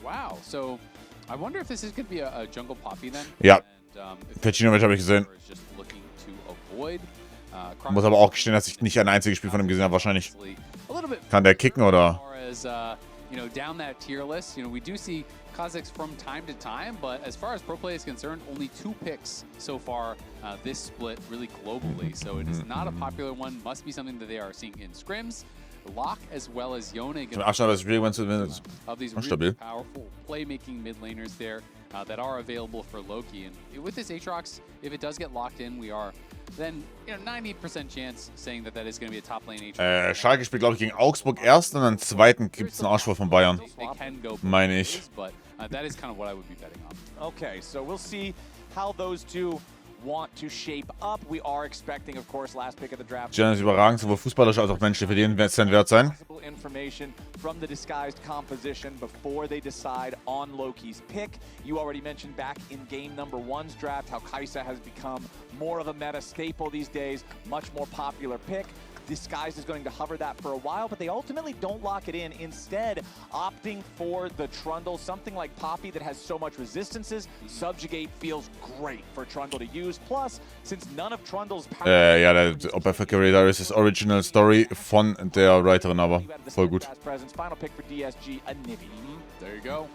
Wow, so I wonder if this is going to be a jungle Poppy then. Ja, Pecinovic habe ich gesehen. Muss aber auch gestehen, dass ich nicht ein einziges Spiel von ihm gesehen habe, wahrscheinlich. Kann der kicken, oder? You know, down that tier list, you know, we do see Kazakhs from time to time, but as far as pro play is concerned, only 2 picks so far this split really globally. So it is not a popular one. Must be something that they are seeing in scrims. Lock as well as Yone Zum Abstand, was Spiel gewinnen zu of these stabil. really powerful playmaking mid laners there that are available for Loki. And with this Aatrox, if it does get locked in, we are then 90% chance saying that is going to be a top lane Aatrox. Schalke spielt, glaube ich, gegen Augsburg erst und dann zweiten gibt es einen Arschvoll von Bayern. Meine ich. But that is kind of what I would be betting on. Okay, so we'll see how those two want to shape up. We are expecting, of course, last pick of the draft. Jen ist überragend, sowohl fußballerisch als auch menschlich. Für den wird es wert sein. Information from the disguised composition before they decide on Loki's pick. You already mentioned back in game number 1's draft how Kai'Sa has become more of a meta staple these days, much more popular pick. Disguised is going to hover that for a while, but they ultimately don't lock it in, instead opting for the Trundle, something like Poppy that has so much resistances. Subjugate feels great for Trundle to use, plus, since none of Trundle's ja, der Opfer-Carry da ist das Original Story von der Writerin, aber voll gut. Final pick for DSG, a Nibby. There you go.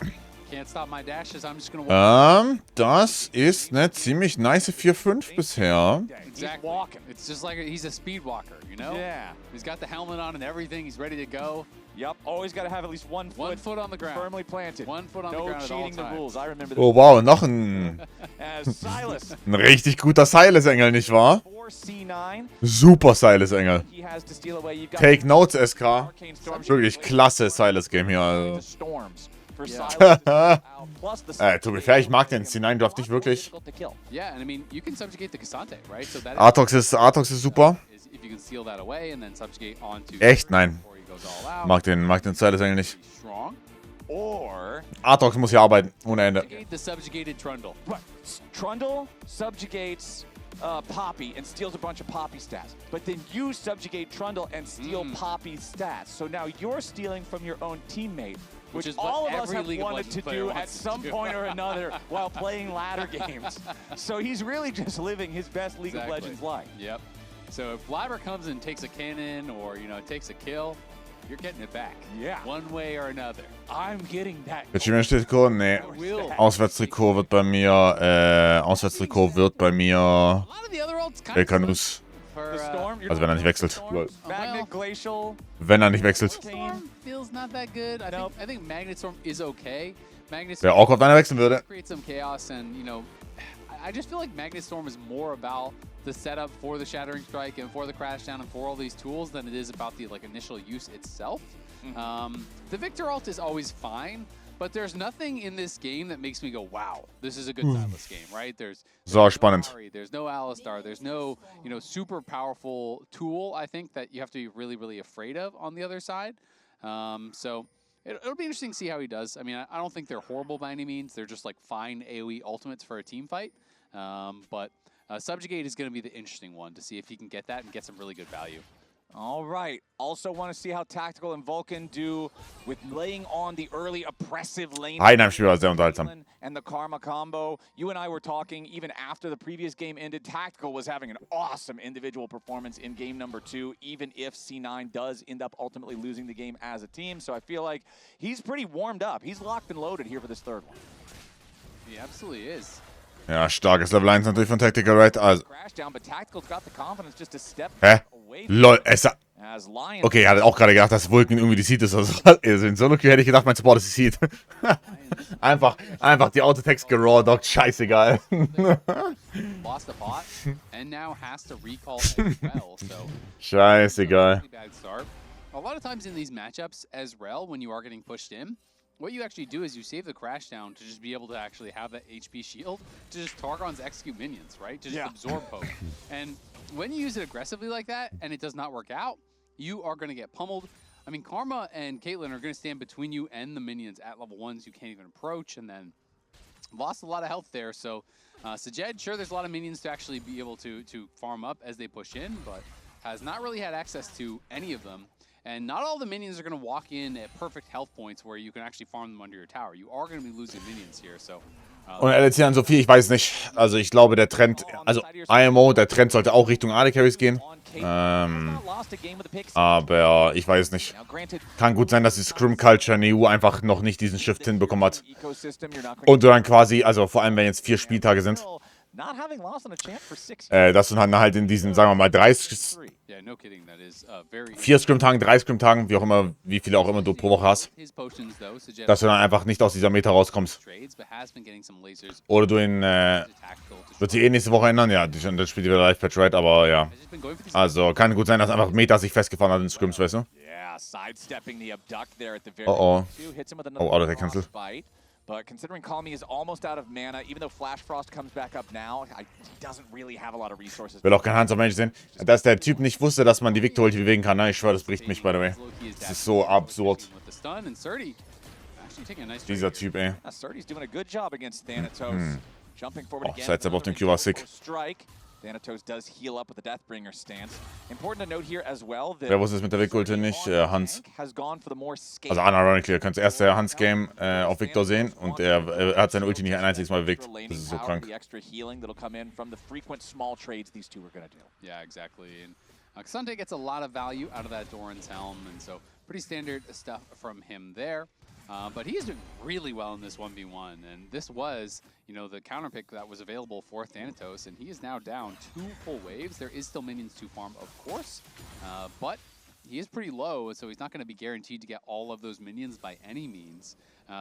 Can't stop my dashes, I'm just gonna walk. Das ist eine ziemlich nice 4-5 bisher. Exactly. It's just like he's a speed walker, you know? Yeah. He's got the helmet on and everything, he's ready to go. Yep, always got to have at least one foot on the ground. Firmly planted. One foot on the ground. No cheating the rules. I remember Oh wow, noch ein richtig guter Silas-Engel, nicht wahr? Super Silas-Engel. Take notes, SK. Wirklich klasse Silas-Game hier. Also. To be fair, ich mag den C9-Draft nicht wirklich. Aatrox ist super. Echt? Nein. Mag den Silas-Engel nicht. Aatrox muss hier arbeiten, ohne Ende. Trundle subjugates Poppy and steals a bunch of Poppy stats. But then you subjugate Trundle and steal Poppy's stats. So now you're stealing from your own teammate, which is all what of us every have League of wanted Legends to player do wants at to some do. point or another while playing ladder games. So he's really just living his best League of Legends life. Yep. So if Blabber comes and takes a cannon or, takes a kill, you're getting it back. Yeah. One way or another. I'm getting that. Trikot? Nee. Auswärtstrikot wird bei mir Elkanus. Also wenn er nicht wechselt. Magnet Glacial. Wenn er nicht wechselt. Storm feels not that good. I think Magnet Storm is okay. Magnet Wer auch auf einer wechseln würde. Create some chaos and, I just feel like Magnet Storm is more about the setup for the Shattering Strike and for the Crashdown and for all these tools than it is about the initial use itself. The Victor ult is always fine, but there's nothing in this game that makes me go, wow, this is a good Silas game, right? There's spannend. There's no Alistar, there's no, super powerful tool, I think, that you have to be really, really afraid of on the other side. So it'll be interesting to see how he does. I mean, I don't think they're horrible by any means. They're just fine AoE ultimates for a team fight. But Subjugate is going to be the interesting one to see if he can get that and get some really good value. All right. Also want to see how Tactical and Vulcan do with laying on the early oppressive lane. Heidenheim-Spiel war sehr unterhaltsam. And the Karma combo. You and I were talking even after the previous game ended. Tactical was having an awesome individual performance in game number 2, even if C9 does end up ultimately losing the game as a team. So I feel like he's pretty warmed up. He's locked and loaded here for this third one. He absolutely is. Ja, starkes Level 1 natürlich von Tactical, right? Also. Hä? LOL, okay, er hat auch gerade gedacht, dass Vulcan irgendwie die Seed ist. Also in Solo-Queue hätte ich gedacht, mein Support ist die Seed. einfach die Autotext gerawdoggt, scheißegal. Lost the bot and now has to recall as well, so scheißegal. A lot of times in these matchups as Rel, when you are getting pushed in, what you actually do is you save the crash down to just be able to actually have that HP shield to just Targon's execute minions, right? To just absorb poke. And when you use it aggressively like that and it does not work out, you are going to get pummeled. I mean, Karma and Caitlyn are going to stand between you and the minions at level 1s you can't even approach, and then lost a lot of health there. So Sajed, sure, there's a lot of minions to actually be able to farm up as they push in, but has not really had access to any of them. And not all the minions are going to walk in at perfect health points where you can actually farm them under your tower. You are going to be losing minions here, so... Und LCS an Sophie, ich weiß nicht. Also ich glaube, der Trend, also IMO, der Trend sollte auch Richtung AD Carries gehen. Aber ich weiß nicht. Kann gut sein, dass die Scrum Culture in der EU einfach noch nicht diesen Shift hinbekommen hat. Und du dann quasi, also vor allem wenn jetzt 4 Spieltage sind, dass du dann halt in diesen, sagen wir mal, 4 Scrim-Tagen, 3 Scrim-Tagen, wie auch immer, wie viele auch immer du pro Woche hast, dass du dann einfach nicht aus dieser Meta rauskommst. Oder du in, wird sich eh nächste Woche ändern, ja, dann spielt die wieder Live-Patch, right, aber ja. Also, kann gut sein, dass einfach Meta sich festgefahren hat in Scrims, weißt du? Oh, Auto cancelled. But considering Call Me is almost out of mana, even though Flash Frost comes back up now, he doesn't really have a lot of resources. Will auch kein Hans auf Mensch sehen. Dass der Typ nicht wusste, dass man die Victor-Ulti bewegen kann, ne? Ich schwöre, das bricht mich, by the way. Das ist so absurd. Dieser Typ, ey. Oh, Sidestep auf den Q war sick. Thanatos does heal up with the Deathbringer stance. Important to note here as well that wer wusste es mit der Victor-Ulti nicht? Hans. Also unironically, ihr könnt erst der Hans-Game auf Victor sehen und er hat seine Ulti nicht ein einziges Mal bewegt. Das ist so krank. Yeah, exactly. And Xante gets a lot of value out of that Doran's Helm, and so pretty standard stuff from him there. But he's doing really well in this 1v1, and this was, you know, the counter pick that was available for Thanatos, and he is now down 2 full waves. There is still minions to farm, of course, but he is pretty low, so he's not going to be guaranteed to get all of those minions by any means.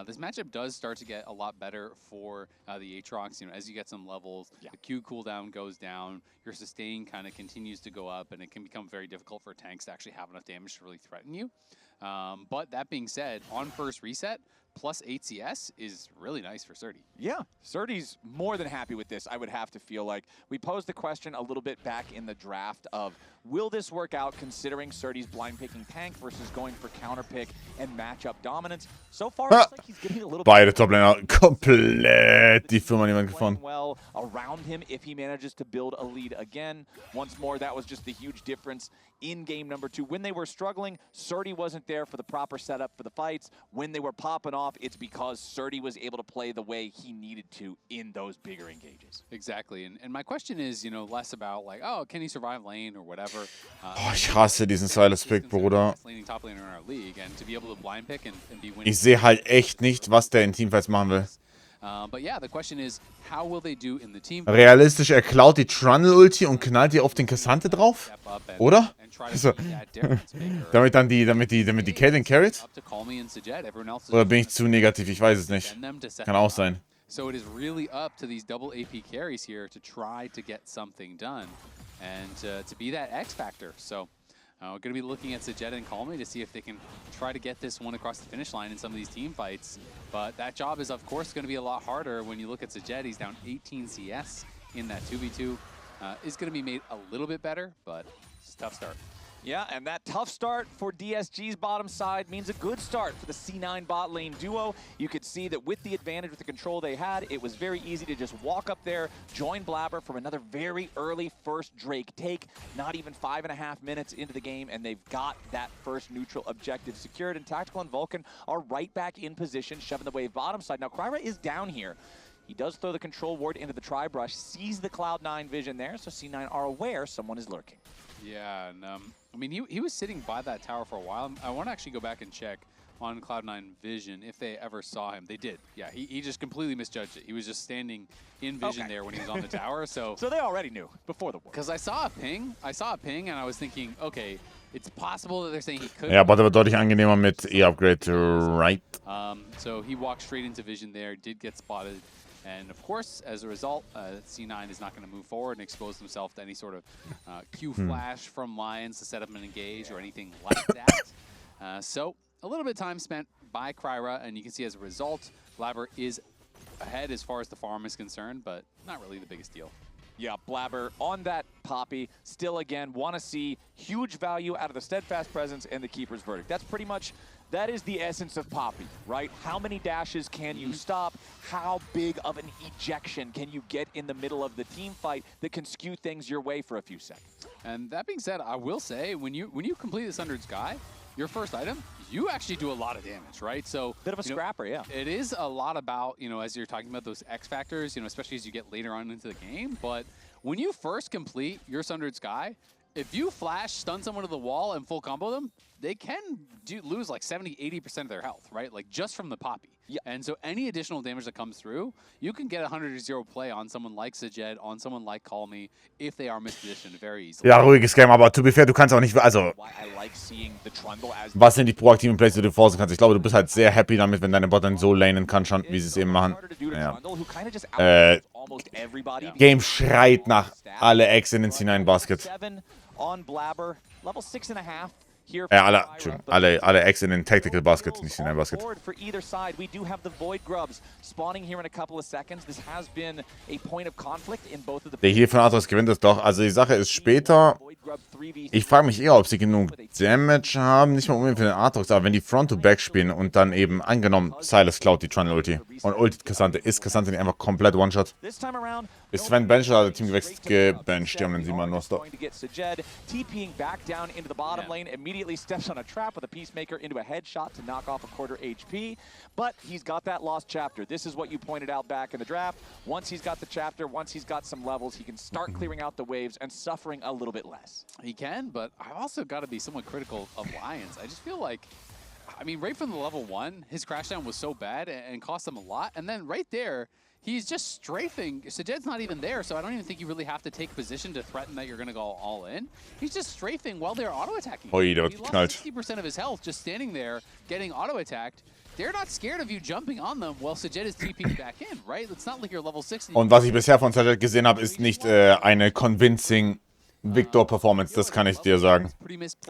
This matchup does start to get a lot better for the Aatrox. You know, as you get some levels, the Q cooldown goes down, your sustain kind of continues to go up, and it can become very difficult for tanks to actually have enough damage to really threaten you. But that being said, on first reset, plus 8 CS is really nice for Surdy. Yeah, Surdy's more than happy with this, I would have to feel like. We posed the question a little bit back in the draft of, will this work out considering Surdy's blind picking tank versus going for counter pick and matchup dominance? So far, it looks like he's getting a little beide Toplaner komplett die Firma niemand gefunden. Well around him if he manages to build a lead again. Once more, that was just the huge difference in game number 2. When they were struggling, Surdy wasn't there for the proper setup for the fights. When they were popping off, it's because Surdy was able to play the way he needed to in those bigger engages. Exactly, and my question is, you know, less about like, oh, can he survive lane or whatever. Oh, ich hasse diesen Silas-Pick, Bruder. Ich sehe halt echt nicht, was der in Teamfights machen will. Realistisch, er klaut die Trundle-Ulti und knallt die auf den Cassante drauf? Oder? Also, damit die Caitlyn carried? Oder bin ich zu negativ? Ich weiß es nicht. Kann auch sein. So it is really up to these double AP carries here to try to get something done and to be that X factor. So we're going to be looking at Sajed and Calmy to see if they can try to get this one across the finish line in some of these team fights. But that job is, of course, going to be a lot harder when you look at Sajed. He's down 18 CS in that 2v2. Is going to be made a little bit better, but it's a tough start. Yeah, and that tough start for DSG's bottom side means a good start for the C9 bot lane duo. You could see that with the advantage, with the control they had, it was very easy to just walk up there, join Blabber from another very early first Drake take. Not even 5.5 minutes into the game, and they've got that first neutral objective secured. And Tactical and Vulcan are right back in position, shoving the wave bottom side. Now, Kryra is down here. He does throw the control ward into the tri-brush, sees the Cloud9 vision there, so C9 are aware someone is lurking. Yeah, and I mean, he was sitting by that tower for a while. I want to actually go back and check on Cloud9 vision if they ever saw him. They did. Yeah, he just completely misjudged it. He was just standing in vision there when he was on the tower. So they already knew before the war. Because I saw a ping, and I was thinking, okay, it's possible that they're saying he could. Ja, aber der wird deutlich angenehmer mit E-Upgrade to right. So he walked straight into vision there, did get spotted. And of course, as a result, C9 is not going to move forward and expose himself to any sort of Q flash from Lions to set up an engage or anything like that. So a little bit of time spent by Kryra, and you can see as a result, Blabber is ahead as far as the farm is concerned, but not really the biggest deal. Yeah, Blabber on that Poppy. Still, again, want to see huge value out of the Steadfast Presence and the Keeper's Verdict. That's pretty much, that is the essence of Poppy, right? How many dashes can you stop? How big of an ejection can you get in the middle of the team fight that can skew things your way for a few seconds? And that being said, I will say, when you complete the Sundered Sky, your first item, you actually do a lot of damage, right? So bit of a scrapper, yeah. It is a lot about, you know, as you're talking about those X factors, you know, especially as you get later on into the game. But when you first complete your Sundered Sky, if you flash, stun someone to the wall, and full combo them, they can lose like 70-80% of their health, right? Like just from the Poppy. And so any additional damage that comes through, you can get a 100-0 play on someone like Sajed, on someone like Call Me, if they are mispositioned very easily. Ja, ruhiges Game, aber to be fair, du kannst auch nicht, also, was sind die proaktiven Plays, die du forcen kannst? Ich glaube, du bist halt sehr happy damit, wenn deine Bot dann so lanen kann schon, wie sie es eben machen. Ja. Game schreit nach alle Eggs in den C9-Basket. Alle Eggs in den Tactical Basket, nicht in den Basket. Der hier von Atrox gewinnt es doch. Also die Sache ist später, ich frage mich eher, ob sie genug Damage haben, nicht mal unbedingt für den Atrox, aber wenn die Front-to-Back spielen und dann eben, angenommen, Silas klaut die Trundle-Ulti und ultit Cassante, ist Cassante nicht einfach komplett One-Shot? Ist Sven Bench oder Team gewechselt gebencht, die haben den 7er Noster. Immediately steps on a trap with a Peacemaker into a headshot to knock off a quarter HP, but he's got that lost chapter. This is what you pointed out back in the draft. Once he's got the chapter, once he's got some levels, he can start clearing out the waves and suffering a little bit less. He can, but I've also got to be somewhat critical of Lions. I just feel like, I mean, right from the level 1, his crashdown was so bad and cost him a lot, and then right there, he's just strafing. Sajed's not even there, so I don't even think you really have to take position to threaten that you're going to go all in. He's just strafing while they're auto-attacking. Oh, he lost 60% of his health just standing there getting auto-attacked. They're not scared of you jumping on them while Sajed is TPing back in, right? It's not like you're level 6. Und was ich bisher von Sajed gesehen habe, ist nicht eine convincing Victor-Performance. Das kann ich dir sagen.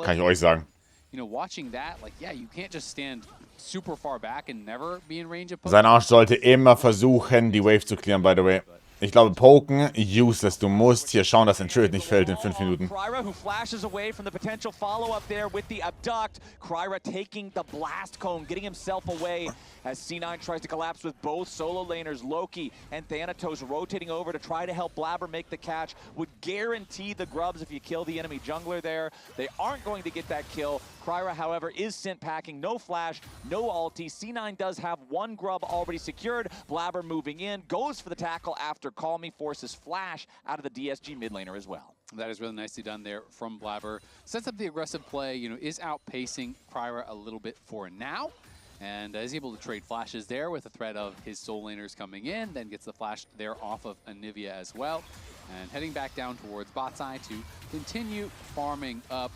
Kann ich euch sagen. You know, watching that, like, yeah, you can't just stand super far back and never be in range of poke. Sein Arsch sollte immer versuchen, die Wave zu clearen, by the way. Ich glaube, poken, useless. Du musst hier schauen, dass ein Turret nicht fällt in 5 Minuten. Kryra, who flashes away from the potential follow-up there with the abduct. Kryra taking the blast cone, getting himself away as C9 tries to collapse with both solo laners, Loki and Thanatos, rotating over to try to help Blabber make the catch. Would guarantee the grubs if you kill the enemy jungler there. They aren't going to get that kill. Kryra, however, is sent packing. No flash, no ulti. C9 does have one grub already secured. Blabber moving in, goes for the tackle after Call Me, forces Flash out of the DSG mid laner as well. That is really nicely done there from Blabber. Sets up the aggressive play, you know, is outpacing Kryra a little bit for now. And is able to trade flashes there with the threat of his soul laners coming in, then gets the flash there off of Anivia as well. And heading back down towards bot side to continue farming up.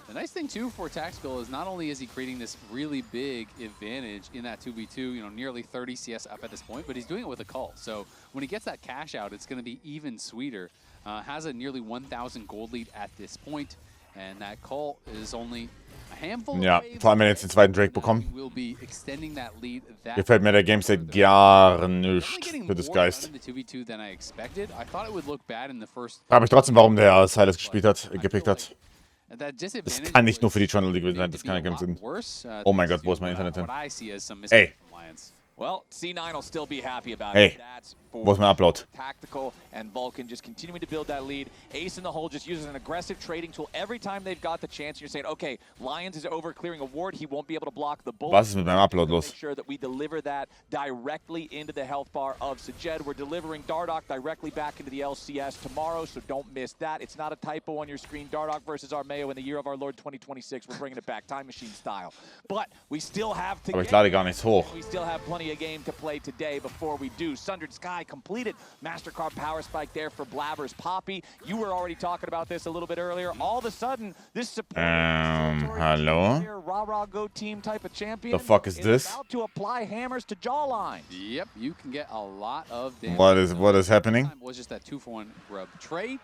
The nice thing, too, for Tactical is not only is he creating this really big advantage in that 2v2, you know, nearly 30 CS up at this point, but he's doing it with a cult. So when he gets that cash out, it's going to be even sweeter. Has a nearly 1,000 gold lead at this point, and that cult is only a handful Ja, vor allem, wenn er jetzt den zweiten Drake bekommt. will be extending that lead that Gefällt mir der Gameset gar nicht für das Geist. in the 2v2 than I expected. I thought it would look bad in the first. Frage mich trotzdem, warum der Silas gespielt hat, gepickt hat. Das kann nicht nur für die Trundle gewesen sein, das kann ja keinen Sinn. Oh mein Gott, wo ist mein Internet hin? Ey. Well, C9 will still be happy about Hey, it. That's wo ist mein Upload? Tactical and Vulcan just continuing to build that lead. Ace in the hole just uses an aggressive trading tool every time they've got the chance. You're saying, okay, Lions is over clearing a ward. He won't be able to block the bullet. Was ist mit meinem Upload los? Make sure that we deliver that directly into the health bar of Sajed. We're delivering Dardoch directly back into the LCS tomorrow, so don't miss that. It's not a typo on your screen. Dardoch versus Armeo in the year of our Lord 2026. We're bringing it back, time machine style. But we still have to. Aber ich lade gar nichts hoch. We still have plenty of game to play today before we do. Sundered Sky completed. MasterCard power spike there for Blabber's Poppy. You were already talking about this a little bit earlier. All of a sudden, this support hello? rah-rah go team type of champion The fuck is this? about to apply hammers to jawline. Yep, you can get a lot of damage. What is happening? It was just that 2-for-1 grub trade.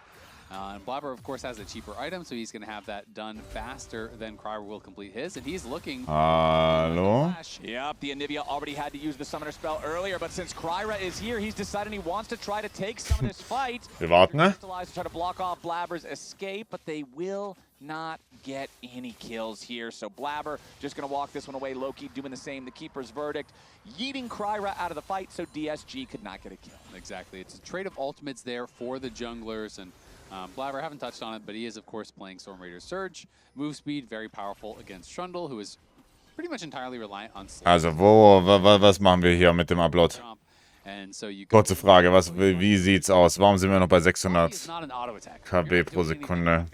And Blabber, of course, has a cheaper item, so he's going to have that done faster than Kryra will complete his. And he's looking... Hallo? Yep, the Anivia already had to use the summoner spell earlier, but since Kryra is here, he's decided he wants to try to take some of this fight. Wir warten, ne? To try to block off Blabber's escape, but they will not get any kills here. So Blabber just going to walk this one away. Loki doing the same. The Keeper's verdict, yeeting Kryra out of the fight, so DSG could not get a kill. Exactly. It's a trade of ultimates there for the junglers, and Blabber, haven't touched on it, but he is, of course, playing Storm Raider Surge. Move speed, very powerful against Trundle, who is pretty much entirely reliant on slow. Also, was machen wir hier mit dem Upload? Kurze Frage, wie sieht's aus? Warum sind wir noch bei 600 KB pro Sekunde?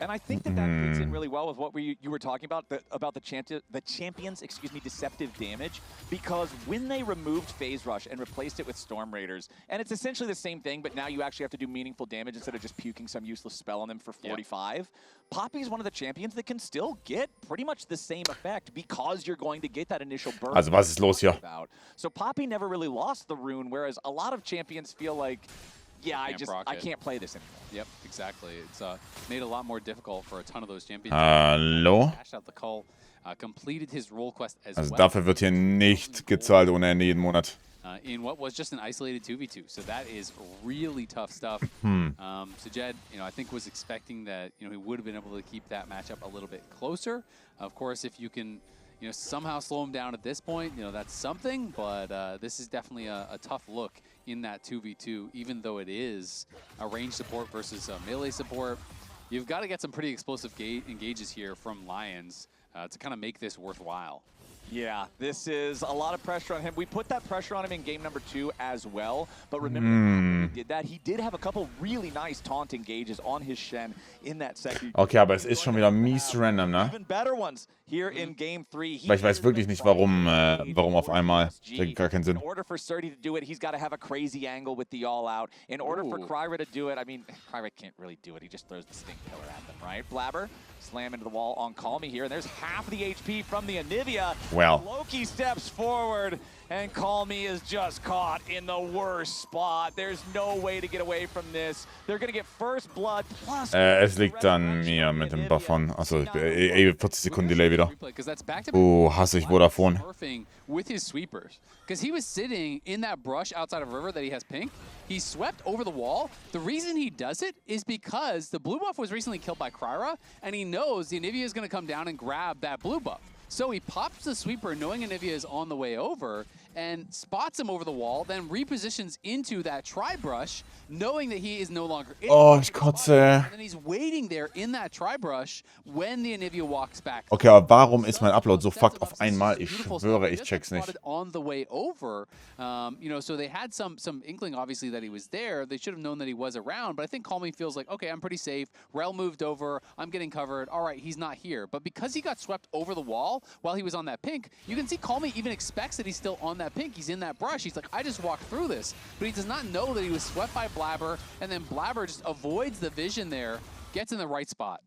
And I think that fits in really well with what you were talking about, the champions, deceptive damage, because when they removed Phase Rush and replaced it with Storm Raiders, and it's essentially the same thing, but now you actually have to do meaningful damage instead of just puking some useless spell on them for 45. Poppy is one of the champions that can still get pretty much the same effect because you're going to get that initial burst. Also, was ist los hier? So Poppy never really lost the rune, whereas a lot of champions feel like, yeah, I can't play this anymore. Yep, exactly. It's made a lot more difficult for a ton of those champions. Hallo? Dashed out the call, completed his role quest as Also well. dafür wird hier nicht gezahlt ohne Ende jeden Monat. In what was just an isolated 2v2, so that is really tough stuff. So Jed, I think was expecting that he would have been able to keep that matchup a little bit closer. Of course, if you can somehow slow him down at this point, that's something. But this is definitely a tough look in that 2v2, even though it is a range support versus a melee support. You've got to get some pretty explosive engages here from Lions to kind of make this worthwhile. Yeah, this is a lot of pressure on him. We put that pressure on him in game number 2 as well, but remember when he did that, he did have a couple really nice taunt engages on his Shen in that second. Okay, aber es ist schon wieder mies random, ne? Even better ones here in game 3. Weil ich weiß wirklich nicht, warum auf einmal. Das ergibt gar keinen Sinn. In order for Surdy to do it, he's got to have a crazy angle with the all-out. In order for Kryra to do it, I mean, Kryra can't really do it. He just throws the stink pillar at them, right? Blabber, slam into the wall on Call Me here, and there's half the HP from the Anivia. Well. Loki steps forward, and Call Me is just caught in the worst spot. There's no way to get away from this. They're going to get first blood plus... Es liegt an mir mit dem Buffern. Also, 40 Sekunden Delay wieder. Hasse ich Vodafone. With his sweepers, because he was sitting in that brush outside of River that he has pink. He swept over the wall. The reason he does it is because the blue buff was recently killed by Kryra, and he knows the Anivia is going to come down and grab that blue buff. So he pops the sweeper knowing Anivia is on the way over and spots him over the wall, then repositions into that tri-brush knowing that he is no longer in ich kotze. And then he's waiting there in that tri-brush when the Anivia walks back. Okay, aber warum ist mein Upload so fucked auf einmal? Ich schwöre, ich check's nicht. On the way over, so they had some inkling obviously that he was there. They should have known that he was around, but I think Call Me feels like, okay, I'm pretty safe. Rel moved over, I'm getting covered. All right, he's not here. But because he got swept over the wall while he was on that pink, you can see Call Me even expects that he's still on that pink. He's in that brush. He's like, I just walked through this. But he does not know that he was swept by Blabber, and then Blabber just avoids the vision there, gets in the right spot.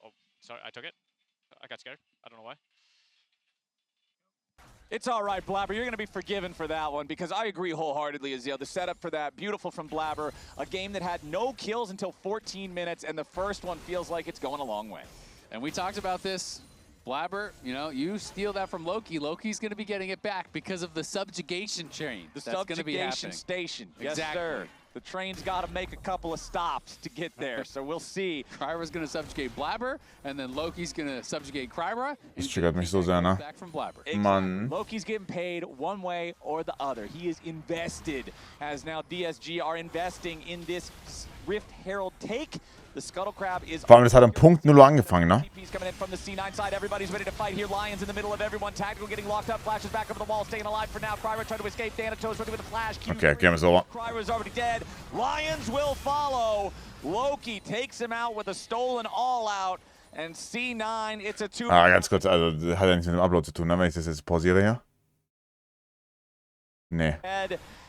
Oh, sorry, I took it. I got scared. I don't know why. It's all right, Blabber. You're going to be forgiven for that one because I agree wholeheartedly, Azil. The setup for that, beautiful from Blabber. A game that had no kills until 14 minutes, and the first one feels like it's going a long way. And we talked about this. Blabber, you steal that from Loki. Loki's going to be getting it back because of the subjugation train. The subjugation station. Yes, sir. The train's got to make a couple of stops to get there, so we'll see. Kryra's going to subjugate Blabber, and then Loki's going to subjugate Kryra. Das triggert mich so sehr, ne? Back from Blabber. Mann. Loki's getting paid one way or the other. He is invested, as now DSG are investing in this Rift Herald take. The Scuttle Crab is... Vor allem, das hat am Punkt 0 angefangen, ne? Coming in from the C9 side. Everybody's ready to fight here. Lions in the middle of everyone. Tactical getting locked up. Flashes back over the wall, staying alive for now. Kryra trying to escape. Thanatos ready with a flash. Okay, game is over. Kryra's already dead. Lions will follow. Loki takes him out with a stolen all-out. And C9, it's a 2... Ganz kurz, also hat ja nichts mit dem Upload zu tun, ne? Wenn ich das jetzt pausiere hier. Nee.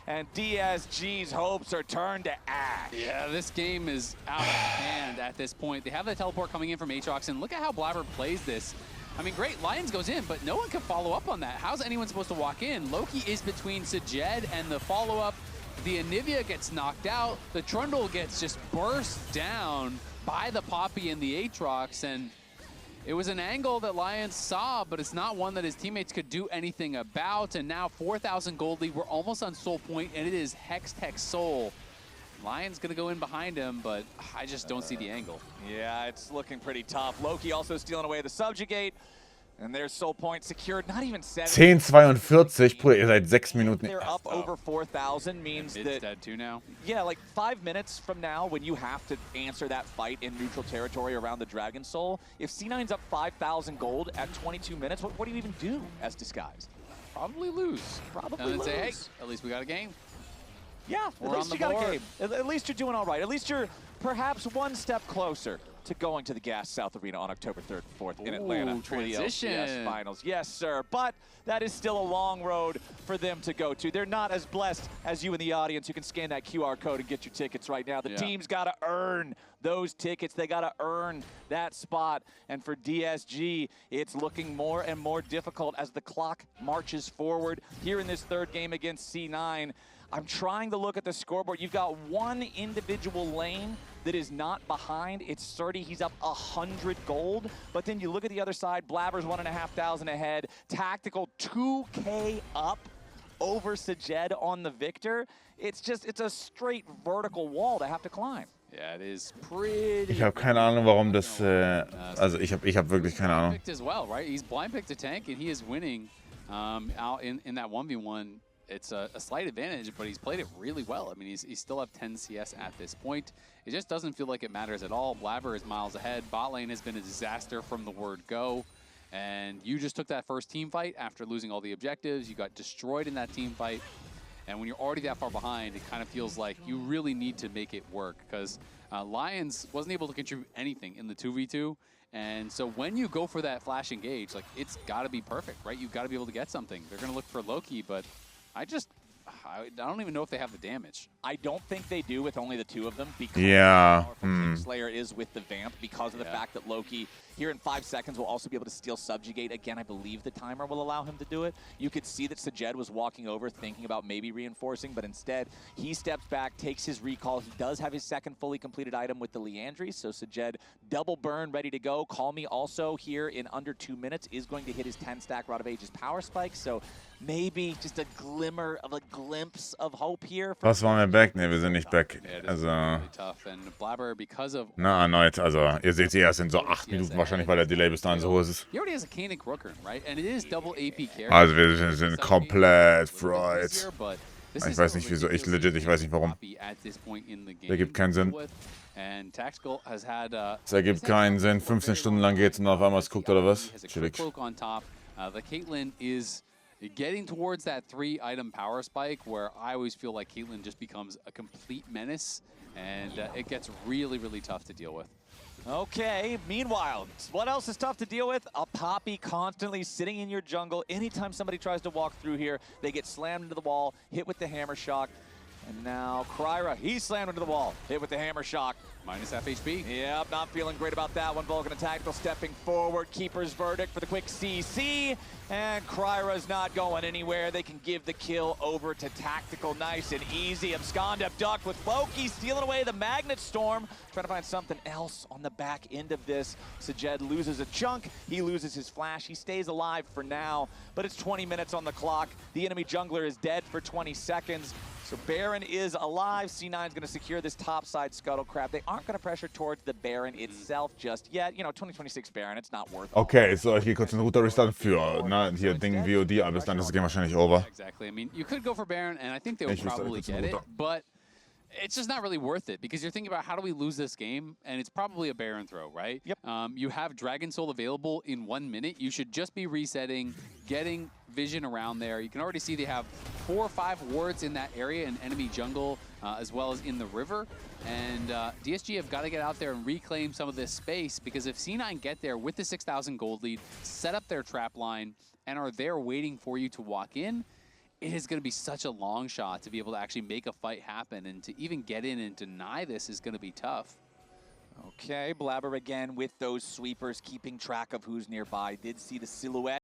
And DSG's hopes are turned to ash. Yeah, this game is out of hand at this point. They have the teleport coming in from Aatrox, and look at how Blabber plays this. I mean, great, Lions goes in, but no one can follow up on that. How's anyone supposed to walk in? Loki is between Sajed and the follow-up. The Anivia gets knocked out. The Trundle gets just burst down by the Poppy and the Aatrox, and it was an angle that Lions saw, but it's not one that his teammates could do anything about. And now 4,000 gold lead. We're almost on Soul Point, and it is Hex Tech Soul. Lions going to go in behind him, but I just don't see the angle. Yeah, it's looking pretty tough. Loki also stealing away the Subjugate. And there's Soul Point secured, not even 7. 10:42, Bruder, ihr seid 6 Minuten. They're up over 4,000 means that... dead too now? Yeah, like 5 minutes from now when you have to answer that fight in neutral territory around the Dragon Soul, if C9's up 5,000 gold at 22 minutes, what do you even do as Disguised? Probably lose. Probably and lose. Say, hey, at least we got a game. Yeah, at least you got a game. At least you're doing all right. At least you're perhaps one step closer to going to the Gas South Arena on October 3rd and 4th in Atlanta for the transition. LCS Finals. Yes, sir, but that is still a long road for them to go to. They're not as blessed as you in the audience who can scan that QR code and get your tickets right now. The team's got to earn those tickets. They got to earn that spot. And for DSG, it's looking more and more difficult as the clock marches forward. Here in this third game against C9, I'm trying to look at the scoreboard. You've got one individual lane that is not behind. It's Surdy, he's up 100 gold. But then you look at the other side, Blabber's 1,500 ahead. Tactical 2K up over Sajed on the Victor. It's a straight vertical wall to have to climb. Yeah, it is pretty. Ich habe keine Ahnung, warum das. Also ich hab wirklich keine Ahnung. As well, right? He's blind picked a tank and he is winning out in that 1v1. It's a slight advantage, but he's played it really well. I mean, he's still have 10 CS at this point. It just doesn't feel like it matters at all. Blabber is miles ahead. Bot lane has been a disaster from the word go. And you just took that first team fight after losing all the objectives. You got destroyed in that team fight. And when you're already that far behind, it kind of feels like you really need to make it work because Lions wasn't able to contribute anything in the 2v2. And so when you go for that flash engage, like it's got to be perfect, right? You've got to be able to get something. They're going to look for Loki, but I don't even know if they have the damage. I don't think they do with only the two of them because Slayer is with the Vamp because of the fact that Loki here in 5 seconds will also be able to steal Subjugate. Again, I believe the timer will allow him to do it. You could see that Sajed was walking over thinking about maybe reinforcing, but instead he steps back, takes his recall. He does have his second fully completed item with the Leandry, so Sajed double burn ready to go. Call Me also here in under 2 minutes is going to hit his 10-stack Rod of Ages power spike, so maybe just a glimmer of a glimpse of hope here. Was waren wir back? Ne, wir sind nicht back. Also. Na, erneut. Also, ihr seht sie erst in so 8 Minuten wahrscheinlich, weil der Delay bis dahin so hoch ist. Also, wir sind komplett fried. Ich weiß nicht wieso. Ich weiß nicht warum. Der gibt keinen Sinn. Es ergibt keinen Sinn. 15 Stunden lang geht's und auf einmal es guckt oder was? Chillig. Getting towards that 3-item power spike where I always feel like Caitlyn just becomes a complete menace and it gets really, really tough to deal with. Okay, meanwhile, what else is tough to deal with? A Poppy constantly sitting in your jungle. Anytime somebody tries to walk through here, they get slammed into the wall, hit with the Hammer Shock. And now Kryra, he's slammed into the wall, hit with the Hammer Shock. Minus FHP. Yep, not feeling great about that one. Vulcan and Tactical stepping forward. Keeper's verdict for the quick CC. And Kryra's not going anywhere. They can give the kill over to Tactical nice and easy. Abscond abduct with Loki stealing away the Magnet Storm. Trying to find something else on the back end of this. Sajed loses a chunk. He loses his flash. He stays alive for now, but it's 20 minutes on the clock. The enemy jungler is dead for 20 seconds. So Baron is alive. C9 is going to secure this topside Scuttle Crab. They aren't going to pressure towards the Baron itself just yet. You know, 2026 Baron, it's not worth it. Okay, so ich gehe kurz den Router restarten für hier Ding VOD, aber bis dann ist das Game wahrscheinlich over. Exactly. I mean, you could go for Baron, and I think they would probably get it, but it's just not really worth it because you're thinking about how do we lose this game, and it's probably a Baron throw, right? Yep. You have Dragon Soul available in 1 minute. You should just be resetting, getting vision around there. You can already see they have 4 or 5 wards in that area in enemy jungle, as well as in the river. And DSG have got to get out there and reclaim some of this space because if C9 get there with the 6,000 gold lead, set up their trap line, and are there waiting for you to walk in, it is going to be such a long shot to be able to actually make a fight happen, and to even get in and deny this is going to be tough. Okay, Blabber again with those sweepers, keeping track of who's nearby. Did see the silhouette.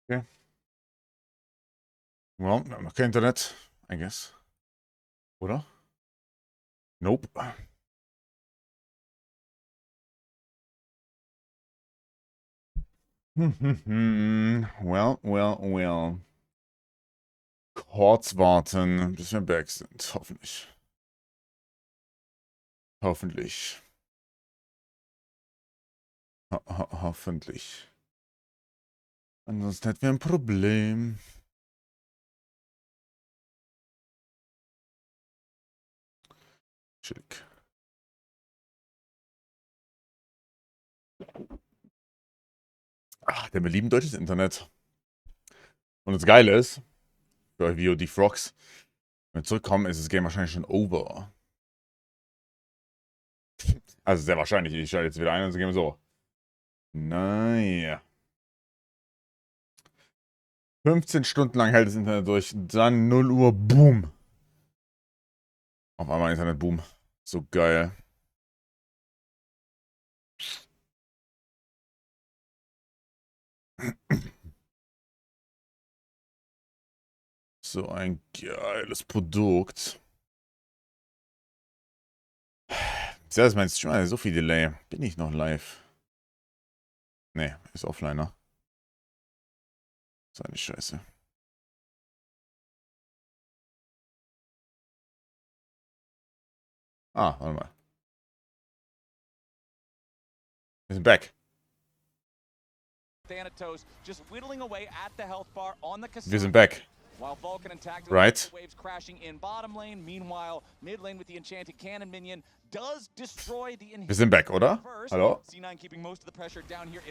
Okay. Well, wir haben noch kein Internet, I guess. Oder? Nope. Well. Kurz warten, bis wir back sind. Hoffentlich. Hoffentlich. Hoffentlich. Ansonsten hätten wir ein Problem. Schick. Ach, wir lieben deutsches Internet. Und das Geile ist, für euch VOD Frogs, wenn wir zurückkommen, ist das Game wahrscheinlich schon over. Also sehr wahrscheinlich. Ich schalte jetzt wieder ein und das Game ist so. Naja. 15 Stunden lang hält das Internet durch. Dann 0 Uhr, boom. Auf einmal Internet, boom. So geil. So ein geiles Produkt. Sehr ist mein Stream, so viel Delay. Bin ich noch live? Nee, ist offline, ne? So eine Scheiße. Ah, warte mal. Wir sind back. Wir sind back. Right. Wir sind back, oder? Hallo?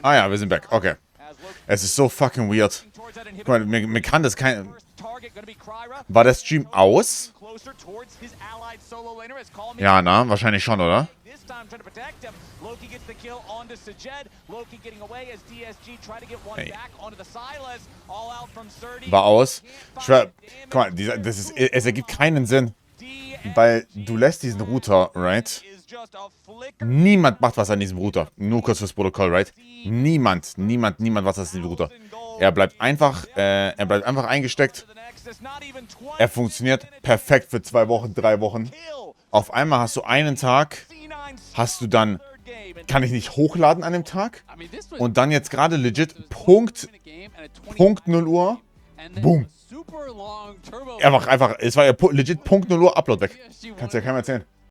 Ah ja, wir sind back. Okay. Es ist so fucking weird. Guck mal, mir kann das kein... War der Stream aus? Ja, na, wahrscheinlich schon, oder? Hey. War aus. Ich schwör, guck mal, es ergibt keinen Sinn. Weil du lässt diesen Router, right? Niemand macht was an diesem Router. Nur kurz fürs Protokoll, right? Niemand was an diesem Router. Er bleibt einfach eingesteckt. Er funktioniert perfekt für 2 Wochen, 3 Wochen. Auf einmal hast du einen Tag, kann ich nicht hochladen an dem Tag. Und dann jetzt gerade legit Punkt 0 Uhr, boom. Es war ja legit Punkt 0 Uhr Upload weg. Kannst ja keinem erzählen.